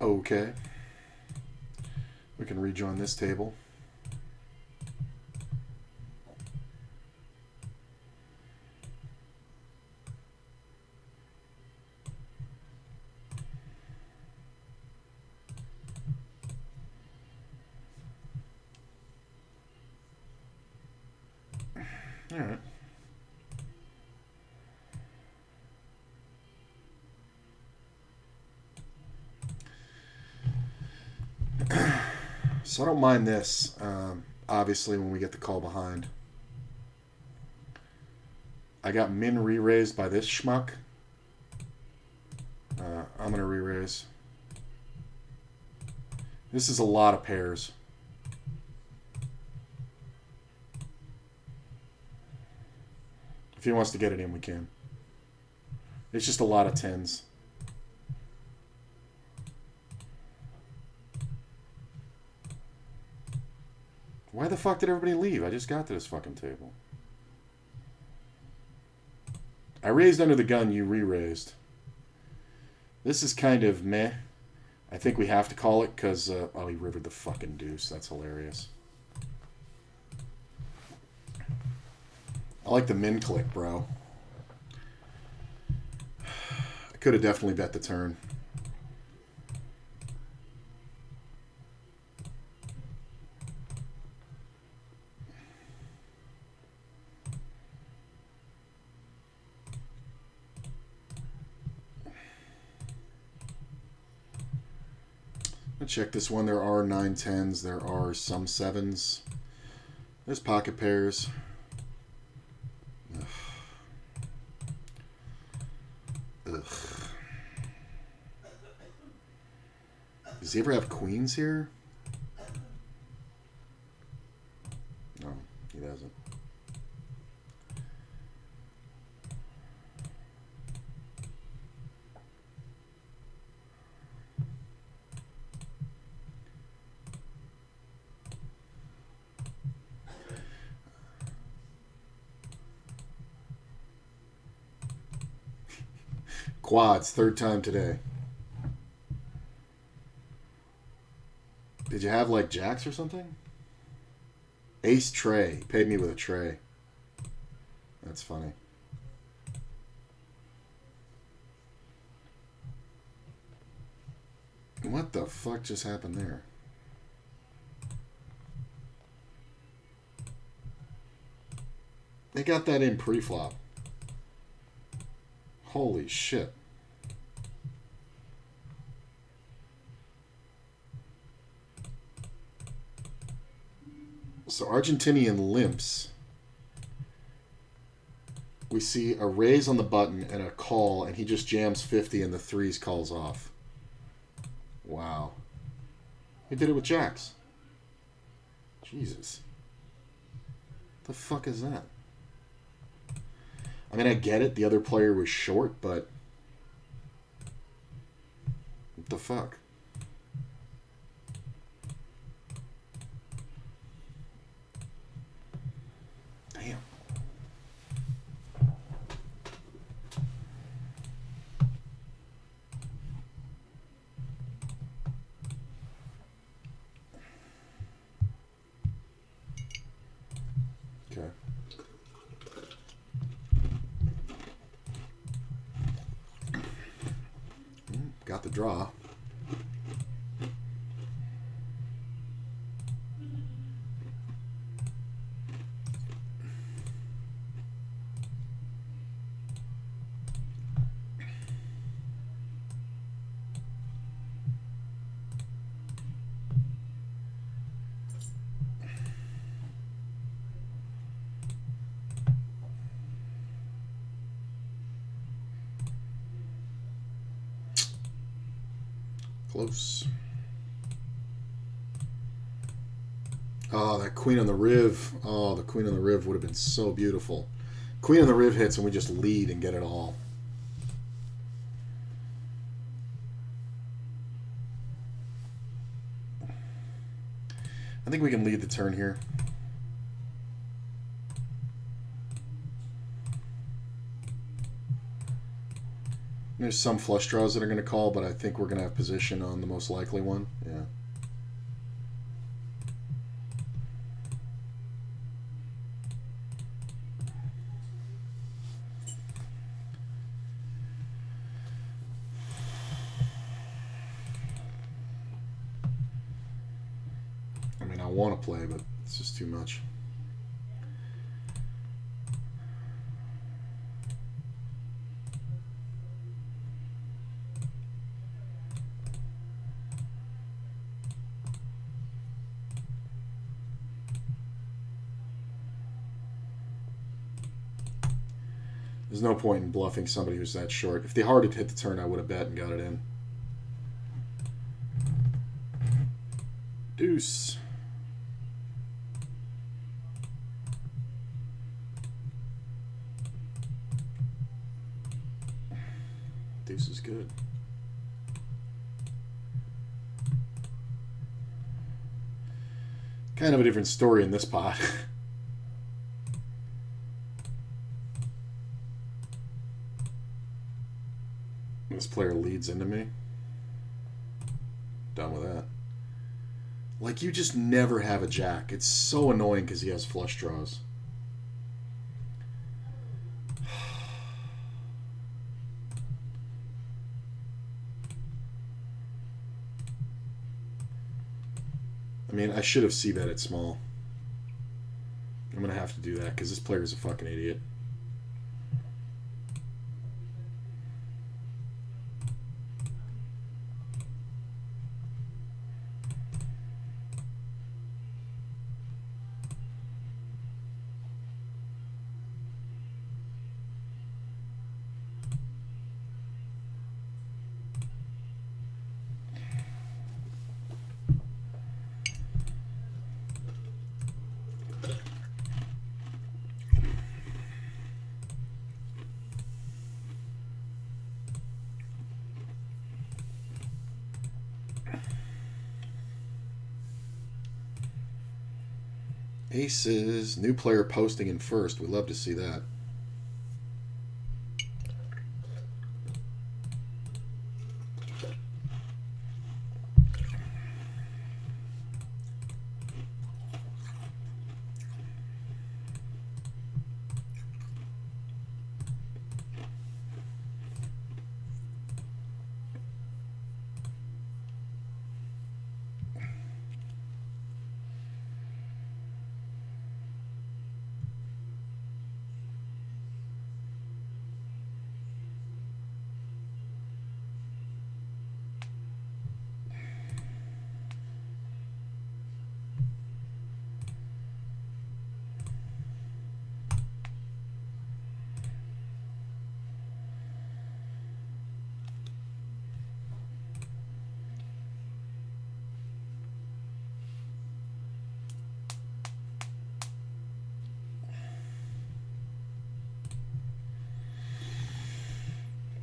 Okay. We can rejoin this table. All right. So I don't mind this, obviously, when we get the call behind. I got min re-raised by this schmuck. I'm going to re-raise. This is a lot of pairs. If he wants to get it in, we can. It's just a lot of tens. Why the fuck did everybody leave? I just got to this fucking table. I raised under the gun, you re-raised. This is kind of meh. I think we have to call it because, oh, he rivered the fucking deuce. That's hilarious. I like the min click, bro. I could have definitely bet the turn. Check this one. There are 9-10s. There are some 7s. There's pocket pairs. Ugh. Ugh. Does he ever have queens here? No, he doesn't. Quads, third time today. Did you have like jacks or something? Ace tray. Paid me with a tray. That's funny. What the fuck just happened there? They got that in pre-flop. Holy shit. So Argentinian limps. We see a raise on the button and a call, and he just jams 50 and the threes calls off. Wow. He did it with jacks. Jesus. The fuck is that? I mean, I get it. The other player was short, but what the fuck? Damn. Okay. Got the draw. Close. Oh, that queen on the riv. Oh, the queen on the riv would have been so beautiful. Queen on the riv hits and we just lead and get it all. I think we can lead the turn here. There's some flush draws that are going to call, but I think we're going to have position on the most likely one. Yeah. I mean, I want to play, but it's just too much. There's no point in bluffing somebody who's that short. If they hard had hit the turn, I would have bet and got it in. Deuce. Deuce is good. Kind of a different story in this pot. This player leads into me. Done with that. Like, you just never have a jack. It's so annoying because he has flush draws. I mean, I should have c-betted small. I'm going to have to do that because this player is a fucking idiot. Aces, new player posting in first. We love to see that.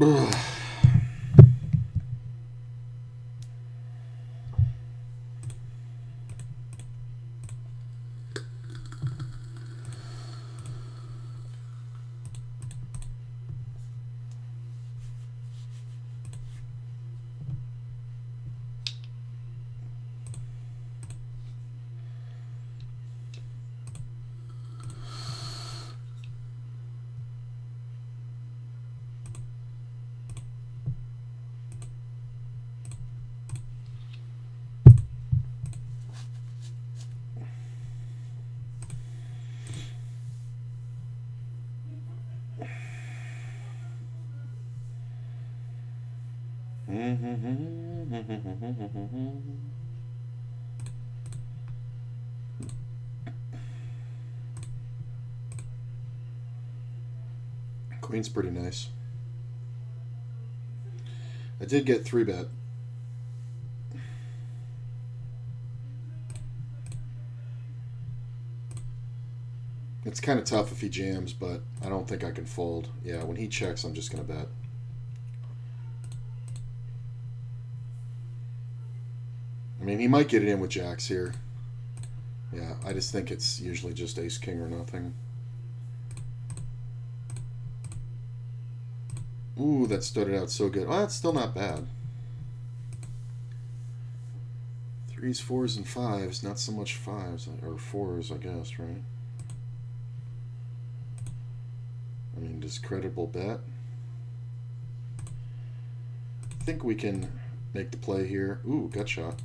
Ugh. Queen's pretty nice. I did get 3-bet. It's kind of tough if he jams, but I don't think I can fold. Yeah, when he checks, I'm just going to bet. I mean, he might get it in with jacks here. Yeah, I just think it's usually just ace-king or nothing. Ooh, that started out so good. Oh, that's still not bad. 3s, 4s, and 5s. Not so much 5s, or 4s, I guess, right? I mean, discreditable bet. I think we can make the play here. Ooh, gut shot.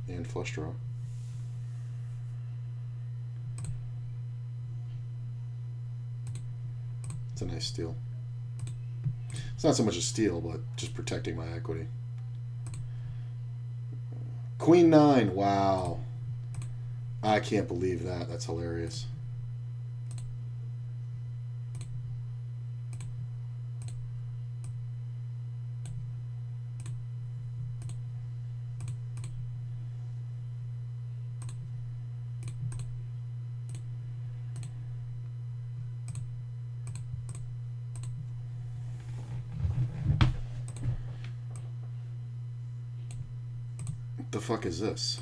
And flush draw. It's a nice steal. It's not so much a steal, but just protecting my equity. Queen 9. Wow. I can't believe that. That's hilarious. What the fuck is this?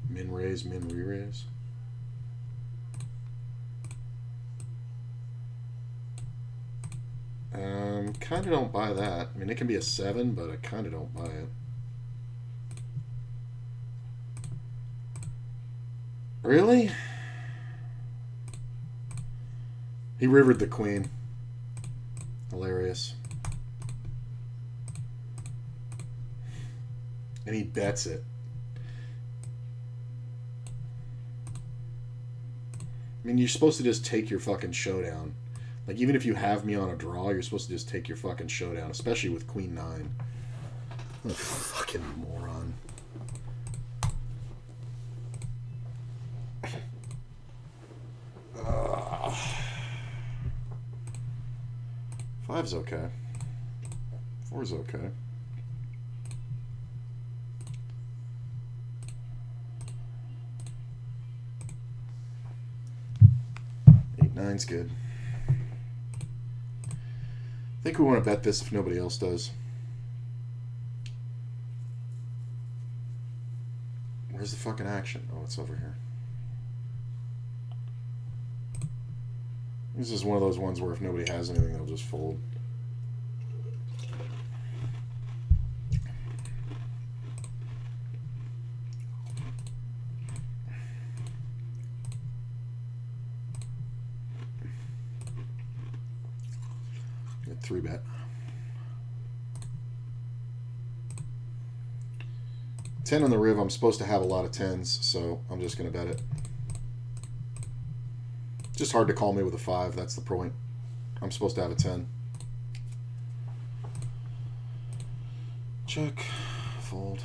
Min raise, min re-raise. Kind of don't buy that. I mean, it can be a 7, but I kind of don't buy it. Really? He rivered the queen. Hilarious. And he bets it. I mean, you're supposed to just take your fucking showdown. Like, even if you have me on a draw, you're supposed to just take your fucking showdown, especially with Queen 9. What a fucking moron. Five's okay. 4's okay. 8, 9's good. I think we want to bet this if nobody else does. Where's the fucking action? Oh, it's over here. This is one of those ones where if nobody has anything, they'll just fold. Get 3-bet. Ten on the riv. I'm supposed to have a lot of 10s, so I'm just going to bet it. Just hard to call me with a 5. That's the point. I'm supposed to have a 10. Check. Fold.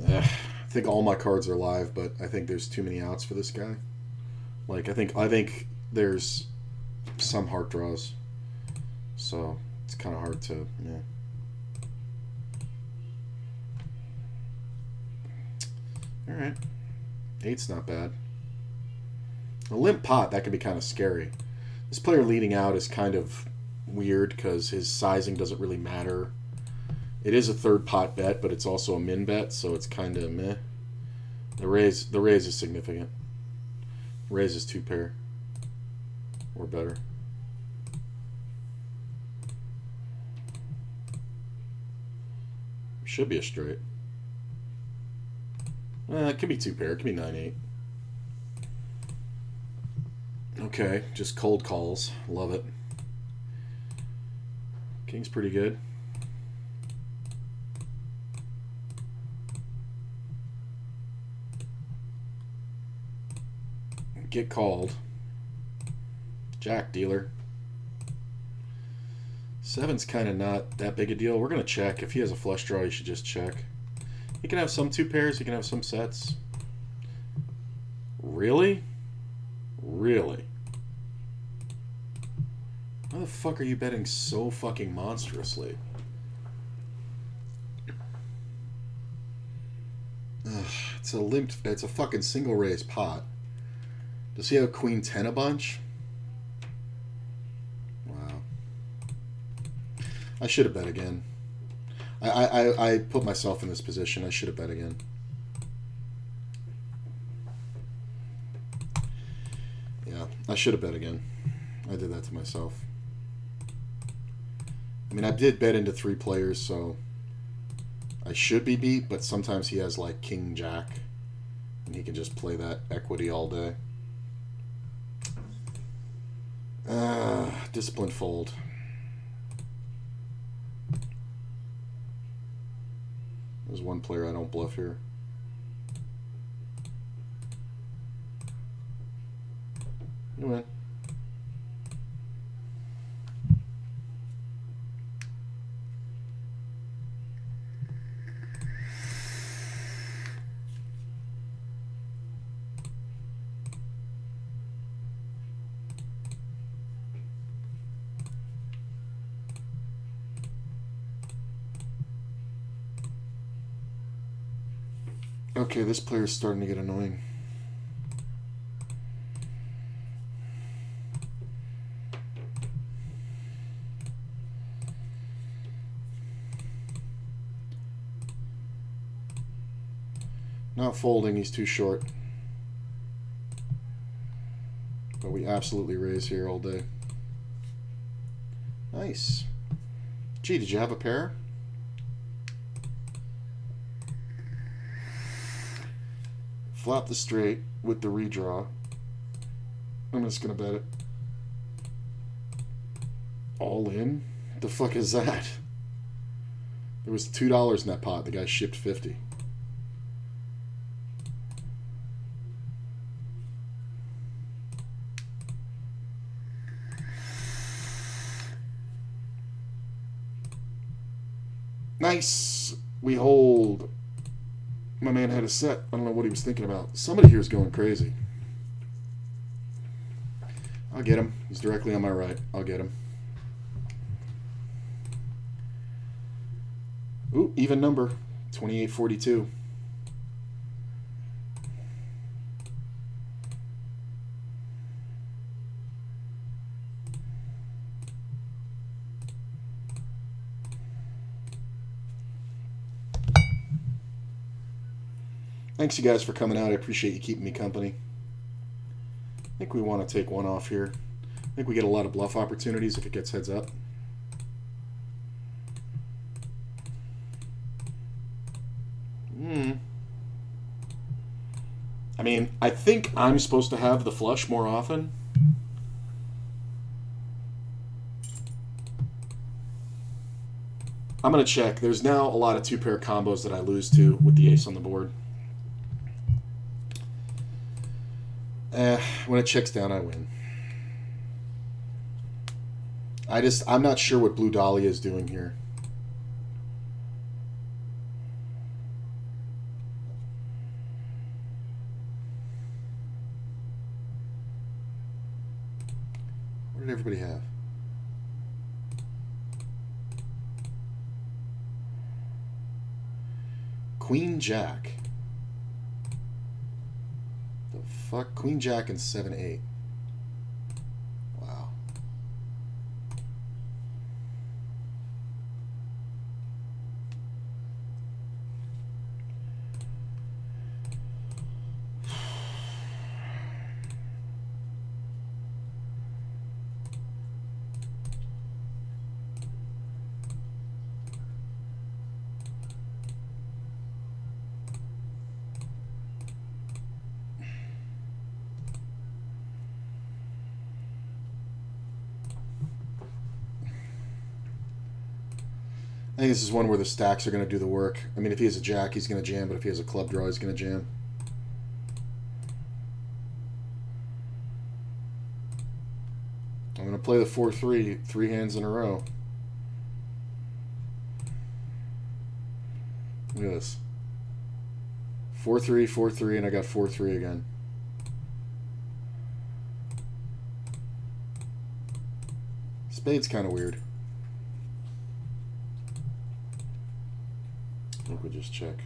I think all my cards are live, but I think there's too many outs for this guy. Like, I think there's some heart draws. So it's kind of hard to, yeah. All right. 8's not bad. A limp pot, that can be kind of scary. This player leading out is kind of weird because his sizing doesn't really matter. It is a third pot bet, but it's also a min bet, so it's kind of meh. The raise is significant. Raise is 2 pair or better. Should be a straight. It could be 2 pair. It could be 9-8. Okay, just cold calls. Love it. King's pretty good. Get called. Jack, dealer. 7's kind of not that big a deal. We're going to check. If he has a flush draw, you should just check. He can have some 2 pairs. He can have some sets. Really? Really? Why the fuck are you betting so fucking monstrously? Ugh, it's a fucking single raise pot. Does he have Queen 10 a bunch? Wow. I should have bet again. I put myself in this position. I should have bet again. Yeah, I should have bet again. I did that to myself. I mean, I did bet into 3 players, so I should be beat, but sometimes he has like King Jack, and he can just play that equity all day. Discipline fold. There's one player I don't bluff here. You win. Okay, this player's starting to get annoying. Not folding, he's too short. But we absolutely raise here all day. Nice. Gee, did you have a pair? Flop the straight with the redraw. I'm just gonna bet it. All in? What the fuck is that? There was $2 in that pot. The guy shipped 50. Nice. We hold. My man had a set. I don't know what he was thinking about. Somebody here is going crazy. I'll get him. He's directly on my right. I'll get him. Ooh, even number. 2842. Thanks, you guys, for coming out. I appreciate you keeping me company. I think we want to take one off here. I think we get a lot of bluff opportunities if it gets heads up. I mean, I think I'm supposed to have the flush more often. I'm going to check. There's now a lot of 2-pair combos that I lose to with the ace on the board. When it checks down, I win. I'm not sure what Blue Dahlia is doing here. What did everybody have? Queen Jack. The fuck? Queen Jack and 7-8. Wow. I think this is one where the stacks are going to do the work. I mean, if he has a jack, he's going to jam, but if he has a club draw, he's going to jam. I'm going to play the 4-3, 3 hands in a row. Look at this. 4-3, 4-3, and I got 4-3 again. Spade's kind of weird. I think we'll just check.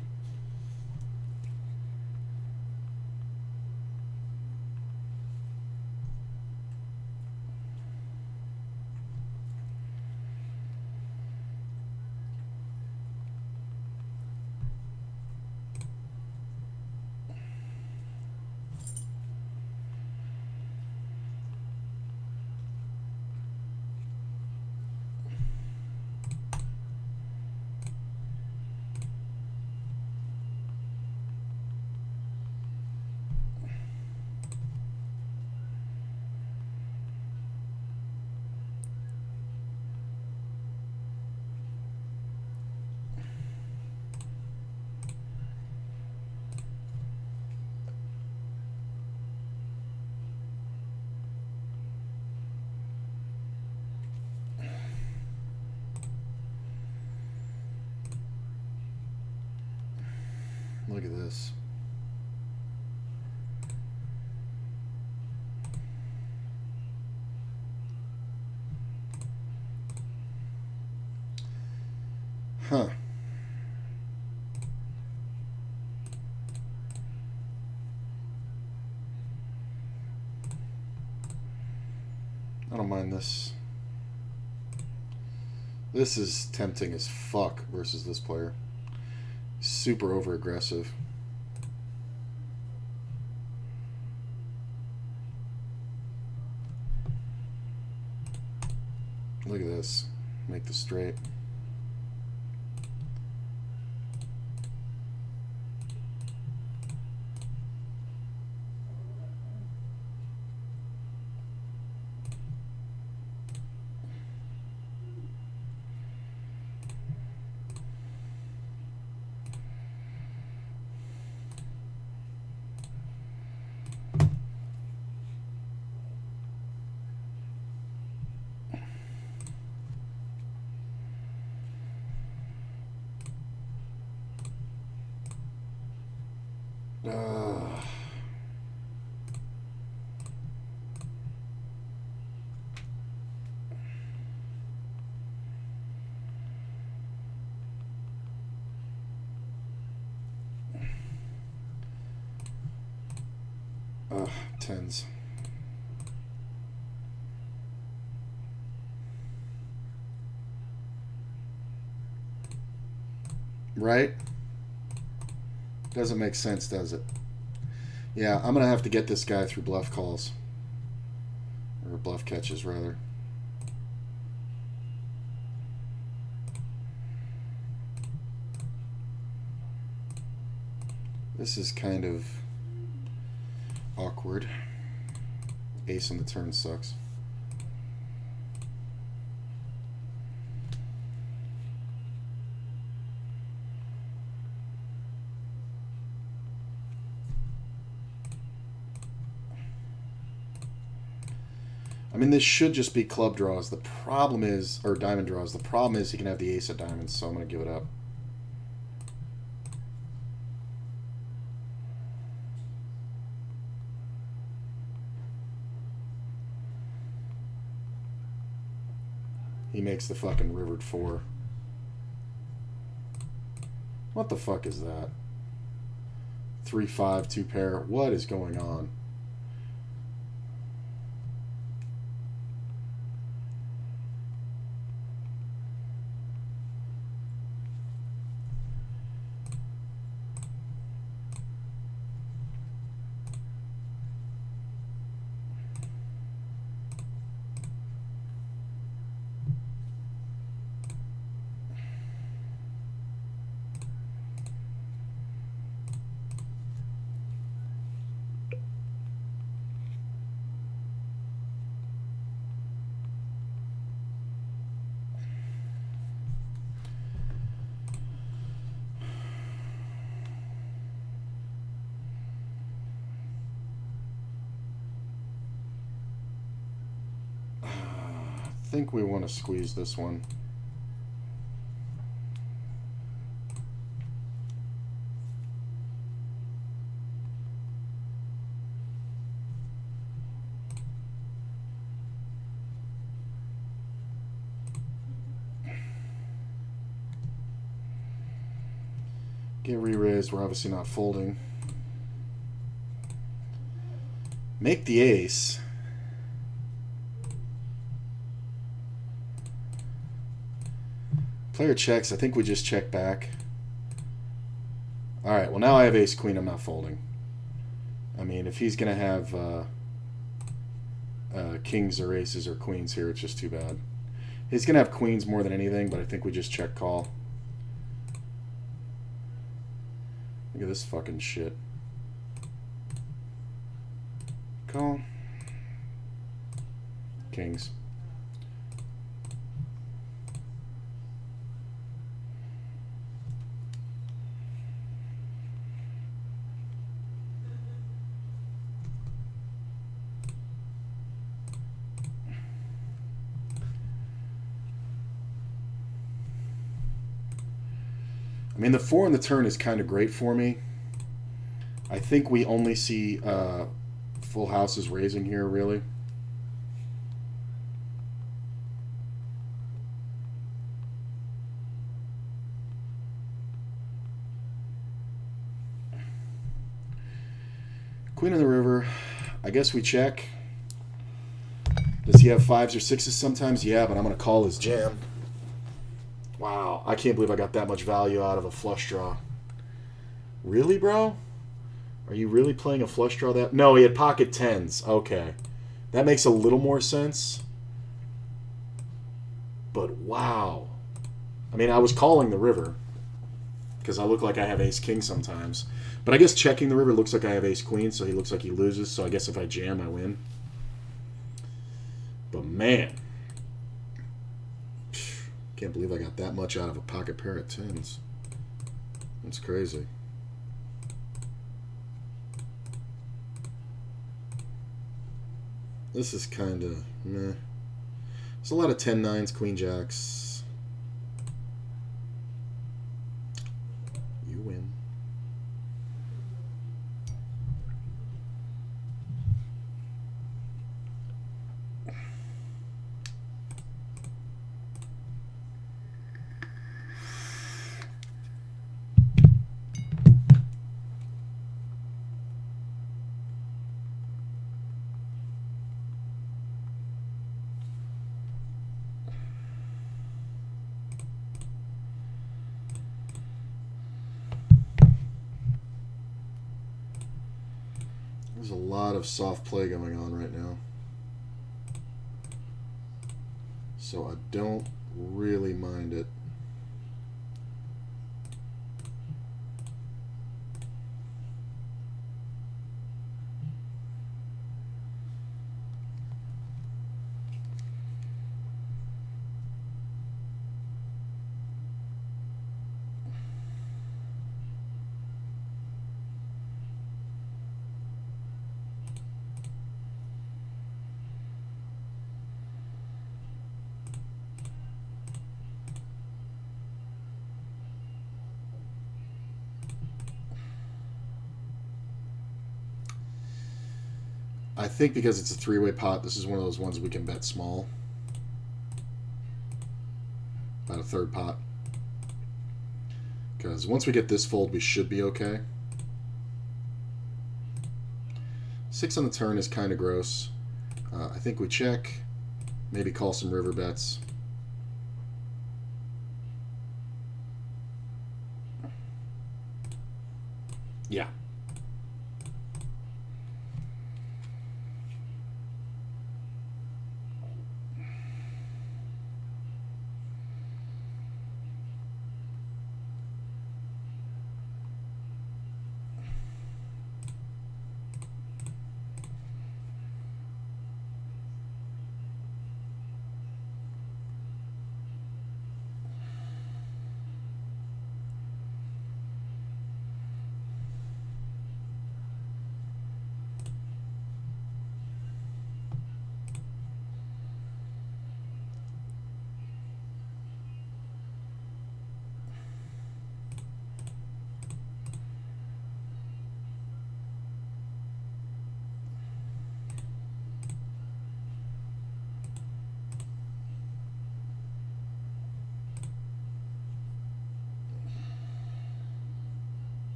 Look at this. Huh. I don't mind this. This is tempting as fuck versus this player. Super over aggressive. Look at this. Make the straight. Uh, 10s. Right? Doesn't make sense, does it? Yeah, I'm going to have to get this guy through bluff calls. Or bluff catches, rather. This is kind of awkward. Ace on the turn sucks. I mean, this should just be club draws. The problem is, or diamond draws. The problem is he can have the ace of diamonds, so I'm going to give it up. He makes the fucking rivered 4. What the fuck is that? 3-5, 2 pair. What is going on? I think we want to squeeze this one. Get re-raised. We're obviously not folding. Make the ace. Player checks. I think we just check back. Alright, well now I have ace-queen. I'm not folding. I mean, if he's going to have kings or aces or queens here, it's just too bad. He's going to have queens more than anything, but I think we just check call. Look at this fucking shit. Call. Kings. I mean, the 4 on the turn is kind of great for me. I think we only see full houses raising here, really. Queen of the river. I guess we check. Does he have 5s or 6s sometimes? Yeah, but I'm going to call his jam. Wow, I can't believe I got that much value out of a flush draw. Really, bro? Are you really playing a flush draw that? No, he had pocket 10s. Okay. That makes a little more sense. But wow. I mean, I was calling the river because I look like I have ace-king sometimes. But I guess checking the river looks like I have ace-queen, so he looks like he loses. So I guess if I jam, I win. But man. Can't believe I got that much out of a pocket pair of 10s. That's crazy. This is kind of meh. There's a lot of 10-9s, queen jacks. You win. There's a lot of soft play going on right now. So I don't really mind it. I think because it's a three-way pot, this is one of those ones we can bet small. About a third pot. Because once we get this fold, we should be okay. 6 on the turn is kind of gross. I think we check. Maybe call some river bets. Yeah.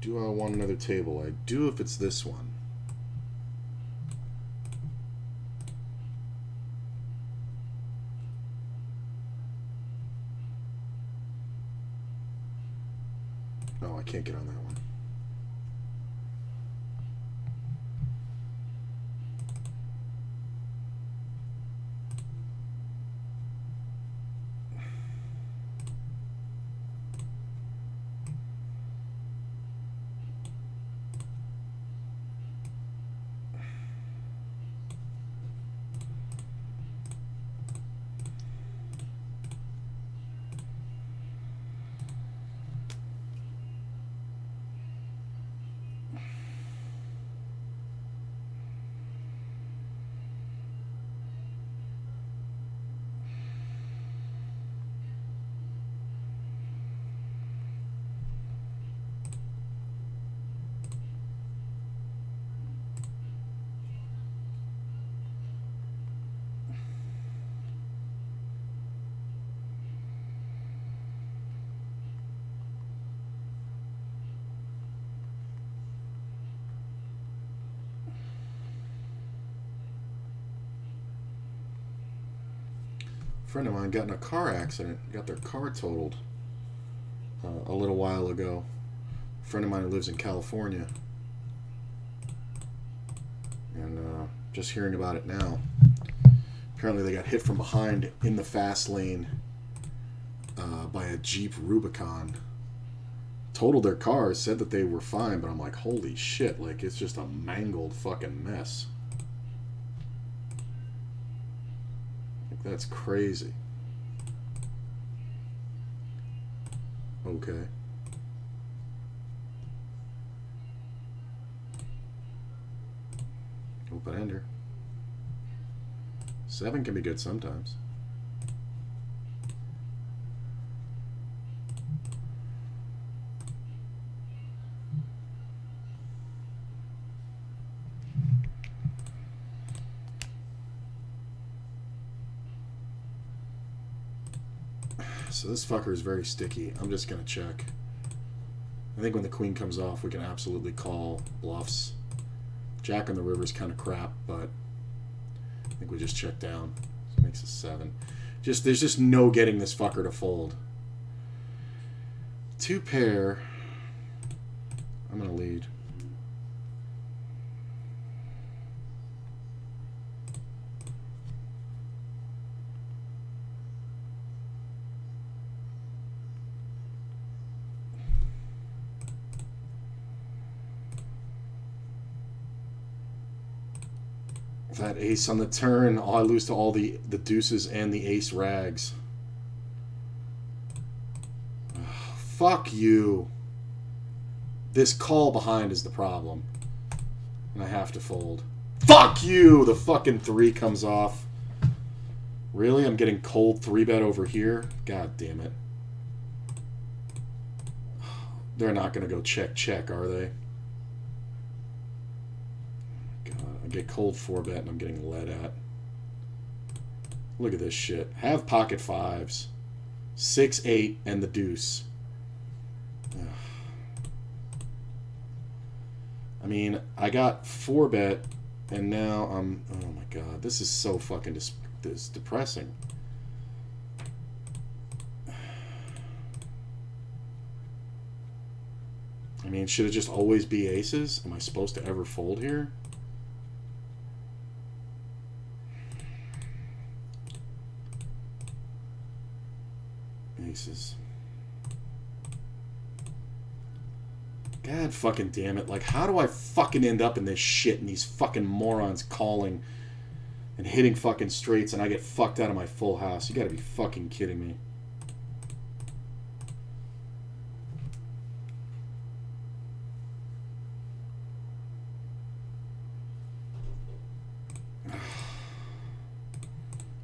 Do I want another table? I do if it's this one. No, I can't get on that one. friend of mine got in a car accident, got their car totaled a little while ago. A friend of mine who lives in California. And just hearing about it now. Apparently they got hit from behind in the fast lane by a Jeep Rubicon. Totaled their car, said that they were fine, but I'm like, holy shit, like it's just a mangled fucking mess. Like, that's crazy. Okay. Open ender. 7 can be good sometimes. So this fucker is very sticky. I'm just going to check. I think when the queen comes off, we can absolutely call bluffs. Jack on the river is kind of crap, but I think we just check down. So it makes a 7. There's just no getting this fucker to fold. 2 pair. I'm going to lead. That ace on the turn, I lose to all the deuces and the ace rags. Oh, fuck you. This call behind is the problem. And I have to fold. Fuck you! The fucking 3 comes off. Really? I'm getting cold 3-bet over here? God damn it. They're not going to go check, are they? Get cold 4-bet and I'm getting led at. Look at this shit. Have pocket 5s. 6, 8, and the deuce. Ugh. I mean, I got 4-bet and now I'm... Oh my god. This is so fucking depressing. I mean, should it just always be aces? Am I supposed to ever fold here? Aces. God fucking damn it. Like, how do I fucking end up in this shit and these fucking morons calling and hitting fucking straights and I get fucked out of my full house? You gotta be fucking kidding me.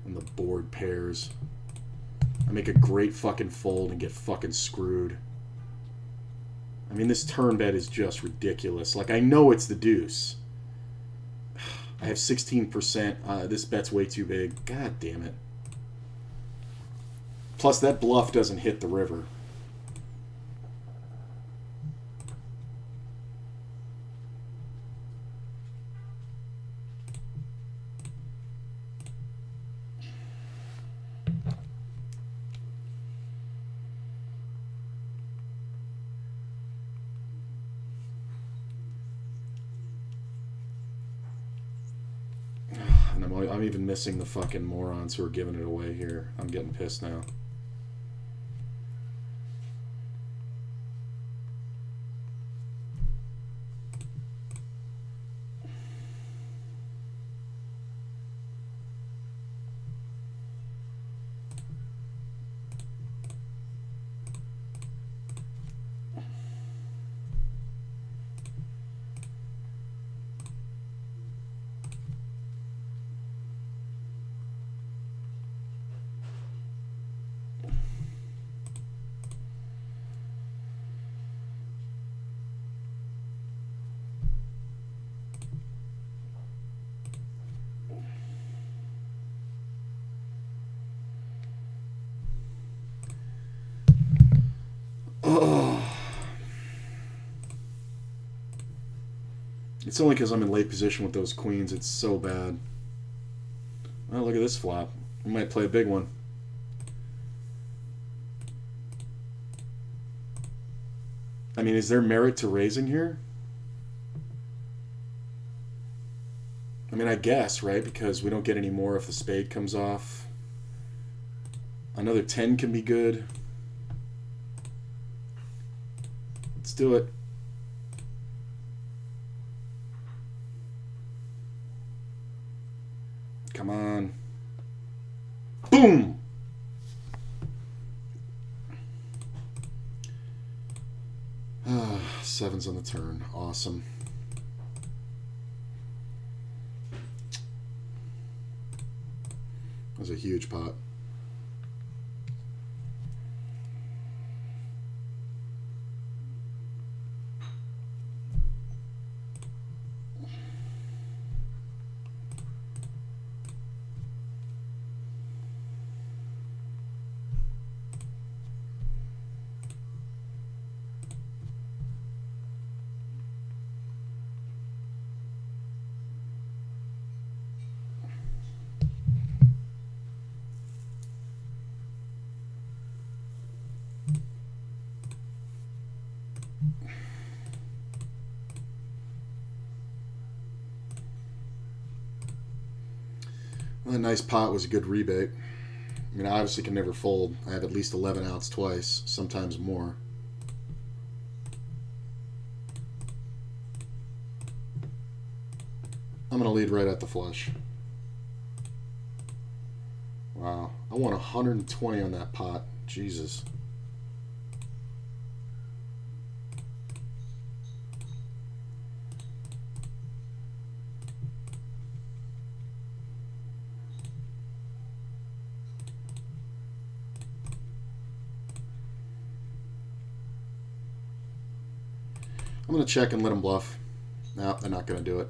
And the board pairs. I make a great fucking fold and get fucking screwed. I mean, this turn bet is just ridiculous. Like, I know it's the deuce. I have 16%. This bet's way too big. God damn it. Plus, that bluff doesn't hit the river. I'm even missing the fucking morons who are giving it away here. I'm getting pissed now. It's only because I'm in late position with those queens. It's so bad. Oh, look at this flop. We might play a big one. I mean, is there merit to raising here? I mean, I guess, right? Because we don't get any more if the spade comes off. Another 10 can be good. Let's do it. Come on. Boom! Sevens on the turn. Awesome. That was a huge pot. Well, a nice pot was a good rebate. I mean, I obviously can never fold. I have at least 11 outs twice, sometimes more. I'm going to lead right at the flush. Wow. I won 120 on that pot. Jesus. I'm going to check and let them bluff. No, they're not going to do it.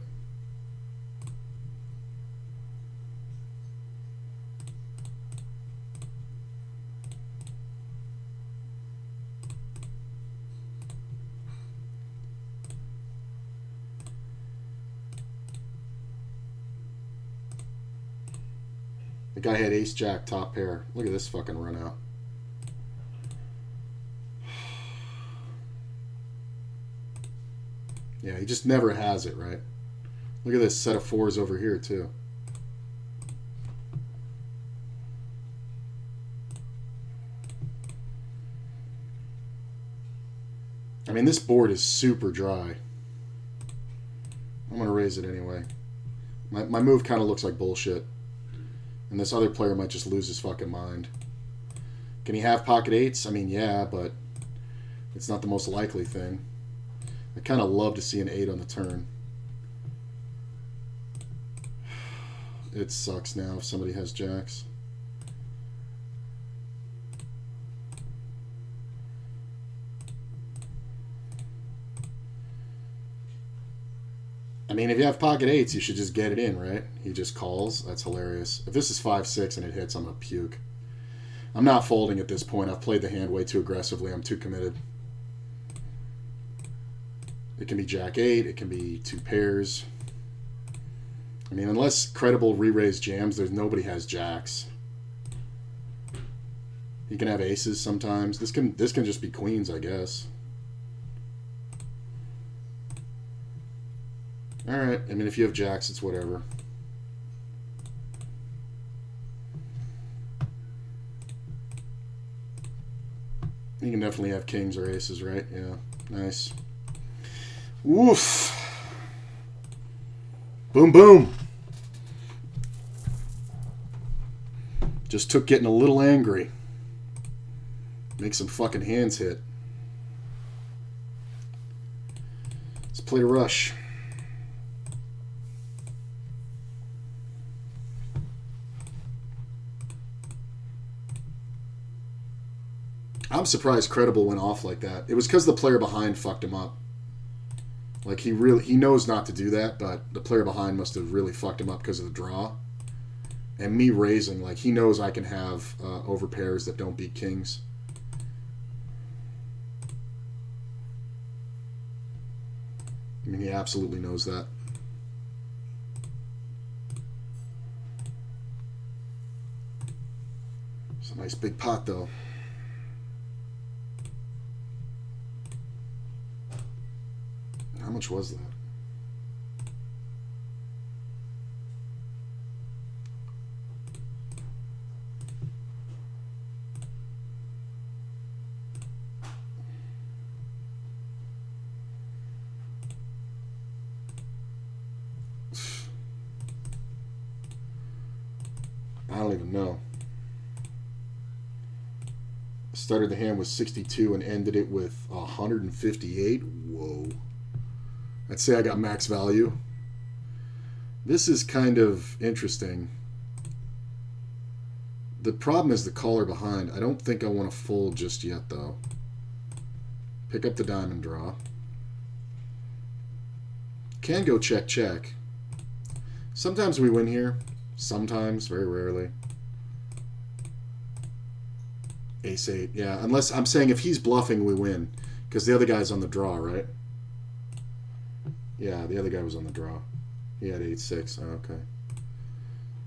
The guy had ace-jack top pair. Look at this fucking run out. Yeah, he just never has it, right? Look at this set of fours over here, too. I mean, this board is super dry. I'm going to raise it anyway. My move kind of looks like bullshit. And this other player might just lose his fucking mind. Can he have pocket eights? I mean, yeah, but it's not the most likely thing. I kind of love to see an 8 on the turn. It sucks now if somebody has jacks. I mean, if you have pocket eights, you should just get it in, right? He just calls. That's hilarious. If this is 5-6 and it hits, I'm going to puke. I'm not folding at this point. I've played the hand way too aggressively. I'm too committed. It can be jack 8. It can be 2 pairs. I mean, unless credible re-raise jams, there's nobody has jacks. He can have aces sometimes. This can just be queens, I guess. All right. I mean, if you have jacks, it's whatever. You can definitely have kings or aces, right? Yeah. Nice. Woof. Boom, boom. Just took getting a little angry. Make some fucking hands hit. Let's play the rush. I'm surprised Credible went off like that. It was because the player behind fucked him up. Like, he knows not to do that, but the player behind must have really fucked him up because of the draw. And me raising, like, he knows I can have over pairs that don't beat kings. I mean, he absolutely knows that. It's a nice big pot, though. much was that? I don't even know. Started the hand with 62 and ended it with 158. Whoa. I'd say I got max value. This is kind of interesting. The problem is the caller behind. I don't think I want to fold just yet, though. Pick up the diamond draw. Can go check, check. Sometimes we win here. Sometimes, very rarely. Ace 8, yeah. Unless, I'm saying if he's bluffing, we win. Because the other guy's on the draw, right? Yeah, the other guy was on the draw. He had 8-6. Oh, okay.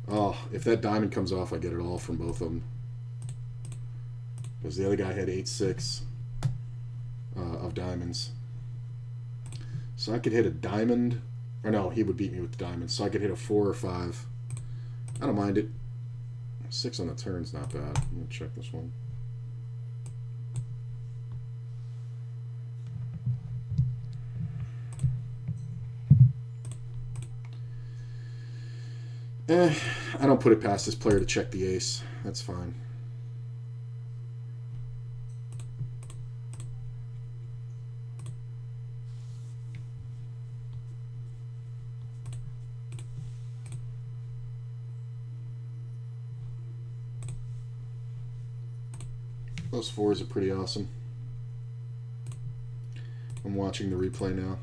Oh, if that diamond comes off, I get it all from both of them. Because the other guy had 8-6 of diamonds. So I could hit a diamond. Or no, he would beat me with the diamond. So I could hit a 4 or 5. I don't mind it. 6 on the turn's not bad. I'm going to check this one. I don't put it past this player to check the ace. That's fine. Those 4s are pretty awesome. I'm watching the replay now.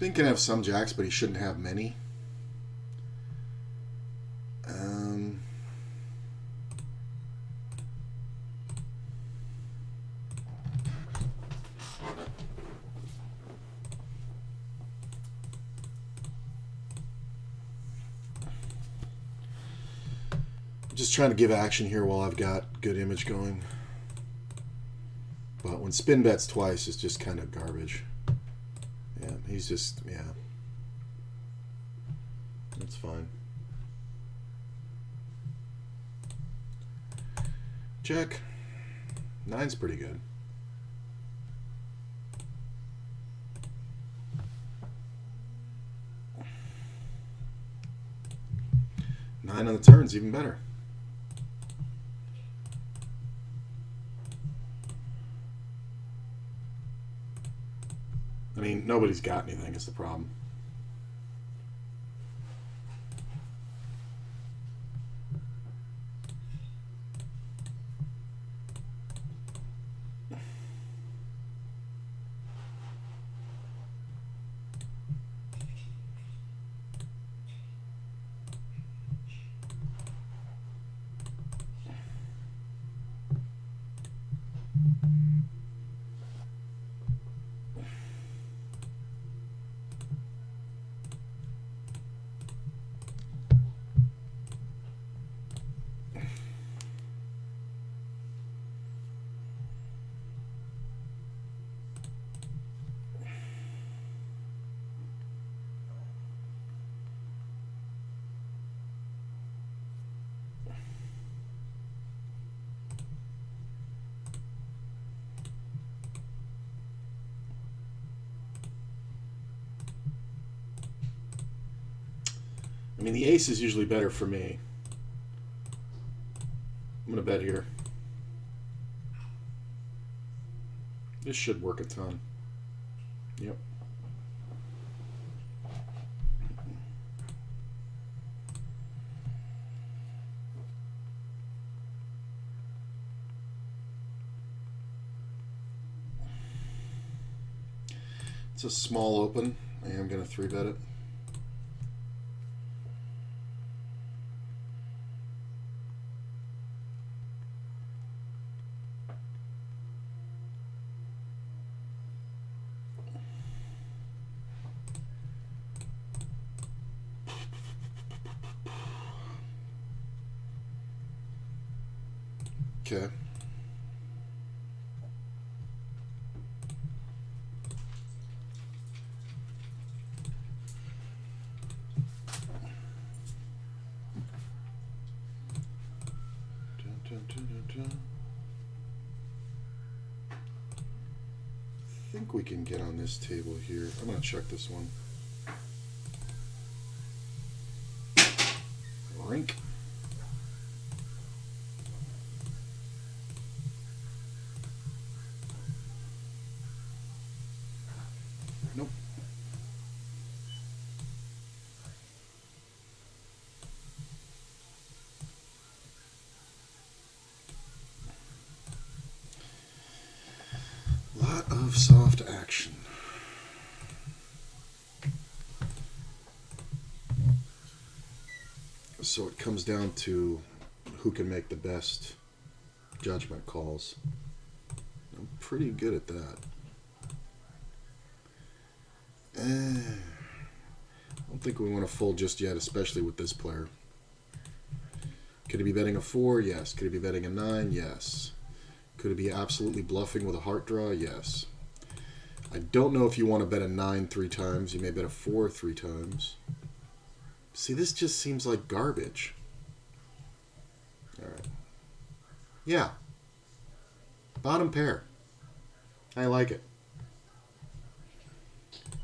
Spin can have some jacks, but he shouldn't have many. Just trying to give action here while I've got good image going. But when spin bets twice, it's just kind of garbage. Yeah, he's just, yeah. That's fine. Check. 9's pretty good. 9 on the turn's even better. I mean, nobody's got anything is the problem. I mean, the ace is usually better for me. I'm going to bet here. This should work a ton. Yep. It's a small open. I am going to 3-bet it. Okay. I think we can get on this table here. I'm going to check this one. Rink. Nope. Lot of soft action. So it comes down to who can make the best judgment calls. I'm pretty good at that. I don't think we want to fold just yet, especially with this player. Could he be betting a 4? Yes. Could he be betting a 9? Yes. Could it be absolutely bluffing with a heart draw? Yes. I don't know if you want to bet a 9 3 times. You may bet a 4 3 times. See, this just seems like garbage. All right. Yeah. Bottom pair. I like it.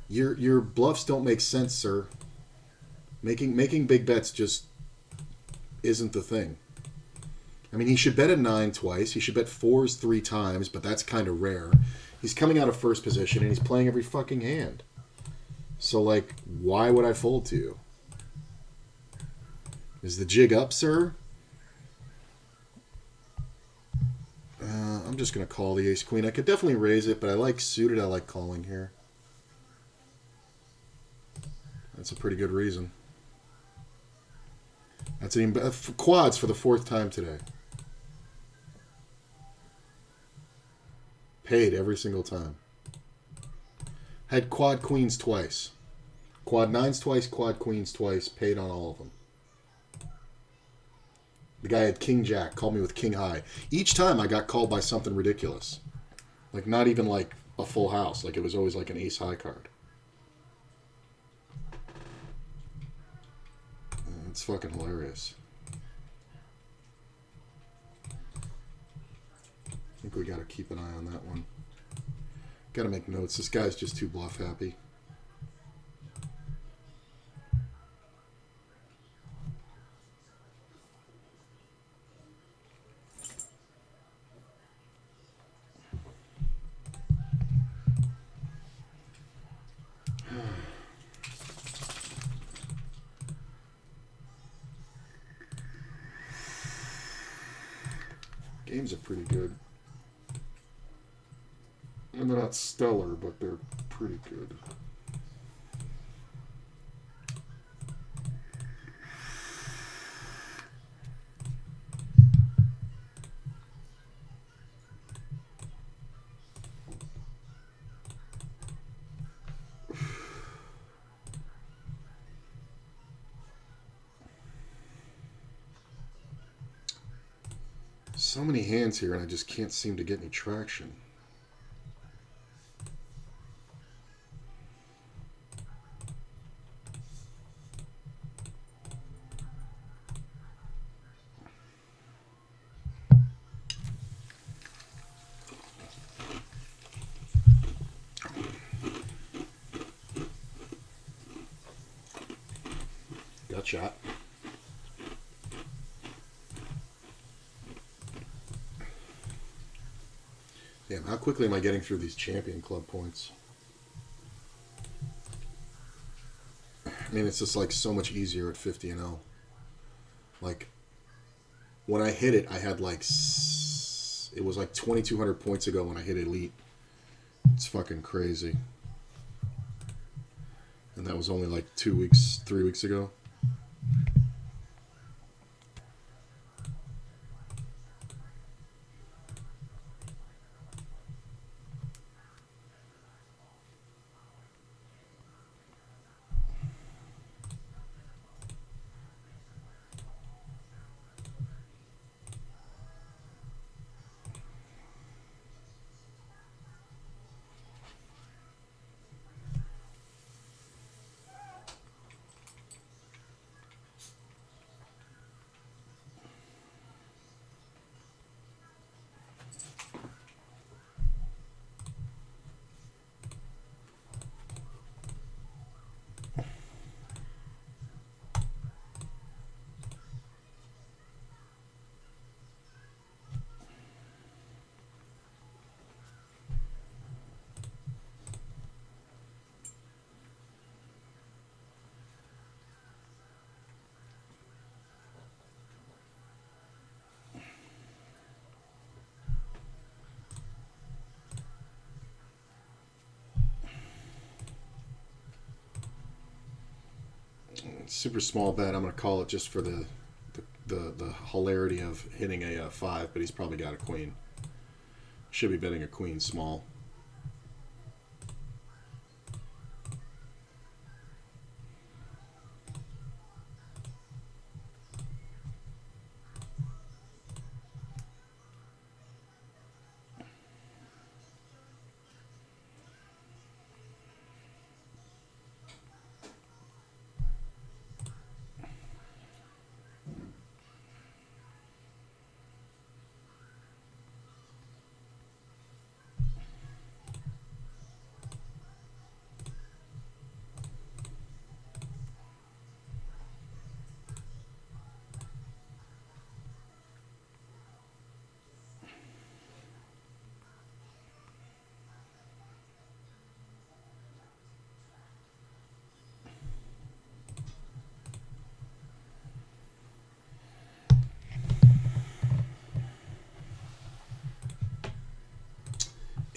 Your bluffs don't make sense, sir. Making big bets just isn't the thing. I mean, he should bet a 9 twice. He should bet 4s 3 times, but that's kind of rare. He's coming out of first position, and he's playing every fucking hand. So, like, why would I fold to you? Is the jig up, sir? I'm just going to call the ace-queen. I could definitely raise it, but I like suited. I like calling here. That's a pretty good reason. That's even quads for the 4th time today. Paid every single time. Had quad queens twice. Quad 9s twice, quad queens twice. Paid on all of them. The guy had king jack, called me with king high. Each time I got called by something ridiculous. Like not even like a full house. Like it was always like an ace high card. It's fucking hilarious. I think we got to keep an eye on that one. Got to make notes. This guy's just too bluff happy. Games are pretty good. And they're not stellar, but they're pretty good. So many hands here, and I just can't seem to get any traction. gut shot. Damn, how quickly am I getting through these champion club points? I mean, it's just like so much easier at 50 and 0. Like, when I hit it, I had like, it was like 2,200 points ago when I hit Elite. It's fucking crazy. And that was only like 3 weeks ago. Super small bet. I'm going to call it just for the hilarity of hitting a 5, but he's probably got a queen. Should be betting a queen small.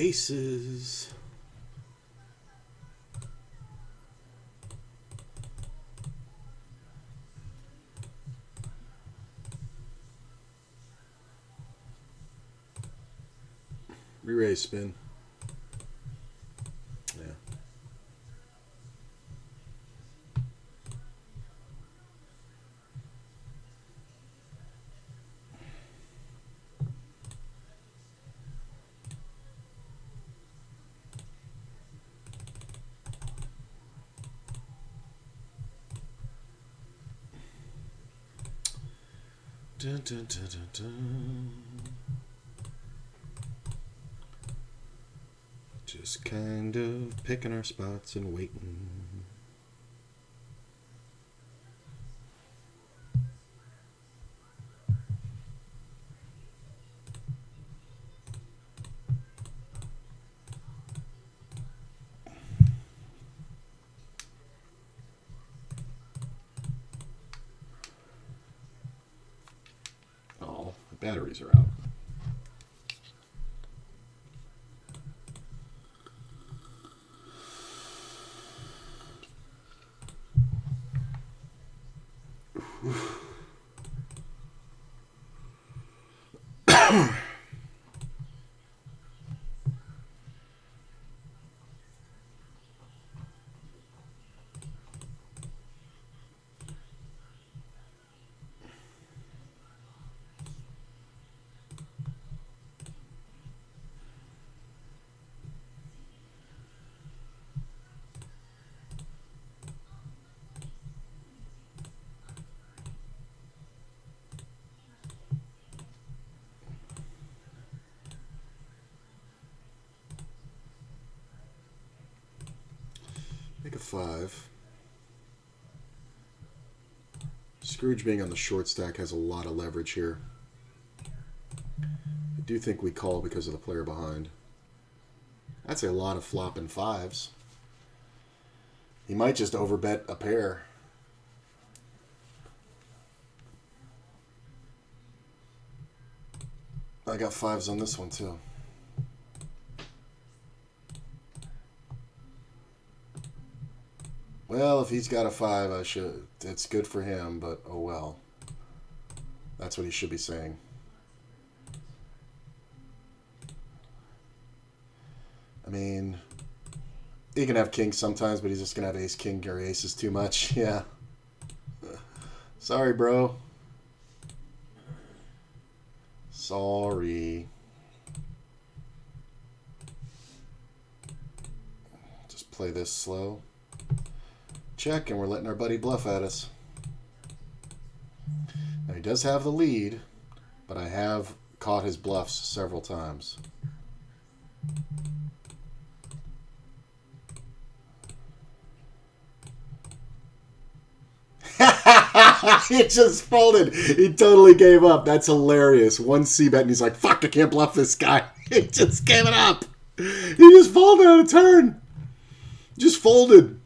Aces. Re-raise spin. Yeah. Dun, dun, dun, dun, dun. Just kind of picking our spots and waiting. Oh, the batteries are out. Make a 5. Scrooge being on the short stack has a lot of leverage here. I do think we call because of the player behind. That's a lot of flopping fives. He might just overbet a pair. I got fives on this one too. Well, if he's got a five, I should. It's good for him, but oh well. That's what he should be saying. I mean, he can have kings sometimes, but he's just gonna have ace king or aces too much. Yeah. Sorry, bro. Sorry. Just play this slow. Check, and we're letting our buddy bluff at us. Now, he does have the lead, but I have caught his bluffs several times. It just folded. He totally gave up. That's hilarious. One C-bet, and he's like, fuck, I can't bluff this guy. He just gave it up. He just folded on a turn. Just folded.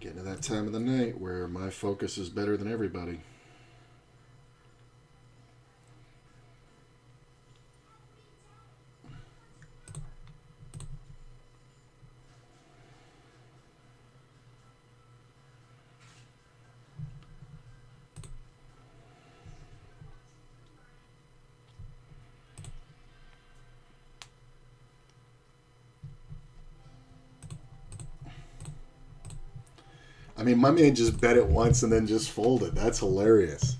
Getting to that time of the night where my focus is better than everybody. I mean, my man just bet it once and then just folded. That's hilarious.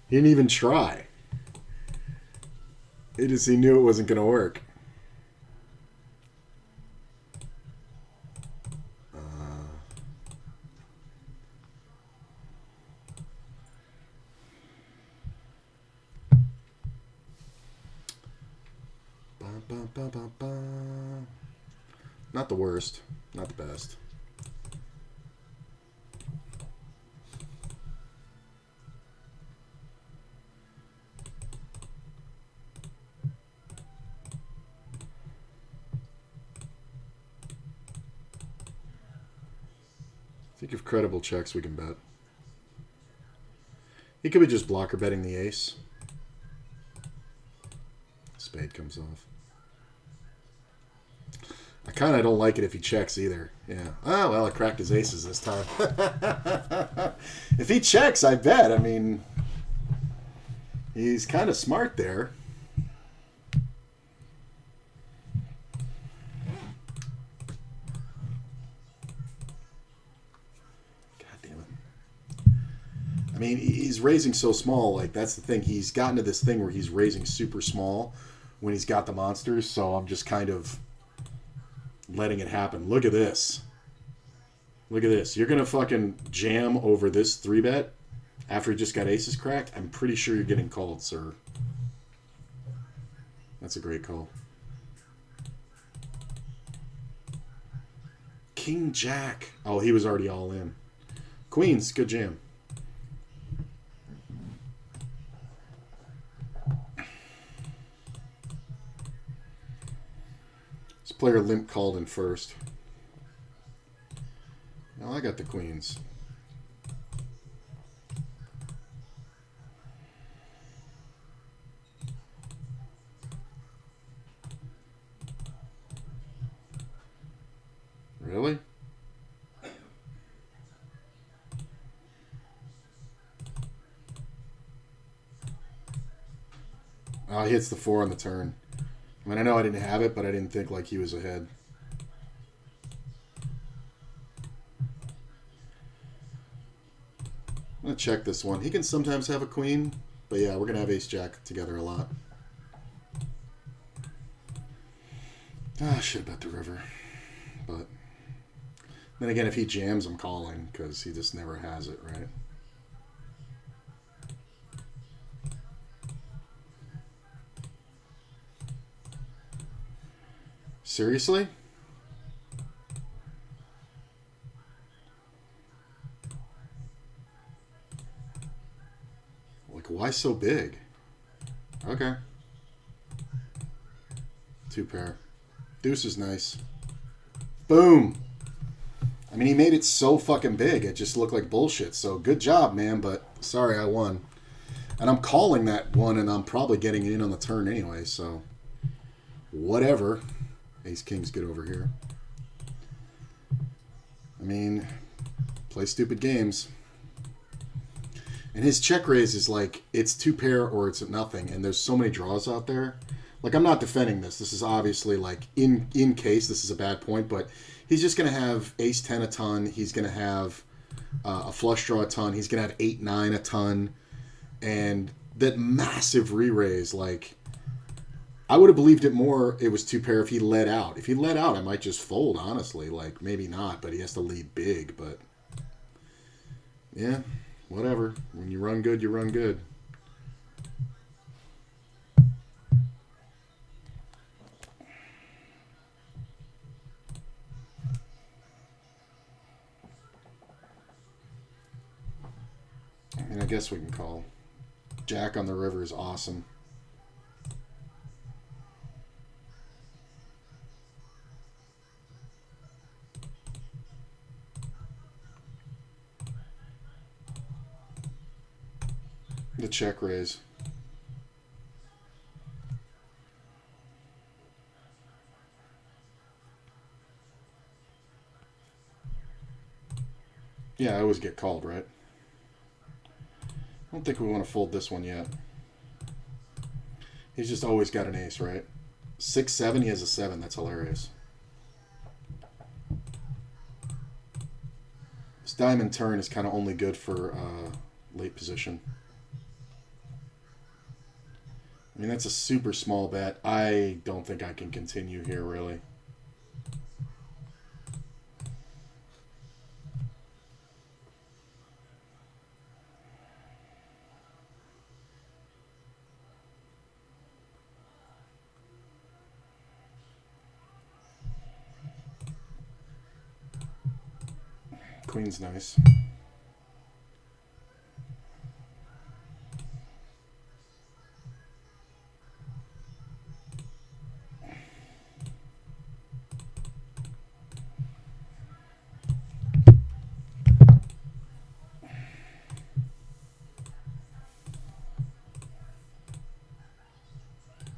He didn't even try. He knew it wasn't going to work. Not the worst. Not the best. I think if credible checks, we can bet. He could be just blocker betting the ace. Spade comes off. I kind of don't like it if he checks either. Yeah. Oh, well, I cracked his aces this time. If he checks, I bet. I mean, he's kind of smart there. I mean, he's raising so small. Like, that's the thing. He's gotten to this thing where he's raising super small when he's got the monsters. So I'm just kind of letting it happen. Look at this. Look at this. You're going to fucking jam over this 3-bet after he just got aces cracked? I'm pretty sure you're getting called, sir. That's a great call. King Jack. Oh, he was already all in. Queens, good jam. Player limp called in first. Now I got the queens. Really? he hits the 4 on the turn. I mean, I know I didn't have it, but I didn't think like he was ahead. I'm going to check this one. He can sometimes have a queen, but yeah, we're going to have ace-jack together a lot. Ah, I should bet the river. But then again, if he jams, I'm calling because he just never has it, right? Seriously? Like, why so big? Okay. 2 pair. Deuce is nice. Boom! I mean, he made it so fucking big, it just looked like bullshit. So, good job, man, but sorry, I won. And I'm calling that one, and I'm probably getting in on the turn anyway, so... Whatever. Ace-king's good over here. I mean, play stupid games. And his check raise is like, it's 2 pair or it's nothing, and there's so many draws out there. Like, I'm not defending this. This is obviously, like, in case this is a bad point, but he's just going to have ace-10 a ton. He's going to have a flush draw a ton. He's going to have 8-9 a ton. And that massive re-raise, like... I would have believed it more it was 2 pair if he led out. If he led out, I might just fold, honestly. Like, maybe not, but he has to lead big. But, yeah, whatever. When you run good, you run good. I mean, I guess we can call. Jack on the river is awesome. The check raise. Yeah, I always get called, right? I don't think we want to fold this one yet. He's just always got an ace, right? 6-7, he has a 7. That's hilarious. This diamond turn is kind of only good for late position. I mean, that's a super small bet. I don't think I can continue here, really. Queen's nice.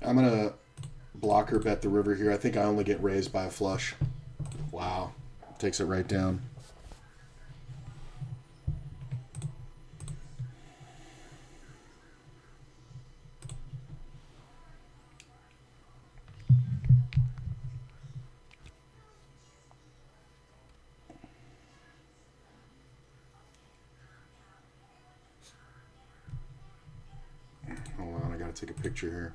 I'm going to blocker bet the river here. I think I only get raised by a flush. Wow. Takes it right down. Hold on, I got to take a picture here.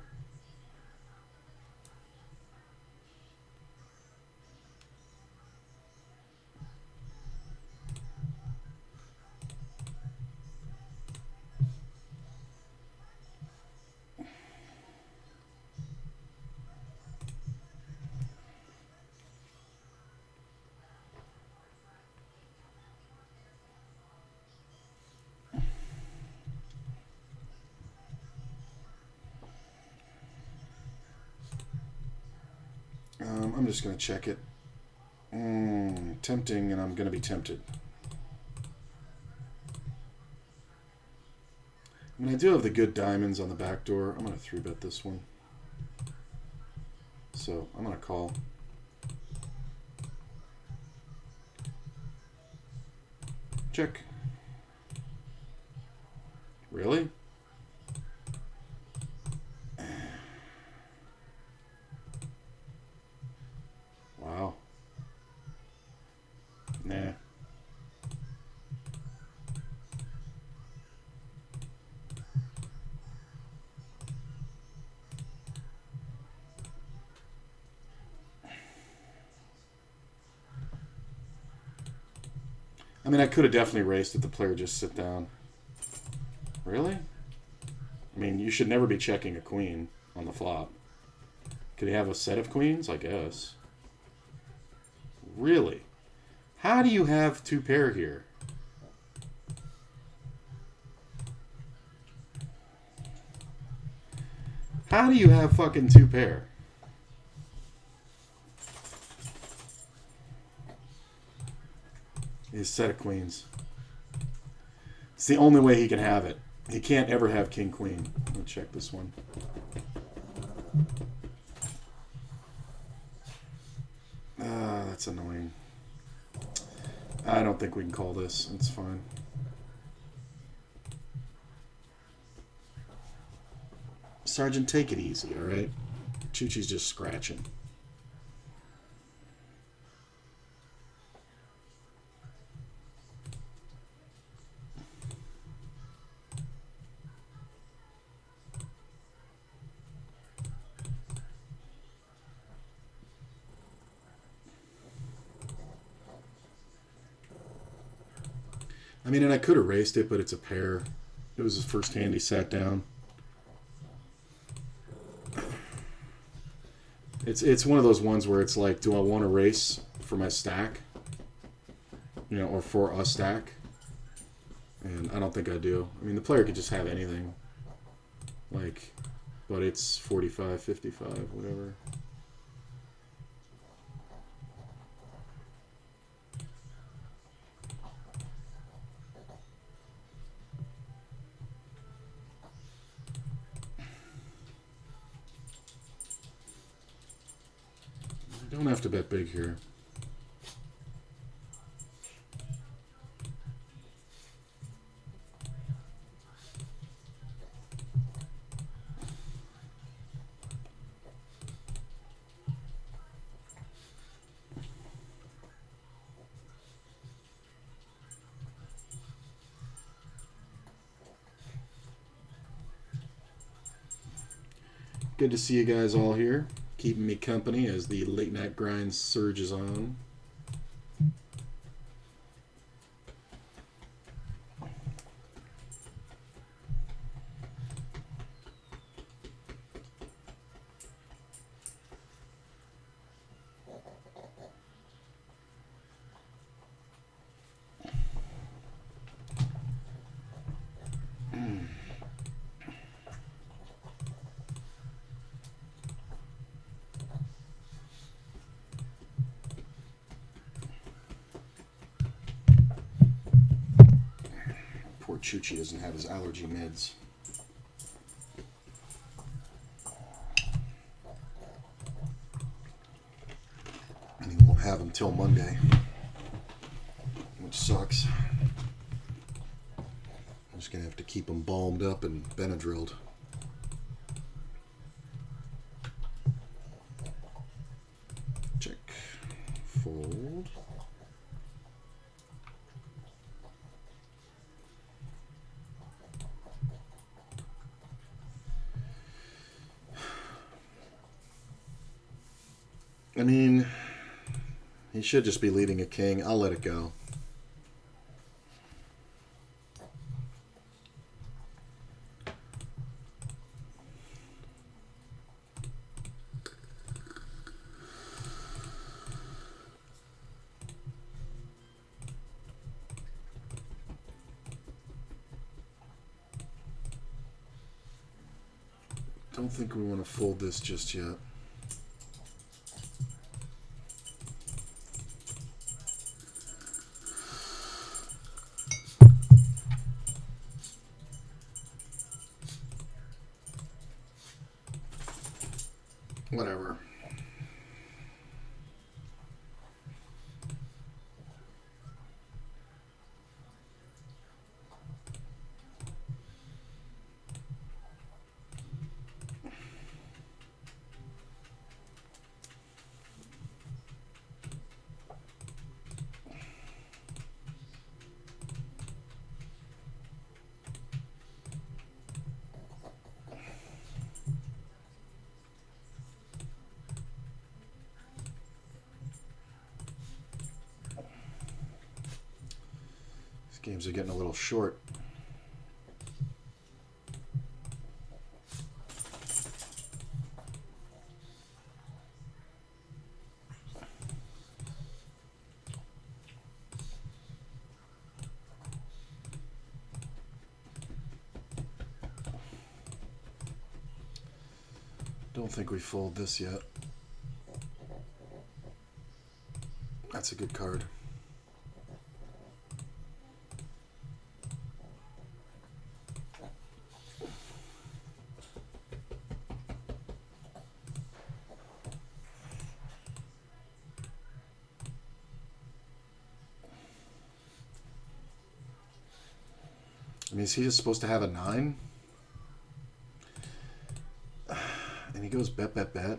I'm just going to check it. Tempting, and I'm going to be tempted. I mean, I do have the good diamonds on the back door. I'm going to 3-bet this one. So, I'm going to call. Check. Really? mean, I could have definitely raced if the player just sit down. Really? I mean, you should never be checking a queen on the flop. Could he have a set of queens? I guess. Really? How do you have 2 pair here? How do you have fucking 2 pair? His set of queens. It's the only way he can have it. He can't ever have king queen. Let me check this one. That's annoying. I don't think we can call this. It's fine. Sergeant, take it easy, all right? Chuchi's just scratching. I mean, and I could have raced it, but it's a pair. It was his first hand he sat down. It's one of those ones where it's like, do I want to race for my stack? You know, or for a stack? And I don't think I do. I mean, the player could just have anything. Like, but it's 45, 55, whatever. You don't have to bet big here. Good to see you guys all here, keeping me company as the late night grind surges on. Poor Chuchi doesn't have his allergy meds. And he won't have them till Monday, which sucks. I'm just going to have to keep them balmed up and Benadrylled. Check. Fold. I mean, he should just be leading a king. I'll let it go. Don't think we want to fold this just yet. Whatever. Games are getting a little short. Don't think we fold this yet. That's a good card. I mean, is he just supposed to have a 9? And he goes bet, bet, bet.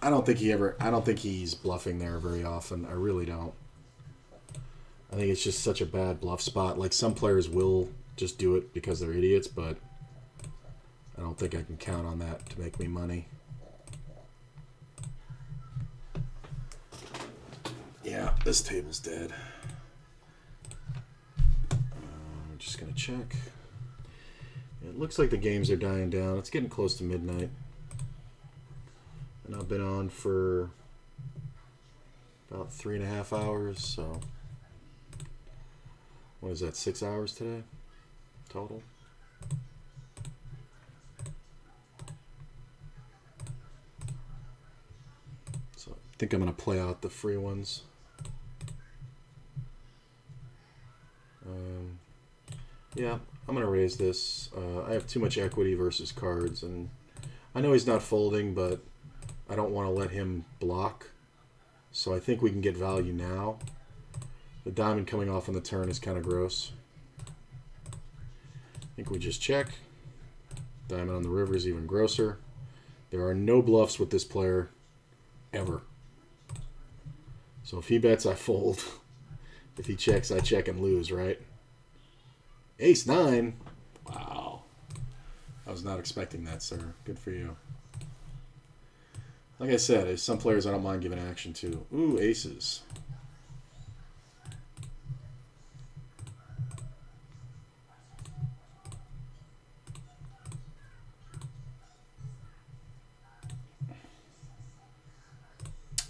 I don't think he's bluffing there very often. I really don't. I think it's just such a bad bluff spot. Like, some players will just do it because they're idiots, but I don't think I can count on that to make me money. Yeah, this table's dead. I'm just going to check. It looks like the games are dying down. It's getting close to midnight. And I've been on for about 3.5 hours, so what is that, 6 hours today total? So I think I'm going to play out the free ones. Yeah, I'm going to raise this. I have too much equity versus cards, and I know he's not folding, but I don't want to let him block. So I think we can get value now. The diamond coming off on the turn is kind of gross. I think we just check. Diamond on the river is even grosser. There are no bluffs with this player ever. So if he bets, I fold. If he checks, I check and lose, right? Ace 9. Wow. I was not expecting that, sir. Good for you. Like I said, there's some players I don't mind giving action to. Ooh, aces.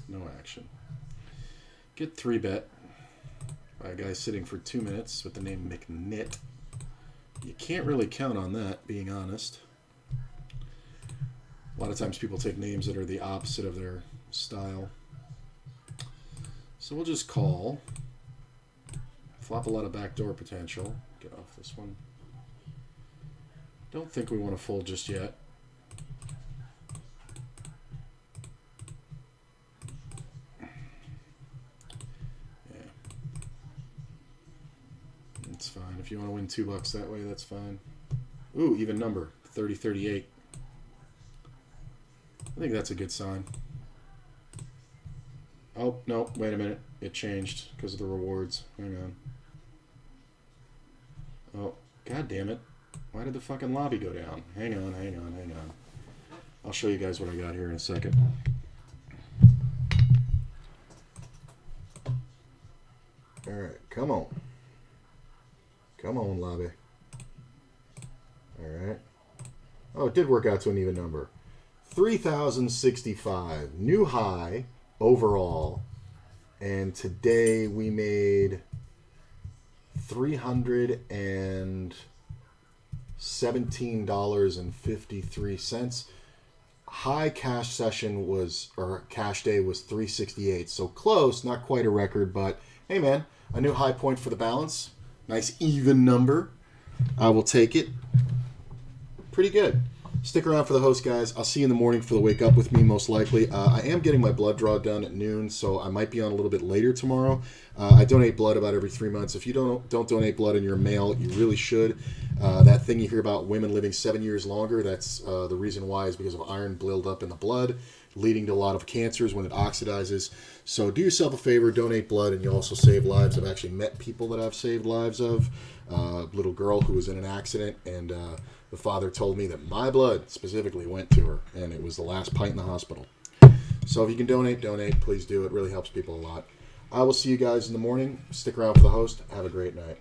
No action. Get 3-bet by a guy sitting for 2 minutes with the name McNitt. You can't really count on that, being honest. A lot of times people take names that are the opposite of their style. So we'll just call. Flop a lot of backdoor potential. Get off this one. Don't think we want to fold just yet. Yeah. That's fine. If you want to win $2 that way, that's fine. Ooh, even number. 30-38. I think that's a good sign. Oh, no, wait a minute. It changed because of the rewards. Hang on. Oh, god damn it. Why did the fucking lobby go down? Hang on, hang on, hang on. I'll show you guys what I got here in a second. Alright, come on. Come on, lobby. Alright. Oh, it did work out to an even number. 3,065, new high overall, and today we made $317.53. High cash session was, or cash day was 368, so close, not quite a record, but hey man, a new high point for the balance. Nice even number. I will take it. Pretty good. Stick around for the host, guys. I'll see you in the morning for the Wake Up With Me, most likely. I am getting my blood draw done at noon, so I might be on a little bit later tomorrow. I donate blood about every 3 months. If you don't donate blood and you're a male, you really should. That thing you hear about women living 7 years longer, that's the reason why is because of iron buildup in the blood, leading to a lot of cancers when it oxidizes. So do yourself a favor, donate blood, and you also save lives. I've actually met people that I've saved lives of. A little girl who was in an accident, and the father told me that my blood specifically went to her, and it was the last pint in the hospital. So if you can donate, please do. It really helps people a lot. I will see you guys in the morning. Stick around for the host. Have a great night.